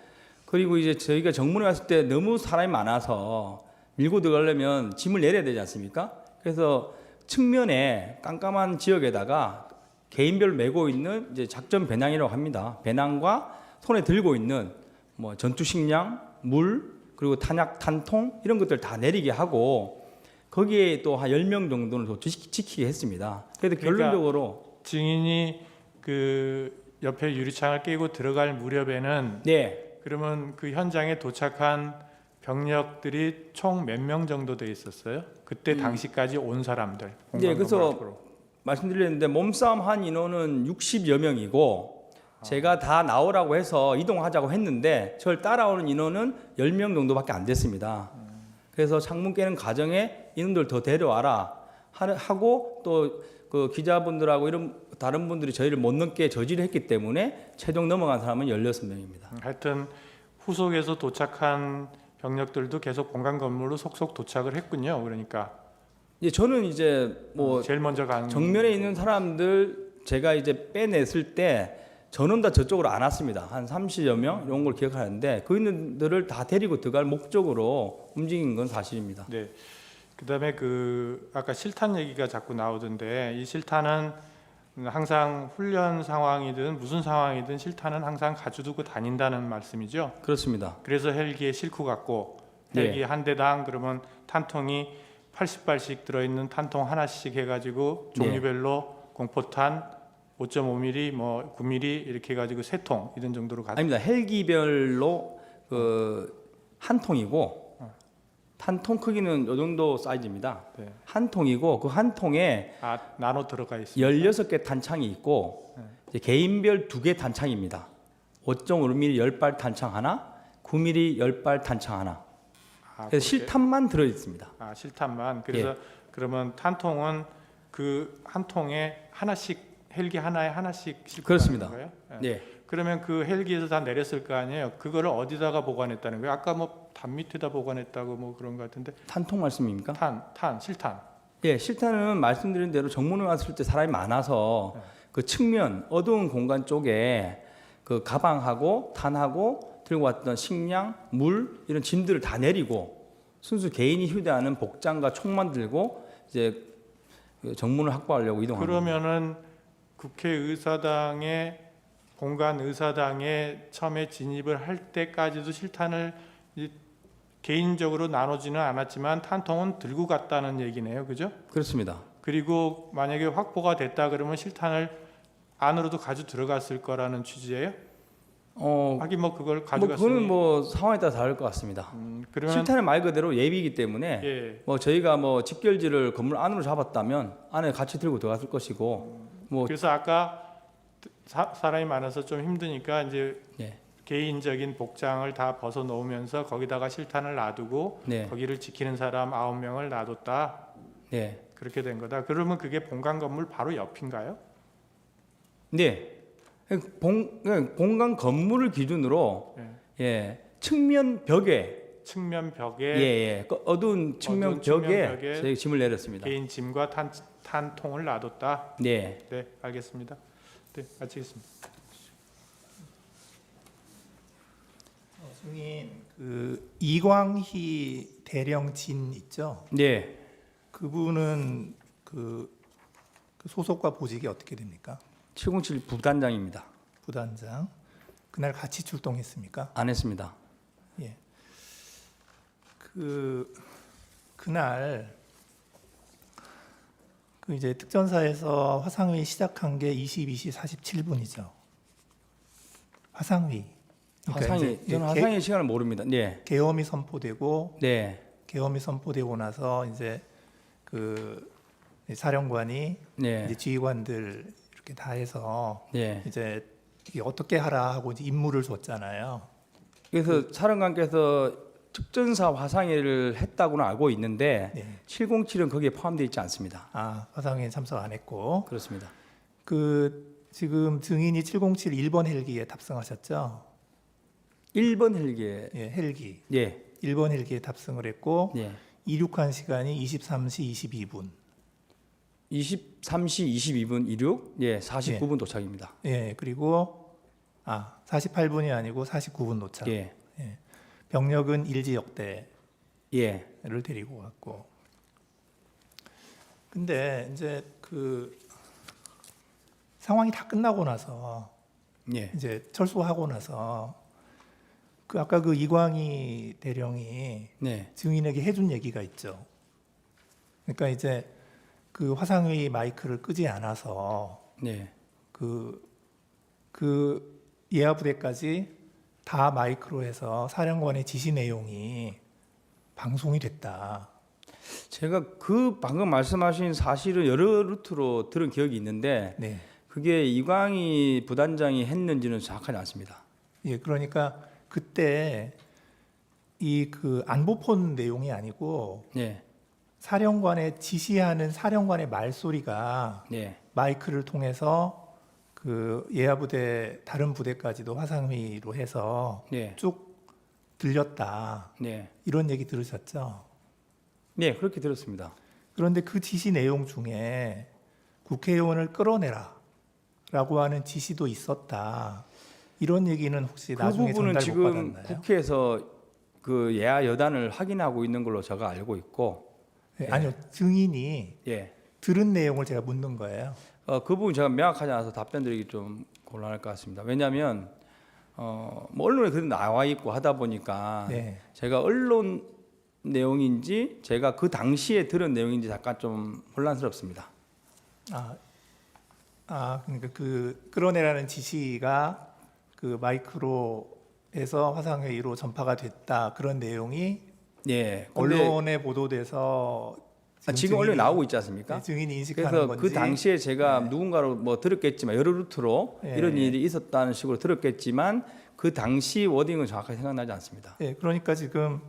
그리고 이제 저희가 정문에 왔을 때 너무 사람이 많아서 밀고 들어가려면 짐을 내려야 되지 않습니까? 그래서 측면에 깜깜한 지역에다가 개인별 메고 있는 이제 작전 배낭이라고 합니다. 배낭과 손에 들고 있는 뭐 전투 식량, 물, 그리고 탄약, 탄통 이런 것들 다 내리게 하고 거기에 또 한 10명 정도는 더 지키게 했습니다. 그래도 결론적으로 증인이 그 옆에 유리창을 깨고 들어갈 무렵에는 네. 그러면 그 현장에 도착한 병력들이 총 몇 명 정도 돼 있었어요? 그때 당시까지 온 사람들. 네, 그래서 말씀드렸는데 몸싸움 한 인원은 60여 명이고 제가 다 나오라고 해서 이동하자고 했는데 저를 따라오는 인원은 10명 정도밖에 안 됐습니다. 그래서 창문 깨는 과정에 인원들 더 데려와라 하고 또 그 기자분들하고 이런 다른 분들이 저희를 못 넘게 저지를 했기 때문에 최종 넘어간 사람은 16명입니다. 하여튼 후속에서 도착한 병력들도 계속 본관 건물로 속속 도착을 했군요. 그러니까 예, 저는 이제 뭐 제일 먼저 간 정면에 있는 사람들 제가 이제 빼냈을 때 저는 다 저쪽으로 안 왔습니다. 한 30여 명 이런 걸 기억하는데 그들을 다 데리고 들어갈 목적으로 움직인 건 사실입니다. 네. 그다음에 아까 실탄 얘기가 자꾸 나오던데 이 실탄은 항상 훈련 상황이든 무슨 상황이든 실탄은 항상 가져두고 다닌다는 말씀이죠. 그렇습니다. 그래서 헬기에 싣고 갔고 헬기 한 대당 그러면 탄통이 80발씩 들어있는 탄통 하나씩 해가지고 종류별로 공포탄 5.5mm, 뭐 9mm 이렇게 해가지고 3통 이런 정도로 아닙니다. 헬기별로 한 통이고 탄통 크기는 이 정도 사이즈입니다. 네. 한 통이고 그 한 통에 나눠 들어가 있습니다. 16개 탄창이 있고 이제 개인별 2개 탄창입니다. 5.5mm 10발 탄창 하나, 9mm 10발 탄창 하나. 그래서 실탄만 들어 있습니다. 실탄만. 그래서 그러면 탄통은 그 한 통에 하나씩 헬기 하나에 하나씩 싣고 그렇습니다. 가는 거예요? 네. 그러면 그 헬기에서 다 내렸을 거 아니에요? 그거를 어디다가 보관했다는 거예요? 아까 뭐 담 밑에다 보관했다고 뭐 그런 것 같은데. 탄통 말씀입니까? 실탄. 예, 실탄은 말씀드린 대로 정문에 왔을 때 사람이 많아서 그 측면 어두운 공간 쪽에 그 가방하고 탄하고 들고 왔던 식량, 물 이런 짐들을 다 내리고 순수 개인이 휴대하는 복장과 총만 들고 이제 정문을 확보하려고 이동합니다. 그러면은 국회의사당의 본관 의사당에 처음에 진입을 할 때까지도 실탄을 개인적으로 나누지는 않았지만 탄통은 들고 갔다는 얘기네요, 그죠? 그렇습니다. 그리고 만약에 확보가 됐다 그러면 실탄을 안으로도 가져 들어갔을 거라는 취지예요? 하긴 뭐 그걸 가져갔으니 그거는 뭐 상황에 따라 다를 것 같습니다. 그러면 실탄은 말 그대로 예비이기 때문에 예. 뭐 저희가 뭐 집결지를 건물 안으로 잡았다면 안에 같이 들고 들어갔을 것이고 뭐 그래서 아까 사람이 많아서 좀 힘드니까 이제 예. 개인적인 복장을 다 벗어 놓으면서 거기다가 실탄을 놔두고 네. 거기를 지키는 사람 9명을 놔뒀다. 네. 그렇게 된 거다. 그러면 그게 본관 건물 바로 옆인가요? 네. 본관 건물을 기준으로 예. 측면 벽에 예. 그 어두운 측면 벽에 저희 짐을 내렸습니다. 개인 짐과 탄통을 놔뒀다. 네. 네, 알겠습니다. 네, 마치겠습니다. 승인 그 이광희 대령진 있죠? 네. 그분은 그 소속과 보직이 어떻게 됩니까? 707 부단장입니다. 부단장. 그날 같이 출동했습니까? 안 했습니다. 예. 그날 그 이제 특전사에서 화상회의 시작한 게 22시 47분이죠. 화상회의. 저는 화상의 시간을 모릅니다. 네. 계엄이 선포되고 네. 계엄이 선포되고 나서 이제 그 사령관이 네. 이제 지휘관들 이렇게 다 해서 네. 이제 이게 어떻게 하라 하고 이제 임무를 줬잖아요. 그래서 사령관께서 특전사 화상회를 했다고는 알고 있는데 네. 707은 거기에 포함되어 있지 않습니다. 화상회에 참석 안 했고. 그렇습니다. 지금 증인이 707 1번 헬기에 탑승하셨죠? 1번 헬기에 예, 헬기. 예. 1번 헬기에 탑승을 했고 예. 이륙한 시간이 23시 22분. 23시 22분 이륙, 예, 49분 도착입니다. 예, 그리고 48분이 아니고 49분 도착. 예. 예. 병력은 일지역대를 예. 데리고 왔고. 근데 이제 상황이 다 끝나고 나서 예. 이제 철수하고 나서 아까 이광희 대령이 네. 증인에게 해준 얘기가 있죠. 그러니까 이제 화상회의 마이크를 끄지 않아서 네. 예하 부대까지 다 마이크로 해서 사령관의 지시 내용이 방송이 됐다. 제가 방금 말씀하신 사실은 여러 루트로 들은 기억이 있는데 네. 그게 이광희 부단장이 했는지는 정확하지 않습니다. 예, 그러니까 그때 안보폰 내용이 아니고 네. 사령관의 지시하는 사령관의 말소리가 네. 마이크를 통해서 예하부대 다른 부대까지도 화상회의로 해서 네. 쭉 들렸다. 네. 이런 얘기 들으셨죠? 네, 그렇게 들었습니다. 그런데 그 지시 내용 중에 국회의원을 끌어내라 라고 하는 지시도 있었다. 이런 얘기는 혹시 그 나중에 부분은 전달 못 지금 받았나요? 국회에서 그 예하 여단을 확인하고 있는 걸로 제가 알고 있고, 네, 아니요, 증인이 예, 들은 내용을 제가 묻는 거예요. 그 부분 제가 명확하지 않아서 답변드리기 좀 곤란할 것 같습니다. 왜냐하면 뭐 언론에 그래도 나와 있고 하다 보니까 네. 제가 언론 내용인지 제가 그 당시에 들은 내용인지 잠깐 좀 혼란스럽습니다. 그러니까 그 끌어내라는 지시가 그 마이크로에서 화상회의로 전파가 됐다 그런 내용이 예, 근데 언론에 보도돼서 지금 언론에 나오고 있지 않습니까? 네, 증인이 인식하는 그래서 건지. 그 당시에 제가 누군가로 뭐 들었겠지만 여러 루트로 예, 이런 예. 일이 있었다는 식으로 들었겠지만 그 당시 워딩은 정확하게 생각나지 않습니다. 네, 그러니까 지금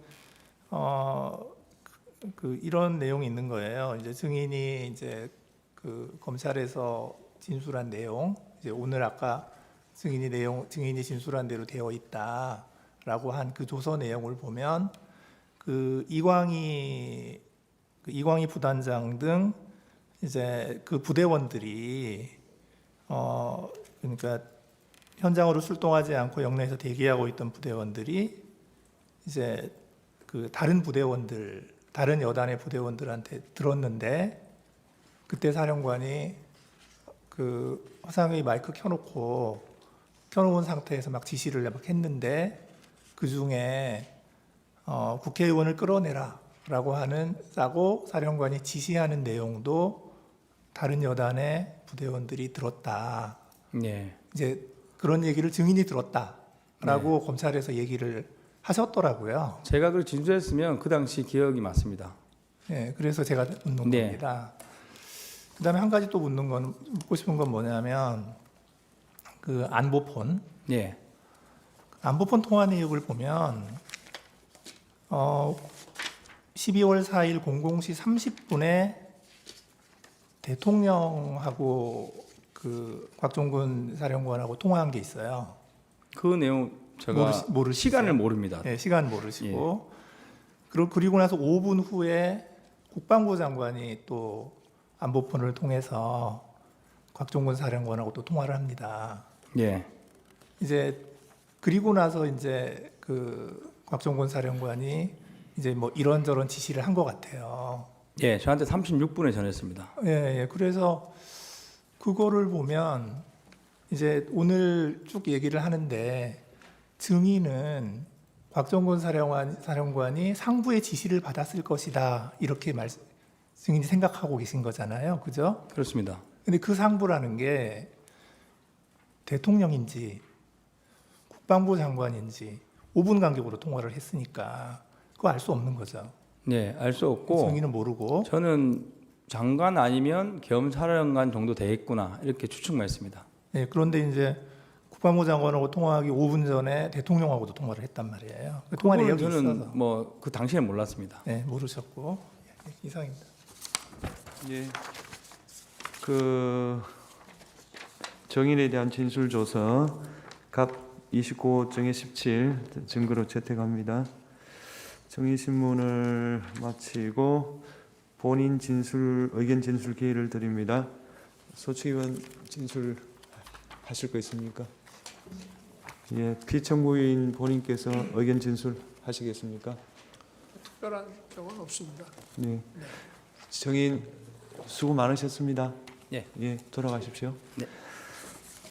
이런 내용이 있는 거예요. 이제 증인이 이제 그 검찰에서 진술한 내용, 이제 오늘 아까 증인이 진술한 대로 되어 있다라고 한 그 조서 내용을 보면 그 이광희 부단장 등 이제 그 부대원들이 그러니까 현장으로 출동하지 않고 영내에서 대기하고 있던 부대원들이 이제 그 다른 여단의 부대원들한테 들었는데 그때 사령관이 그 화상회의 마이크 켜놓은 상태에서 막 지시를 막 했는데 그 중에 국회의원을 끌어내라라고 싸고 사령관이 지시하는 내용도 다른 여단의 부대원들이 들었다. 네. 이제 그런 얘기를 증인이 들었다라고 검찰에서 얘기를 하셨더라고요. 제가 그걸 진술했으면 그 당시 기억이 맞습니다. 네, 그래서 제가 묻는 네. 겁니다. 그다음에 한 가지 또 묻고 싶은 건 뭐냐면 그 안보폰 네. 통화 내역을 보면 12월 4일 00시 30분에 대통령하고 그 곽종근 사령관하고 통화한 게 있어요. 그 내용 제가 시간을 모릅니다. 네, 시간 모르시고 그리고 나서 5분 후에 국방부 장관이 또 안보폰을 통해서 곽종근 사령관하고 또 통화를 합니다. 예. 이제 그리고 나서 이제 그 곽종근 사령관이 이제 뭐 이런저런 지시를 한 것 같아요. 예, 저한테 36분에 전했습니다. 예. 그래서 그거를 보면 이제 오늘 쭉 얘기를 하는데 증인은 곽종근 사령관이 상부의 지시를 받았을 것이다 이렇게 증인이 생각하고 계신 거잖아요, 그죠? 그렇습니다. 근데 그 상부라는 게 대통령인지 국방부 장관인지 5분 간격으로 통화를 했으니까 그거 알 수 없는 거죠. 네, 알 수 없고 증인은 모르고. 저는 장관 아니면 겸사령관 정도 되겠구나 이렇게 추측만 했습니다. 네, 그런데 이제 국방부 장관하고 통화하기 5분 전에 대통령하고도 통화를 했단 말이에요. 그 통화 내역이 저는 있어서. 뭐 그 당시에 몰랐습니다. 네, 모르셨고. 이상입니다. 예. 그 정인에 대한 진술 조서 갑 29정의 17 증거로 채택합니다. 정의 신문을 마치고 본인 의견 진술 기회를 드립니다. 소측위원 진술하실 거 있습니까? 예, 피청구인 본인께서 의견 진술하시겠습니까? 특별한 경우는 없습니다. 네. 정인 수고 많으셨습니다. 예. 예, 돌아가십시오. 네.